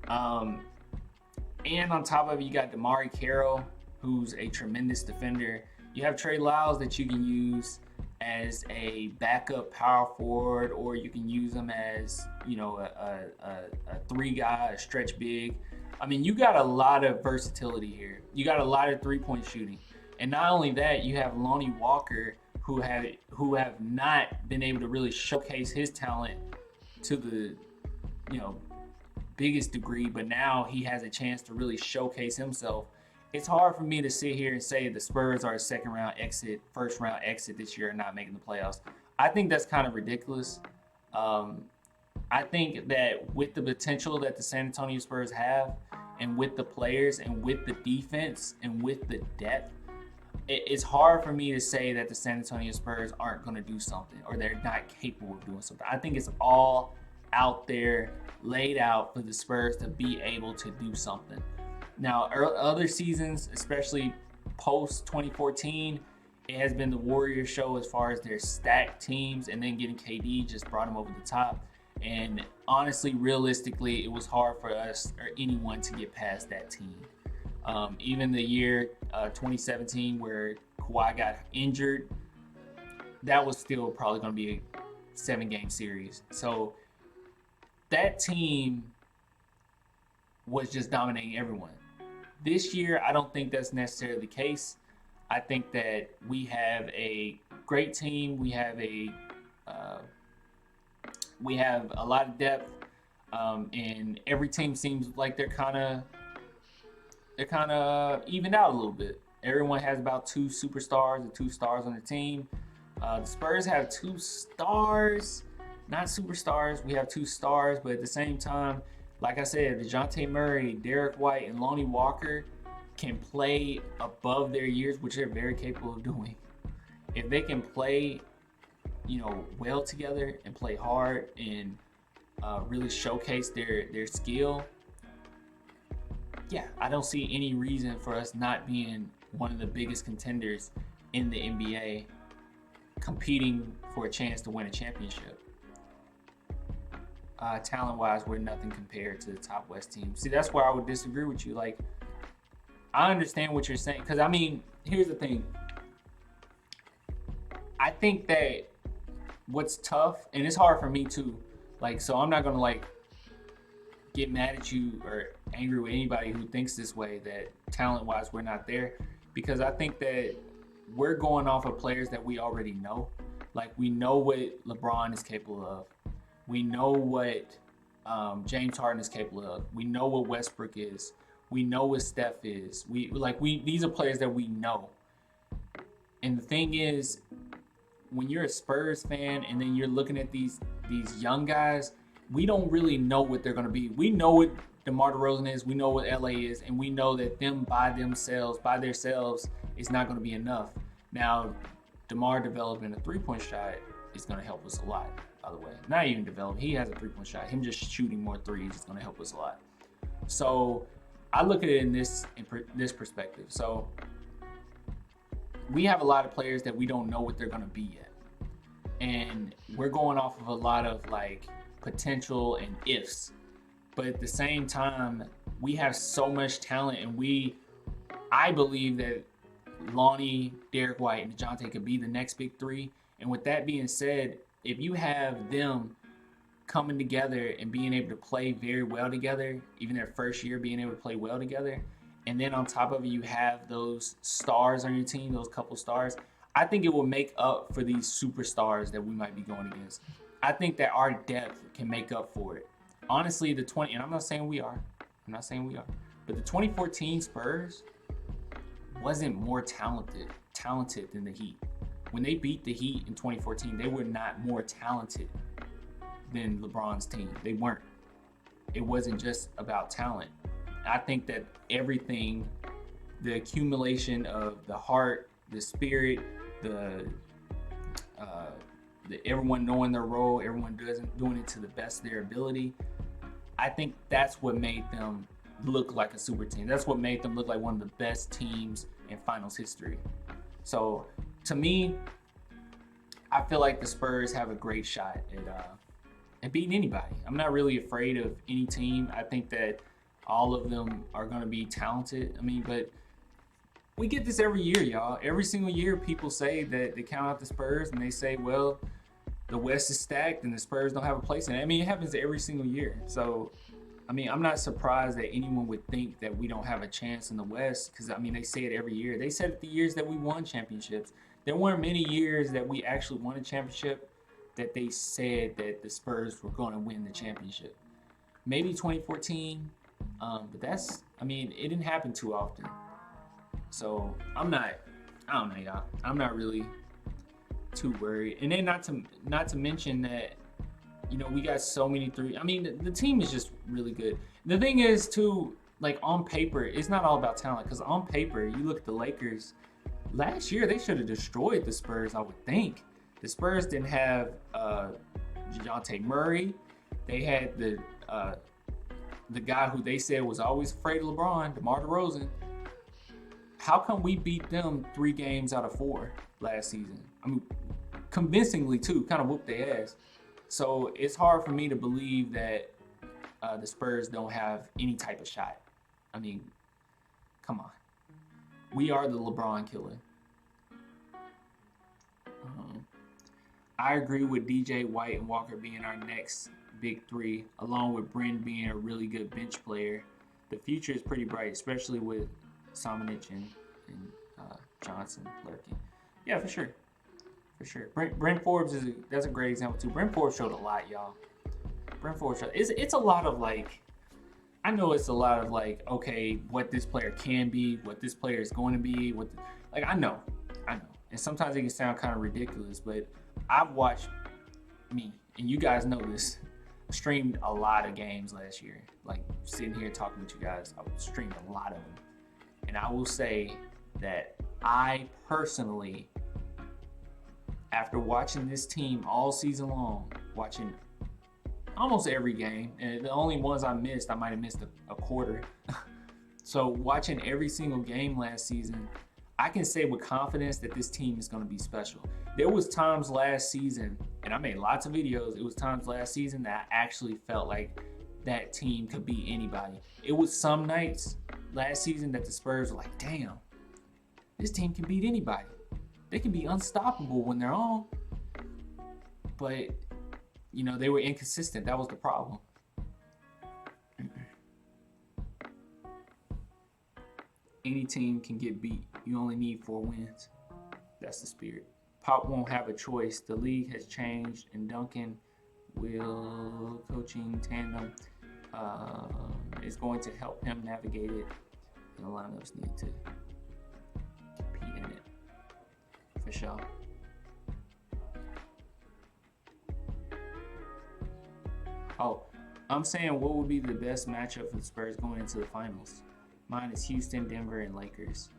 S1: And on top of it, you got Damari Carroll, who's a tremendous defender. You have Trey Lyles that you can use as a backup power forward, or you can use him as, you know, a 3 guy, a stretch big. I mean, you got a lot of versatility here. You got a lot of 3-point shooting. And not only that, you have Lonnie Walker, who have not been able to really showcase his talent to the, you know, biggest degree, but now he has a chance to really showcase himself. It's hard for me to sit here and say the Spurs are a second round exit, first round exit this year and not making the playoffs. I think that's kind of ridiculous. I think that with the potential that the San Antonio Spurs have, and with the players, and with the defense, and with the depth, it's hard for me to say that the San Antonio Spurs aren't going to do something, or they're not capable of doing something. I think it's all out there, laid out for the Spurs to be able to do something. Now, other seasons, especially post 2014, it has been the Warriors show as far as their stacked teams, and then getting KD just brought them over the top. And honestly, realistically, it was hard for us or anyone to get past that team. Even the year 2017 where Kawhi got injured, that was still probably going to be a 7-game series. So that team was just dominating everyone. This year, I don't think that's necessarily the case. I think that we have a great team. We have a We have a lot of depth, and every team seems like they're kind of evened out a little bit. Everyone has about 2 superstars or 2 stars on the team. The Spurs have 2 stars, not superstars. We have 2 stars, but at the same time, like I said, DeJounte Murray, Derek White, and Lonnie Walker can play above their years, which they're very capable of doing. If they can play, well together and play hard and really showcase their skill, yeah, I don't see any reason for us not being one of the biggest contenders in the NBA, competing for a chance to win a championship. Talent-wise, we're nothing compared to the top West team. See, that's where I would disagree with you. Like, I understand what you're saying, because, here's the thing. I think that what's tough, and it's hard for me too, so I'm not going to, get mad at you or angry with anybody who thinks this way, that talent-wise we're not there, because I think that we're going off of players that we already know. We know what LeBron is capable of. We know what James Harden is capable of. We know what Westbrook is. We know what Steph is. These are players that we know. And the thing is, when you're a Spurs fan and then you're looking at these young guys, we don't really know what they're going to be. We know what DeMar DeRozan is. We know what LA is, and we know that them by themselves, is not going to be enough. Now, DeMar developing a three-point shot is going to help us a lot. By the way, not even develop. He has a three-point shot. Him just shooting more threes is going to help us a lot. So I look at it in this perspective. So we have a lot of players that we don't know what they're going to be yet, and we're going off of a lot of potential and ifs. But at the same time, we have so much talent, and I believe that Lonnie, Derek White, and DeJounte could be the next big three. And with that being said, if you have them coming together and being able to play very well together, even their first year being able to play well together, and then on top of it, you have those stars on your team, those couple stars, I think it will make up for these superstars that we might be going against. I think that our depth can make up for it. Honestly, and I'm not saying we are, but the 2014 Spurs wasn't more talented than the Heat. When they beat the Heat in 2014, they were not more talented than LeBron's team. They weren't. It wasn't just about talent. I think that everything, the accumulation of the heart, the spirit, the everyone knowing their role, everyone doing it to the best of their ability, I think that's what made them look like a super team. That's what made them look like one of the best teams in finals history. So to me, I feel like the Spurs have a great shot at beating anybody. I'm not really afraid of any team. I think that all of them are going to be talented. But we get this every year, y'all. Every single year, people say that they count out the Spurs and they say, well, the West is stacked and the Spurs don't have a place in it. It happens every single year. So, I'm not surprised that anyone would think that we don't have a chance in the West, because, they say it every year. They said it the years that we won championships. There weren't many years that we actually won a championship that they said that the Spurs were going to win the championship. Maybe 2014, but that's, it didn't happen too often. So I don't know, y'all. I'm not really too worried. And then not to mention that, we got so many threes. The team is just really good. The thing is, too, on paper, it's not all about talent. Because on paper, you look at the Lakers. Last year, they should have destroyed the Spurs, I would think. The Spurs didn't have DeJounte Murray. They had the guy who they said was always afraid of LeBron, DeMar DeRozan. How come we beat them 3 games out of 4 last season? Convincingly, too. Kind of whooped their ass. So it's hard for me to believe that the Spurs don't have any type of shot. Come on. We are the LeBron killer. I agree with DJ, White, and Walker being our next big 3, along with Bryn being a really good bench player. The future is pretty bright, especially with Samanic and Johnson lurking. Yeah, for sure. For sure. Brent Forbes that's a great example too. Brent Forbes showed a lot, y'all. Brent Forbes showed it's a lot of like, I know it's a lot of like, okay, what this player can be, what this player is going to be, I know, and sometimes it can sound kind of ridiculous, but I've watched me, and you guys know this. I streamed a lot of games last year, like sitting here talking with you guys. I streamed a lot of them, and I will say that I personally, after watching this team all season long, watching almost every game, and the only ones I missed, I might have missed a quarter. So watching every single game last season, I can say with confidence that this team is going to be special. There was times last season, and I made lots of videos, it was times last season that I actually felt like that team could beat anybody. It was some nights last season that the Spurs were like, damn, this team can beat anybody. They can be unstoppable when they're on. But, you know, they were inconsistent. That was the problem. Any team can get beat. You only need 4 wins. That's the spirit. Pop won't have a choice. The league has changed, and Duncan will coaching tandem is going to help him navigate it. And the lineups need to compete in it. For sure. Oh, I'm saying what would be the best matchup for the Spurs going into the finals? Mine is Houston, Denver, and Lakers.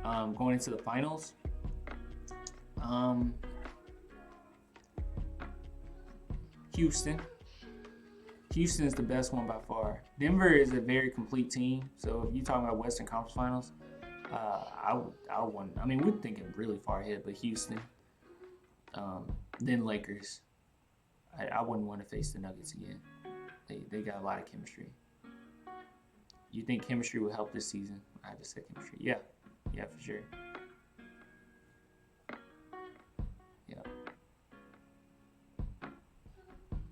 S1: Going into the finals, Houston. Houston is the best one by far. Denver is a very complete team. So if you're talking about Western Conference Finals, I want. I mean, we're thinking really far ahead, but Houston, then Lakers. I wouldn't want to face the Nuggets again. They got a lot of chemistry. You think chemistry will help this season? I just said chemistry. Yeah, for sure. Yeah.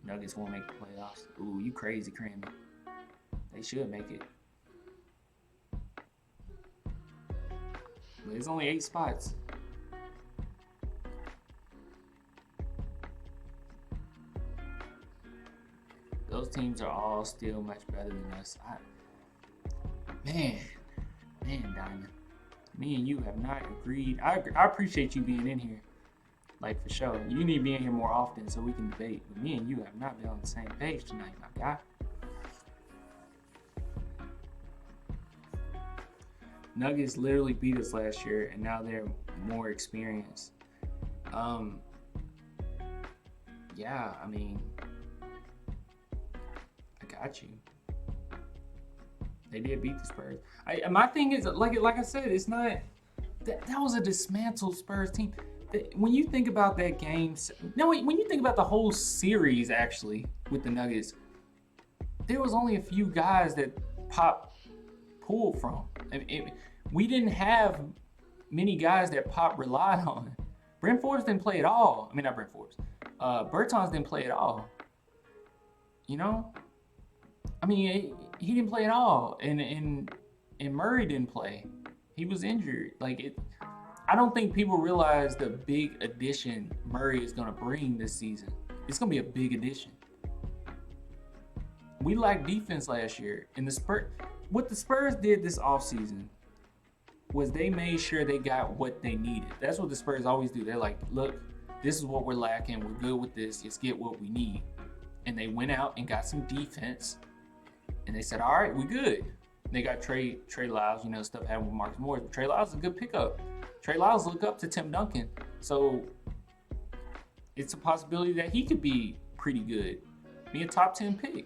S1: Nuggets won't make the playoffs. Ooh, you crazy, Crammy. They should make it. But it's only 8 spots. Those teams are all still much better than us. Man, Diamond. Me and you have not agreed. I appreciate you being in here. Like, for sure. You need to be in here more often so we can debate. But me and you have not been on the same page tonight, my guy. Nuggets literally beat us last year, and now they're more experienced. Yeah, I mean, I got you. They did beat the Spurs. My thing is, like I said, it's not that was a dismantled Spurs team. When you think about that game, when you think about the whole series actually with the Nuggets, there was only a few guys that Pop pulled from. We didn't have many guys that Pop relied on. Brent Forbes didn't play at all. I mean, not Brent Forbes. Bertans didn't play at all. You know? I mean, he didn't play at all, and Murray didn't play. He was injured. I don't think people realize the big addition Murray is going to bring this season. It's going to be a big addition. We lacked defense last year, and what the Spurs did this offseason was they made sure they got what they needed. That's what the Spurs always do. They're like, look, this is what we're lacking. We're good with this. Let's get what we need. And they went out and got some defense. And they said, all right, we good. They got Trey Lyles, stuff happened with Marcus Morris. But Trey Lyles is a good pickup. Trey Lyles look up to Tim Duncan. So it's a possibility that he could be pretty good. Be a top 10 pick.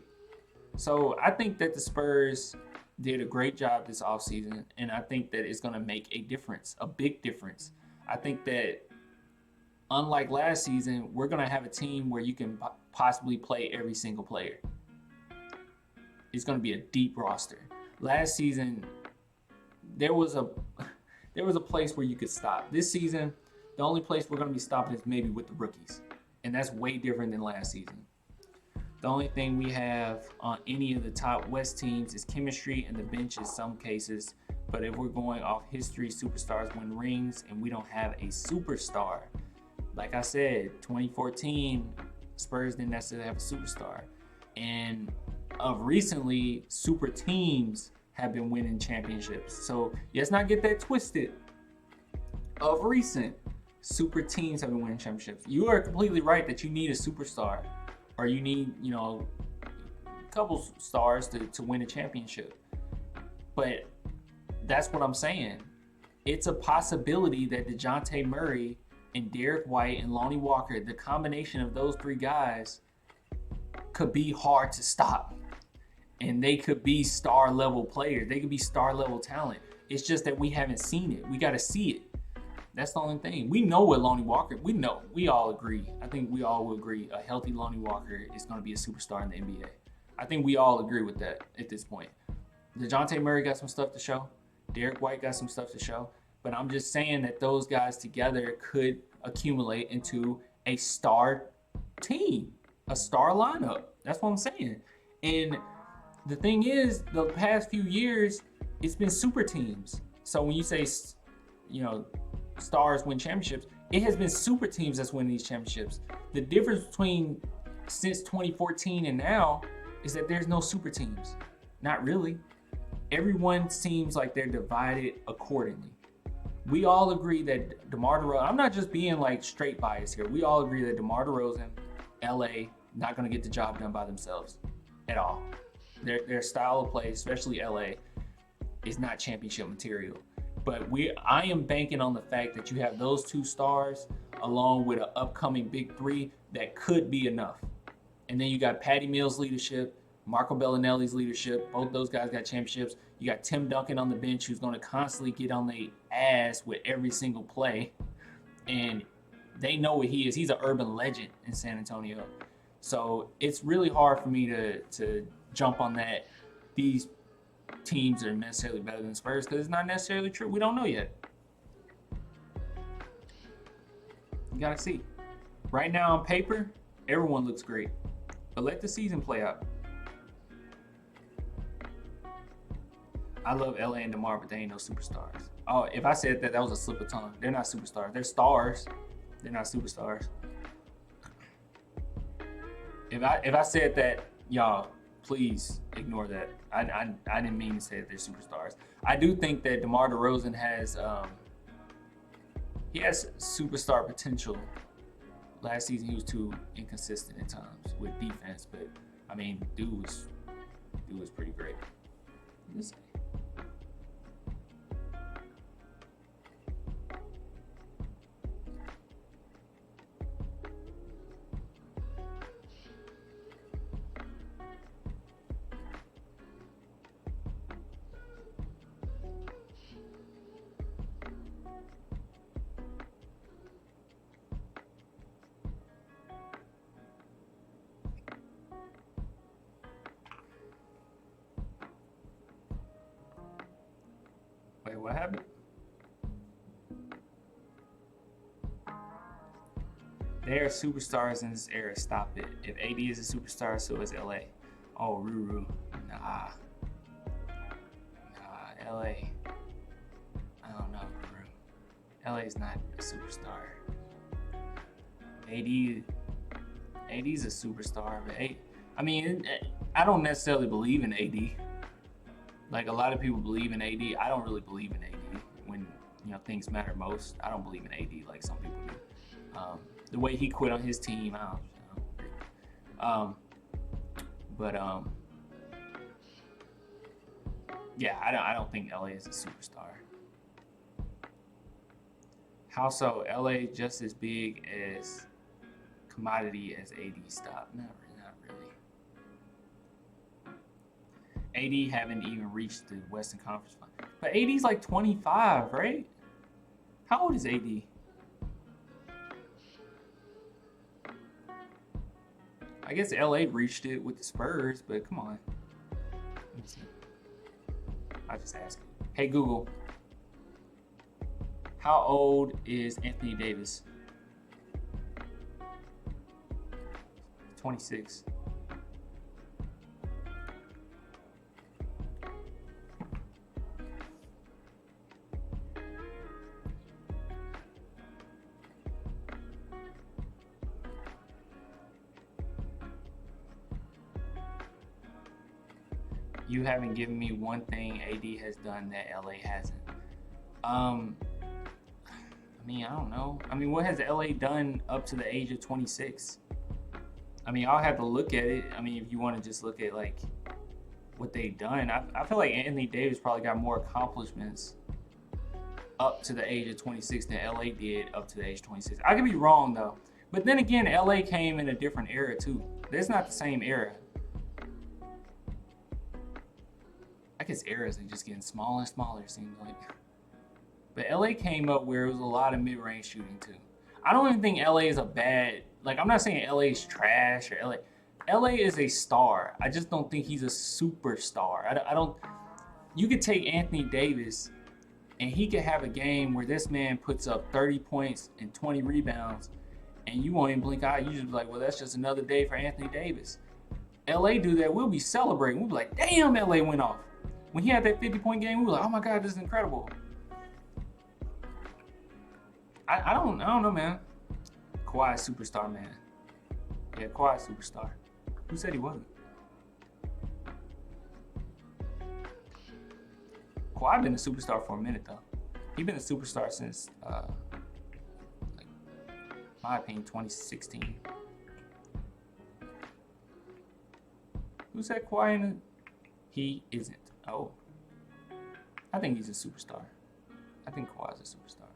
S1: So I think that the Spurs did a great job this offseason. And I think that it's going to make a difference, a big difference. I think that unlike last season, we're going to have a team where you can possibly play every single player. It's going to be a deep roster. Last season, there was a place where you could stop. This season, the only place we're going to be stopping is maybe with the rookies. And that's way different than last season. The only thing we have on any of the top West teams is chemistry and the bench in some cases. But if we're going off history, superstars win rings, and we don't have a superstar. like I said, 2014, Spurs didn't necessarily have a superstar. And of recently, super teams have been winning championships. So let's not get that twisted. Of recent, super teams have been winning championships. You are completely right that you need a superstar, or you need, a couple stars to win a championship. But that's what I'm saying. It's a possibility that DeJounte Murray and Derek White and Lonnie Walker, the combination of those three guys, could be hard to stop. And they could be star level players. They could be star level talent. It's just that we haven't seen it. We got to see it. That's the only thing. We know what Lonnie Walker, we know. We all agree. I think we all will agree a healthy Lonnie Walker is going to be a superstar in the NBA. I think we all agree with that at this point. DeJounte Murray got some stuff to show. Derek White got some stuff to show. But I'm just saying that those guys together could accumulate into a star team, a star lineup. That's what I'm saying. And the thing is, the past few years, it's been super teams. So when you say, stars win championships, it has been super teams that's winning these championships. The difference between since 2014 and now is that there's no super teams. Not really. Everyone seems like they're divided accordingly. We all agree that DeMar DeRozan, I'm not just being like straight biased here. We all agree that DeMar DeRozan, LA, not going to get the job done by themselves at all. Their style of play, especially LA, is not championship material. But I am banking on the fact that you have those two stars along with an upcoming big three that could be enough. And then you got Patty Mills' leadership, Marco Bellinelli's leadership. Both those guys got championships. You got Tim Duncan on the bench, who's going to constantly get on their ass with every single play. And they know what he is. He's an urban legend in San Antonio. So it's really hard for me to jump on that. These teams are necessarily better than Spurs, because it's not necessarily true. We don't know yet. You gotta see. Right now on paper, everyone looks great. But let the season play out. I love LA and DeMar, but they ain't no superstars. Oh, if I said that was a slip of tongue. They're not superstars. They're stars. They're not superstars. If I said that, y'all, please ignore that. I didn't mean to say that they're superstars. I do think that DeMar DeRozan has superstar potential. Last season he was too inconsistent at times with defense, but I mean, dude was pretty great. Let's see. Wait, what happened? They are superstars in this era. Stop it. If AD is a superstar, so is LA. Oh, Ruru. Nah, LA. I don't know, Ruru. LA is not a superstar. AD's a superstar, but I don't necessarily believe in AD. Like a lot of people believe in AD. I don't really believe in AD when things matter most. I don't believe in AD like some people do. The way he quit on his team, I don't agree. Yeah, I don't think LA is a superstar. How so? LA just as big as commodity as AD? Stop. Not really. AD haven't even reached the Western Conference Final. But AD's like 25, right? How old is AD? I guess LA reached it with the Spurs, but come on. Let me see. I just asked. Hey Google, how old is Anthony Davis? 26. You haven't given me one thing AD has done that LA hasn't. I mean, I don't know. I mean, what has LA done up to the age of 26? I mean, I'll have to look at it. I mean, if you want to just look at like what they've done, I feel like Anthony Davis probably got more accomplishments up to the age of 26 than LA did up to the age of 26. I could be wrong though. But then again, LA came in a different era too. It's not the same era. I guess eras are just getting smaller and smaller, it seems like. But LA came up where it was a lot of mid-range shooting too. I don't even think LA is a bad, like I'm not saying LA is trash or LA is a star. I just don't think he's a superstar. I don't, you could take Anthony Davis and he could have a game where this man puts up 30 points and 20 rebounds and you won't even blink an eye. You just be like, well, that's just another day for Anthony Davis. LA do that, we'll be celebrating. We'll be like, damn, LA went off. When he had that 50-point game, we were like, oh my God, this is incredible. I don't know, man. Kawhi superstar, man. Yeah, Kawhi superstar. Who said he wasn't? Kawhi been a superstar for a minute though. He been a superstar since, like, my opinion, 2016. Who said Kawhi in the? He isn't. Oh, I think he's a superstar. I think Kawhi's a superstar.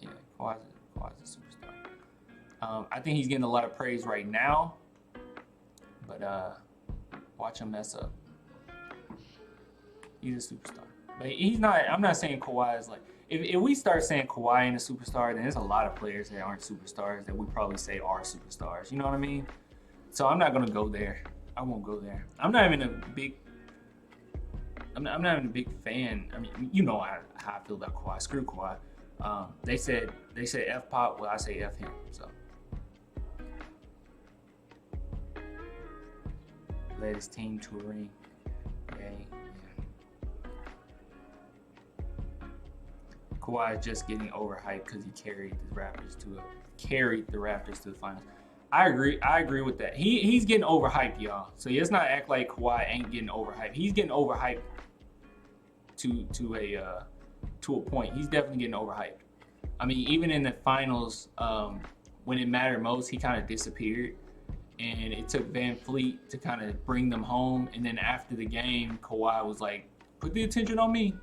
S1: Yeah, Kawhi's a superstar. I think he's getting a lot of praise right now, but watch him mess up. He's a superstar, but he's not. I'm not saying Kawhi is like. If we start saying Kawhi ain't a superstar, then there's a lot of players that aren't superstars that we probably say are superstars. You know what I mean? So I'm not gonna go there. I won't go there. I'm not even a big fan. I mean, you know how I feel about Kawhi. Screw Kawhi. They said F Pop. Well, I say F him. So led his team to a ring. Yay. Yeah. Kawhi is just getting overhyped because he carried the Raptors to the finals. I agree with that. He's getting overhyped, y'all. So let's not act like Kawhi ain't getting overhyped. He's getting overhyped to a point. He's definitely getting overhyped. I mean, even in the finals, when it mattered most, he kind of disappeared, and it took Van Fleet to kind of bring them home. And then after the game, Kawhi was like, "Put the attention on me,"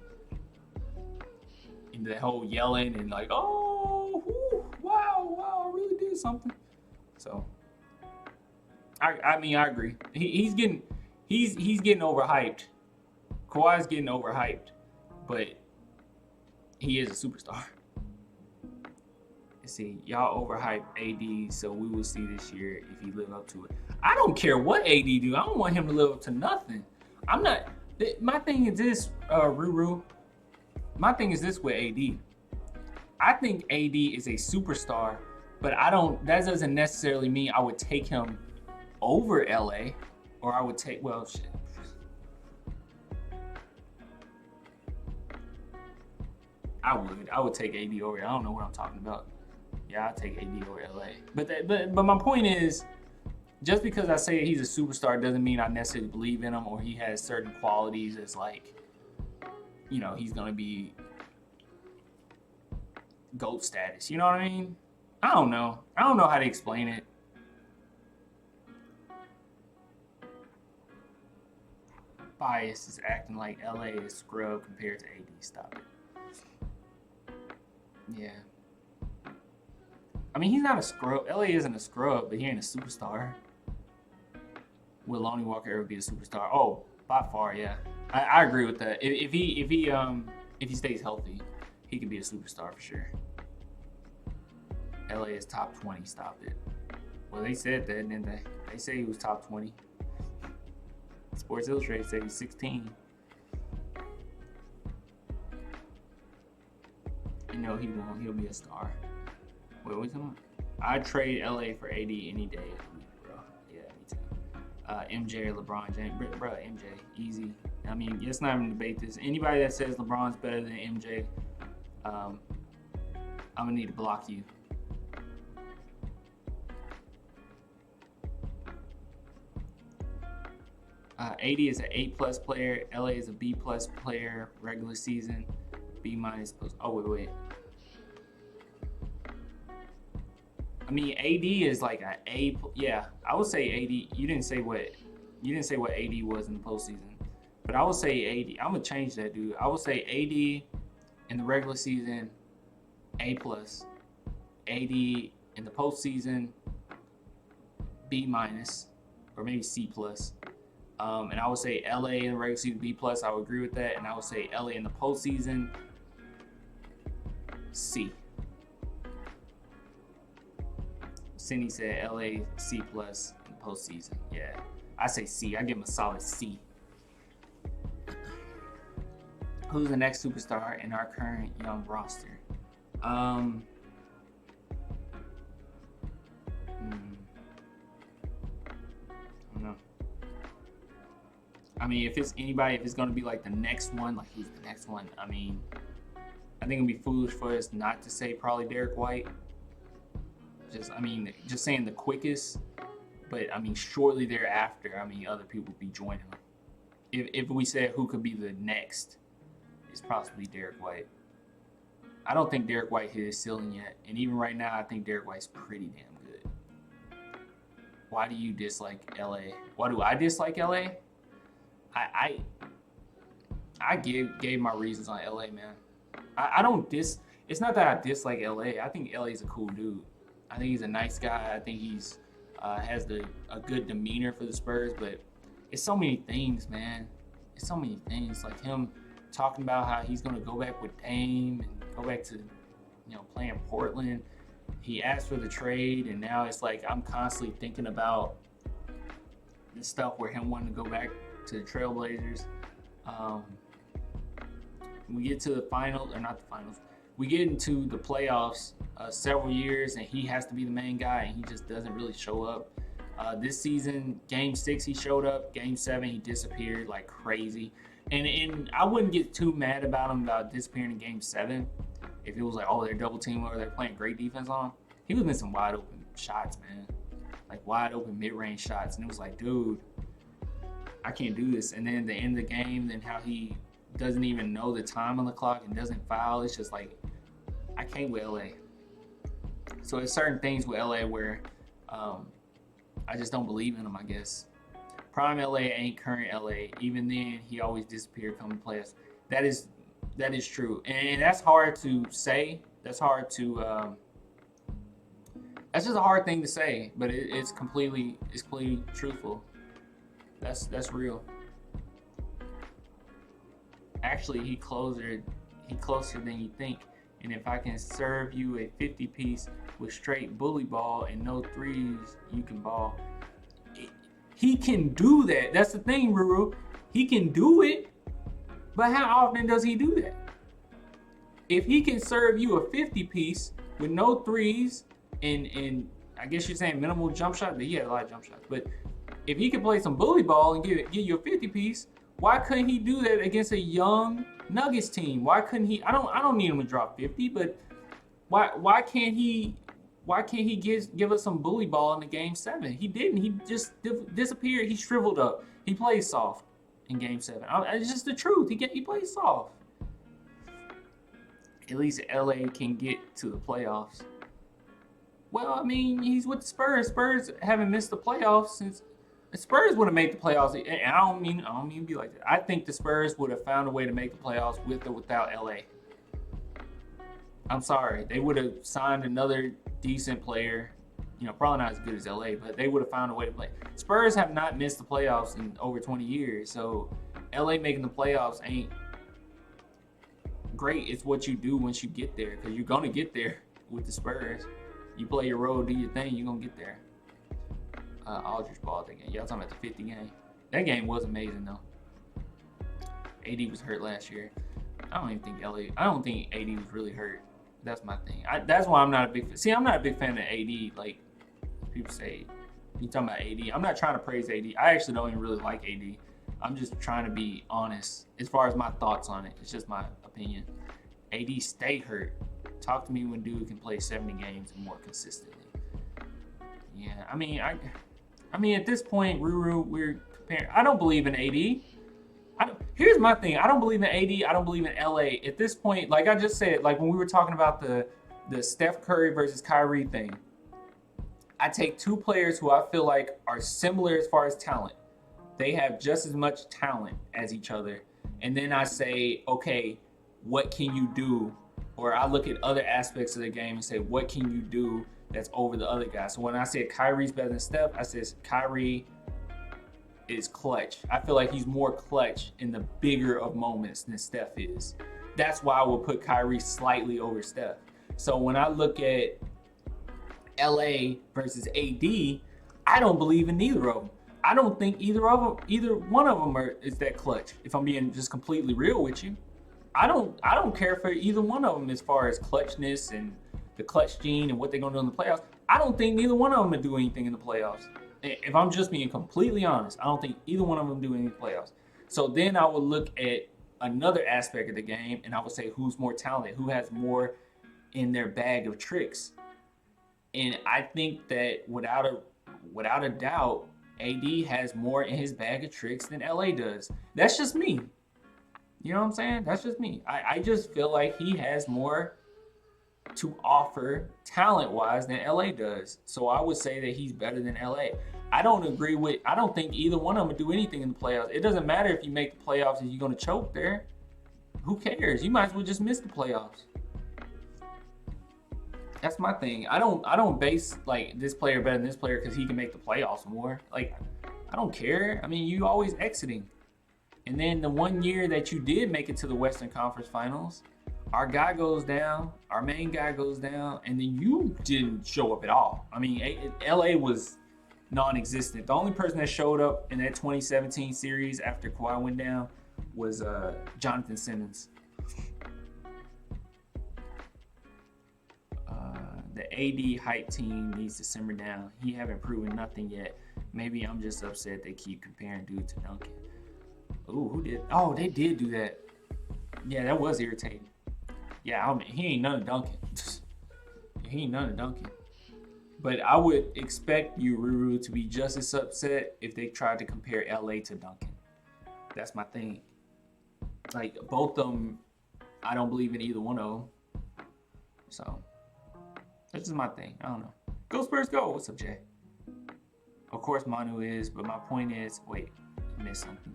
S1: and the whole yelling and like, "Oh, whew, wow, I really did something." So, I mean, I agree. He's getting overhyped. Kawhi's getting overhyped, but he is a superstar. Let's see, y'all overhype AD, so we will see this year if he live up to it. I don't care what AD do. I don't want him to live up to nothing. I'm not. My thing is this, Ruru. My thing is this with AD. I think AD is a superstar. But that doesn't necessarily mean I would take him over LA, or I would take, well, shit. I would take AD over. I don't know what I'm talking about. Yeah, I'll take AD over LA. But my point is, just because I say he's a superstar doesn't mean I necessarily believe in him or he has certain qualities as like, you know, he's gonna be GOAT status. You know what I mean? I don't know how to explain it. Bias is acting like LA is scrub compared to AD. Stop it. Yeah. I mean, he's not a scrub. LA isn't a scrub, but he ain't a superstar. Will Lonnie Walker ever be a superstar? Oh, by far, yeah. I agree with that. If he stays healthy, he could be a superstar for sure. LA is top 20. Stop it. Well, they said that, didn't they? They say he was top 20. Sports Illustrated said he's 16. You know he won't. He'll be a star. Wait, what's on? I'd trade LA for AD any day of the week, bro. Yeah, me too. MJ or LeBron James. Bro, MJ. Easy. I mean, let's not even debate this. Anybody that says LeBron's better than MJ, I'm going to need to block you. AD is an A+ player. LA is a B+ player. Regular season, B-. Oh wait. I mean, AD is like an A. Yeah, I would say AD. You didn't say what AD was in the postseason, but I would say AD. I'm gonna change that, dude. I would say AD in the regular season, A+. AD in the postseason, B-, or maybe C+. And I would say LA in the regular season, B+. I would agree with that. And I would say LA in the postseason, C. Cindy said LA C+ in the postseason. Yeah, I say C. I give him a solid C. Who's the next superstar in our current young roster? I don't know. I mean, if it's anybody, if it's going to be like the next one, like who's the next one? I mean, I think it'd be foolish for us not to say probably Derek White. Just saying the quickest, but I mean, shortly thereafter, I mean, other people would be joining him. If we said who could be the next, it's possibly Derek White. I don't think Derek White hit his ceiling yet, and even right now, I think Derek White's pretty damn good. Why do you dislike LA? Why do I dislike LA? I gave my reasons on LA, man. I don't it's not that I dislike LA. I think LA's a cool dude. I think he's a nice guy. I think he's has a good demeanor for the Spurs, but it's so many things, man. It's so many things, like him talking about how he's gonna go back with Dame and go back to, playing Portland. He asked for the trade, and now it's like I'm constantly thinking about this stuff where him wanting to go back to the Trailblazers. We get to the finals, or not the finals. We get into the playoffs several years, and he has to be the main guy, and he just doesn't really show up. This season, Game 6, he showed up. Game 7, he disappeared like crazy. And I wouldn't get too mad about him about disappearing in Game 7 if it was like, oh, they're double teaming or they're playing great defense on him. He was missing wide open shots, man. Like wide open mid-range shots. And it was like, dude, I can't do this. And then the end of the game, then how he doesn't even know the time on the clock and doesn't foul. It's just like, I can't with LA. So there's certain things with LA where I just don't believe in him, I guess. Prime LA ain't current LA. Even then, he always disappeared coming to play us. That is true. And that's hard to say. That's hard to that's just a hard thing to say, but it's completely truthful. That's real. Actually, he closer than you think. And if I can serve you a 50-piece with straight bully ball and no threes, you can ball. He can do that. That's the thing, Ruru. He can do it, but how often does he do that? If he can serve you a 50-piece with no threes and I guess you're saying minimal jump shot, he had a lot of jump shots, but if he can play some bully ball and give you a 50-piece, why couldn't he do that against a young Nuggets team? Why couldn't he? I don't need him to drop 50, but why can't he give us some bully ball in the Game 7? He didn't. He just disappeared. He shriveled up. He played soft in Game 7. It's just the truth. He plays soft. At least LA can get to the playoffs. Well, I mean, he's with the Spurs. Spurs haven't missed the playoffs since. The Spurs would have made the playoffs, and I don't mean to be like that. I think the Spurs would have found a way to make the playoffs with or without LA. I'm sorry, they would have signed another decent player. Probably not as good as LA, but they would have found a way to play. Spurs have not missed the playoffs in over 20 years, so LA making the playoffs ain't great. It's what you do once you get there, because you're gonna get there with the Spurs. You play your role, do your thing, you're gonna get there. Aldridge balled that game. Y'all talking about the 50 game. That game was amazing though. AD was hurt last year. I don't think AD was really hurt. That's my thing. That's why I'm not a big fan. See, I'm not a big fan of AD. Like people say, you talking about AD. I'm not trying to praise AD. I actually don't even really like AD. I'm just trying to be honest as far as my thoughts on it. It's just my opinion. AD stay hurt. Talk to me when dude can play 70 games and more consistently. Yeah, I mean, I I mean, at this point, Ruru, we're comparing. I don't believe in AD. Here's my thing. I don't believe in AD. I don't believe in LA. At this point, like I just said, like when we were talking about the Steph Curry versus Kyrie thing, I take two players who I feel like are similar as far as talent. They have just as much talent as each other. And then I say, okay, what can you do? Or I look at other aspects of the game and say, what can you do that's over the other guy? So when I said Kyrie's better than Steph, I said Kyrie is clutch. I feel like he's more clutch in the bigger of moments than Steph is. That's why I will put Kyrie slightly over Steph. So when I look at LA versus AD, I don't believe in neither of them. I don't think either one of them is that clutch. If I'm being just completely real with you, I don't care for either one of them as far as clutchness and the clutch gene and what they're gonna do in the playoffs. I don't think neither one of them will do anything in the playoffs. If I'm just being completely honest, I don't think either one of them do any in the playoffs. So then I would look at another aspect of the game and I would say who's more talented, who has more in their bag of tricks. And I think that without a doubt, AD has more in his bag of tricks than LA does. That's just me. You know what I'm saying? That's just me. I just feel like he has more to offer talent-wise than LA does. So I would say that he's better than LA. I don't think either one of them would do anything in the playoffs. It doesn't matter if you make the playoffs and you're going to choke there. Who cares? You might as well just miss the playoffs. That's my thing. I don't base like this player better than this player because he can make the playoffs more. Like, I don't care. I mean, you always exiting. And then the one year that you did make it to the Western Conference Finals, our guy goes down, our main guy goes down, and then you didn't show up at all. I mean, LA was non-existent. The only person that showed up in that 2017 series after Kawhi went down was Jonathan Simmons. The AD hype team needs to simmer down. He haven't proven nothing yet. Maybe I'm just upset they keep comparing dude to Duncan. Ooh, who did? Oh, they did do that. Yeah, that was irritating. Yeah, I mean, he ain't none of Duncan. He ain't none of Duncan. But I would expect you, Ruru, to be just as upset if they tried to compare LA to Duncan. That's my thing. Like, both of them, I don't believe in either one of them. So, that's just my thing. I don't know. Go Spurs, go. What's up, Jay? Of course, Manu is, but my point is, wait, I missed something.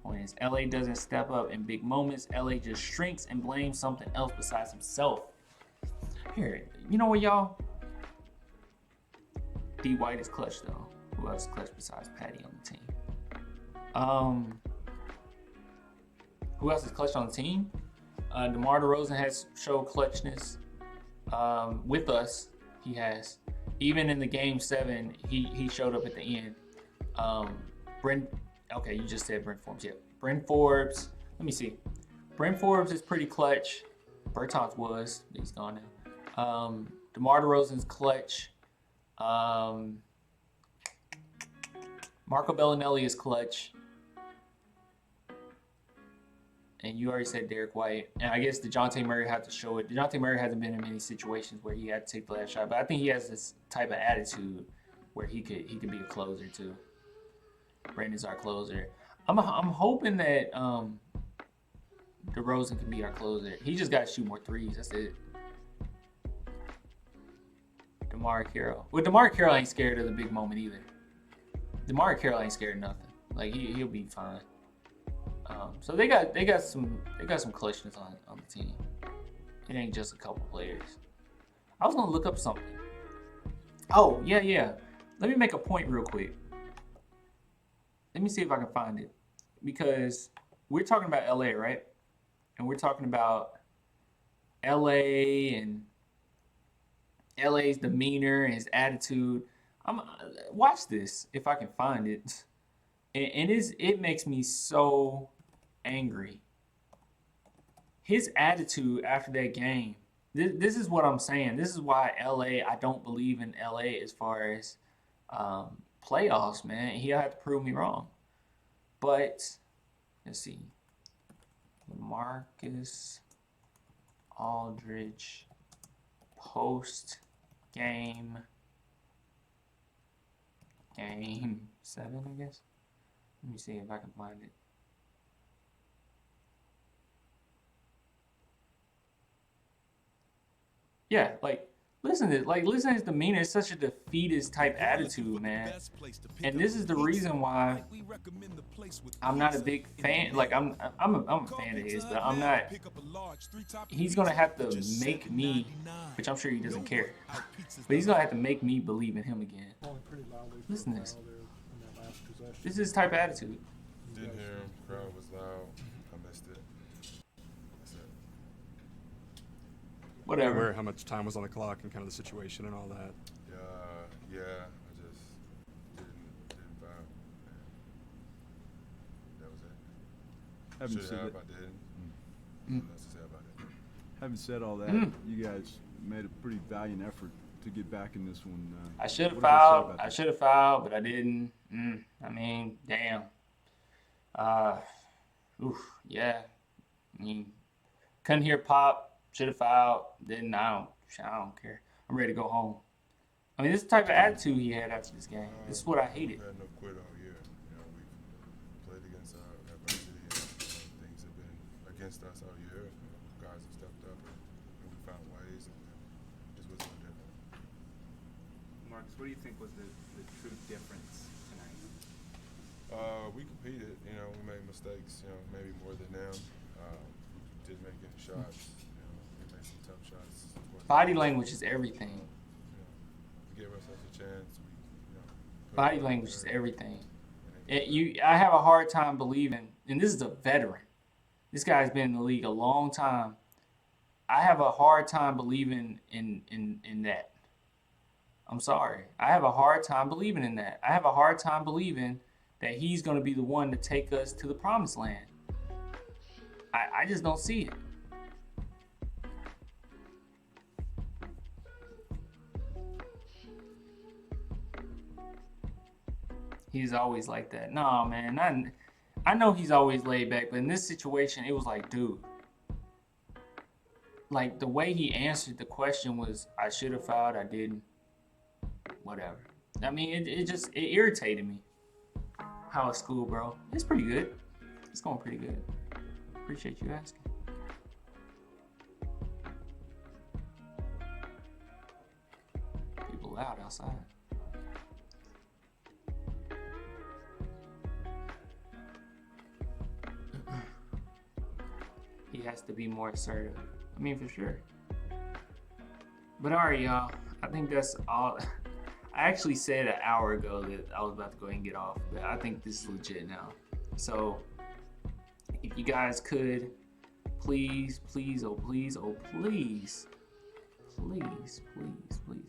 S1: Point is, LA doesn't step up in big moments. LA just shrinks and blames something else besides himself. Here, you know what, y'all? D White is clutch, though. Who else is clutch besides Patty on the team? Who else is clutch on the team? DeMar DeRozan has showed clutchness with us. He has. Even in the game 7, he showed up at the end. Okay, you just said Brent Forbes. Yeah, Brent Forbes. Let me see. Brent Forbes is pretty clutch. Bertans was. He's gone now. DeMar DeRozan's clutch. Marco Bellinelli is clutch. And you already said Derek White. And I guess DeJounte Murray had to show it. DeJounte Murray hasn't been in many situations where he had to take the last shot. But I think he has this type of attitude where he could be a closer too. Brandon's our closer. I'm hoping that DeRozan can be our closer. He just got to shoot more threes. That's it. DeMar Carroll. Well, DeMar Carroll ain't scared of the big moment either. DeMar Carroll ain't scared of nothing. Like he'll be fine. So they got some clutchness on the team. It ain't just a couple players. I was gonna look up something. Oh yeah. Let me make a point real quick. Let me see if I can find it, because we're talking about LA, right? And we're talking about LA and LA's demeanor and his attitude. Watch this if I can find it. And it makes me so angry. His attitude after that game. This is what I'm saying. This is why I don't believe in LA as far as playoffs, man. He'll have to prove me wrong. But let's see. Marcus Aldridge post game Game 7, I guess. Let me see if I can find it. Yeah, like listen to his demeanor. It's such a defeatist type attitude, man. And this is the reason why I'm not a big fan. Like I'm a fan of his, but I'm not. He's gonna have to make me, which I'm sure he doesn't care, but he's gonna have to make me believe in him again. Listen to this. This is his type of attitude.
S6: Didn't hear him. Crowd was loud. I missed it. That's it.
S1: Whatever.
S7: Aware how much time was on the clock and kind of the situation and all that.
S6: Yeah. I just didn't foul. That was it.
S8: Having
S6: Should
S8: said
S6: have.
S8: that,
S6: I didn't.
S1: Mm.
S6: Nothing else to say about it.
S8: having said all that,
S1: Mm.
S8: you guys made a pretty valiant effort to get back in this one.
S1: I should have
S8: what do you say
S1: fouled.
S8: about
S1: I
S8: that?
S1: should have fouled, but I didn't. I mean, damn. Yeah. I mean, couldn't hear pop. Should have fouled. Didn't. I don't care. I'm ready to go home. I mean, this is the type of attitude he had after this game. This is what I hated.
S6: We had no quit all year. We've played against our adversity. Things have been against us all year. Guys have stepped up and we found ways, and this was no different.
S9: Marcus, what do you think was the true difference tonight?
S6: We competed. We made mistakes. Maybe more than them. We didn't make any shots. We made some tough shots.
S1: Body language is everything.
S6: We gave ourselves a chance. Put
S1: Body
S6: it out
S1: language is
S6: there.
S1: everything.
S6: And
S1: I have a hard time believing, and this is a veteran. This guy's been in the league a long time. I have a hard time believing in that. I'm sorry. I have a hard time believing in that. I have a hard time believing that he's going to be the one to take us to the promised land. I just don't see it. He's always like that. No, man. I know he's always laid back, but in this situation, it was like, dude. Like, the way he answered the question was, I should have fouled, I didn't. Whatever. I mean, it irritated me. How is school, bro? It's pretty good. It's going pretty good. Appreciate you asking. People loud outside. He has to be more assertive. I mean, for sure. But all right, y'all. I think that's all. I actually said an hour ago that I was about to go ahead and get off, but I think this is legit now. So, if you guys could, please, oh please,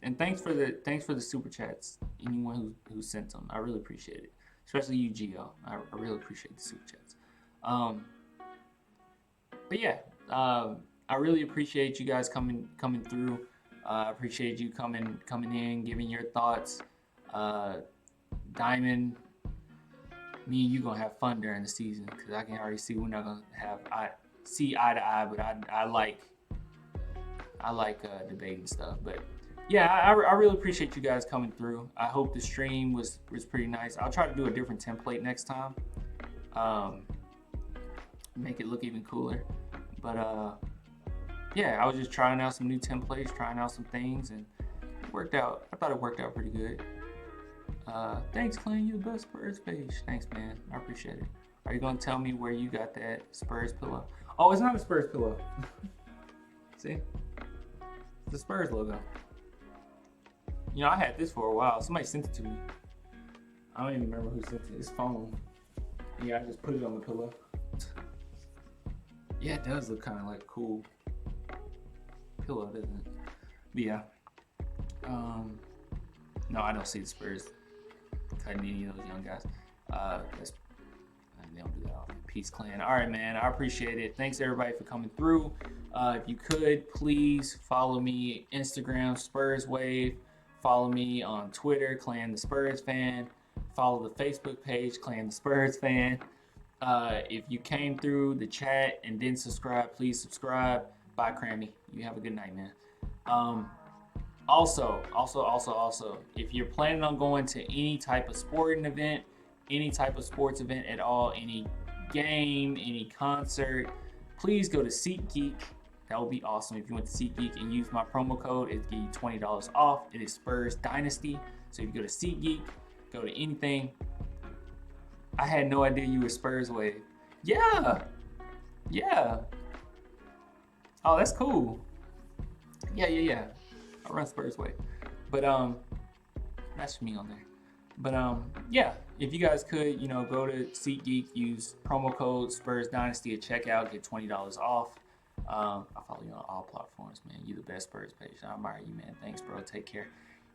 S1: and thanks for the super chats. Anyone who sent them, I really appreciate it. Especially you, Gio. I really appreciate the super chats. But yeah, I really appreciate you guys coming through. I appreciate you coming in, giving your thoughts. Diamond, me and you gonna have fun during the season because I can already see we're not gonna see eye to eye. But I like debating stuff. But yeah, I really appreciate you guys coming through. I hope the stream was pretty nice. I'll try to do a different template next time. Make it look even cooler. But yeah, I was just trying out some new templates, trying out some things, and it worked out. I thought it worked out pretty good. Thanks, Clint. You're the best Spurs page. Thanks, man. I appreciate it. Are you gonna tell me where you got that Spurs pillow? Oh, it's not a Spurs pillow. See? It's the Spurs logo. I had this for a while. Somebody sent it to me. I don't even remember who sent it. It's phone. Yeah, I just put it on the pillow. Yeah, it does look kind of like a cool pillow, doesn't it? But yeah. No, I don't see the Spurs cutting any of those young guys. They don't do that often. Peace, Clan. All right, man. I appreciate it. Thanks, everybody, for coming through. If you could, please follow me Instagram, Spurs Wave. Follow me on Twitter, Clan the Spurs Fan. Follow the Facebook page, Clan the Spurs Fan. If you came through the chat and didn't subscribe, please subscribe. Bye, Crammy. You have a good night, man. Also, if you're planning on going to any type of sporting event, any type of sports event at all, any game, any concert, please go to SeatGeek. That would be awesome if you went to SeatGeek and use my promo code. It'll give you $20 off. It is Spurs Dynasty. So if you go to SeatGeek, go to anything. I had no idea you were Spurs Wave. Yeah. Oh, that's cool. Yeah. I run Spurs Wave. But that's me on there. But yeah, if you guys could, go to SeatGeek, use promo code Spurs Dynasty at checkout, get $20 off. I follow you on all platforms, man. You the best Spurs page. I admire you, man. Thanks, bro. Take care.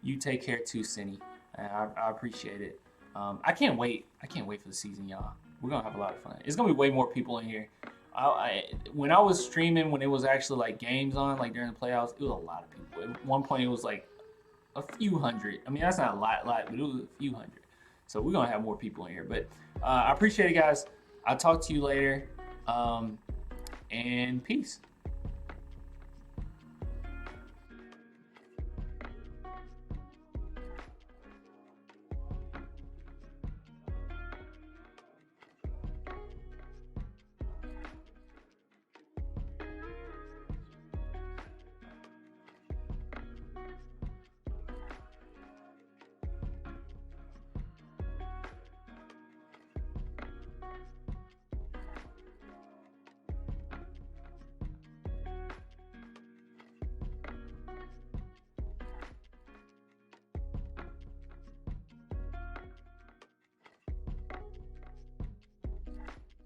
S1: You take care too, Cindy. I appreciate it. I can't wait. I can't wait for the season, y'all. We're gonna have a lot of fun. It's gonna be way more people in here. When I was streaming, when it was actually like games on, like during the playoffs, it was a lot of people. At one point, it was like a few hundred. I mean, that's not a lot, but it was a few hundred. So we're gonna have more people in here. But I appreciate it, guys. I'll talk to you later. And peace.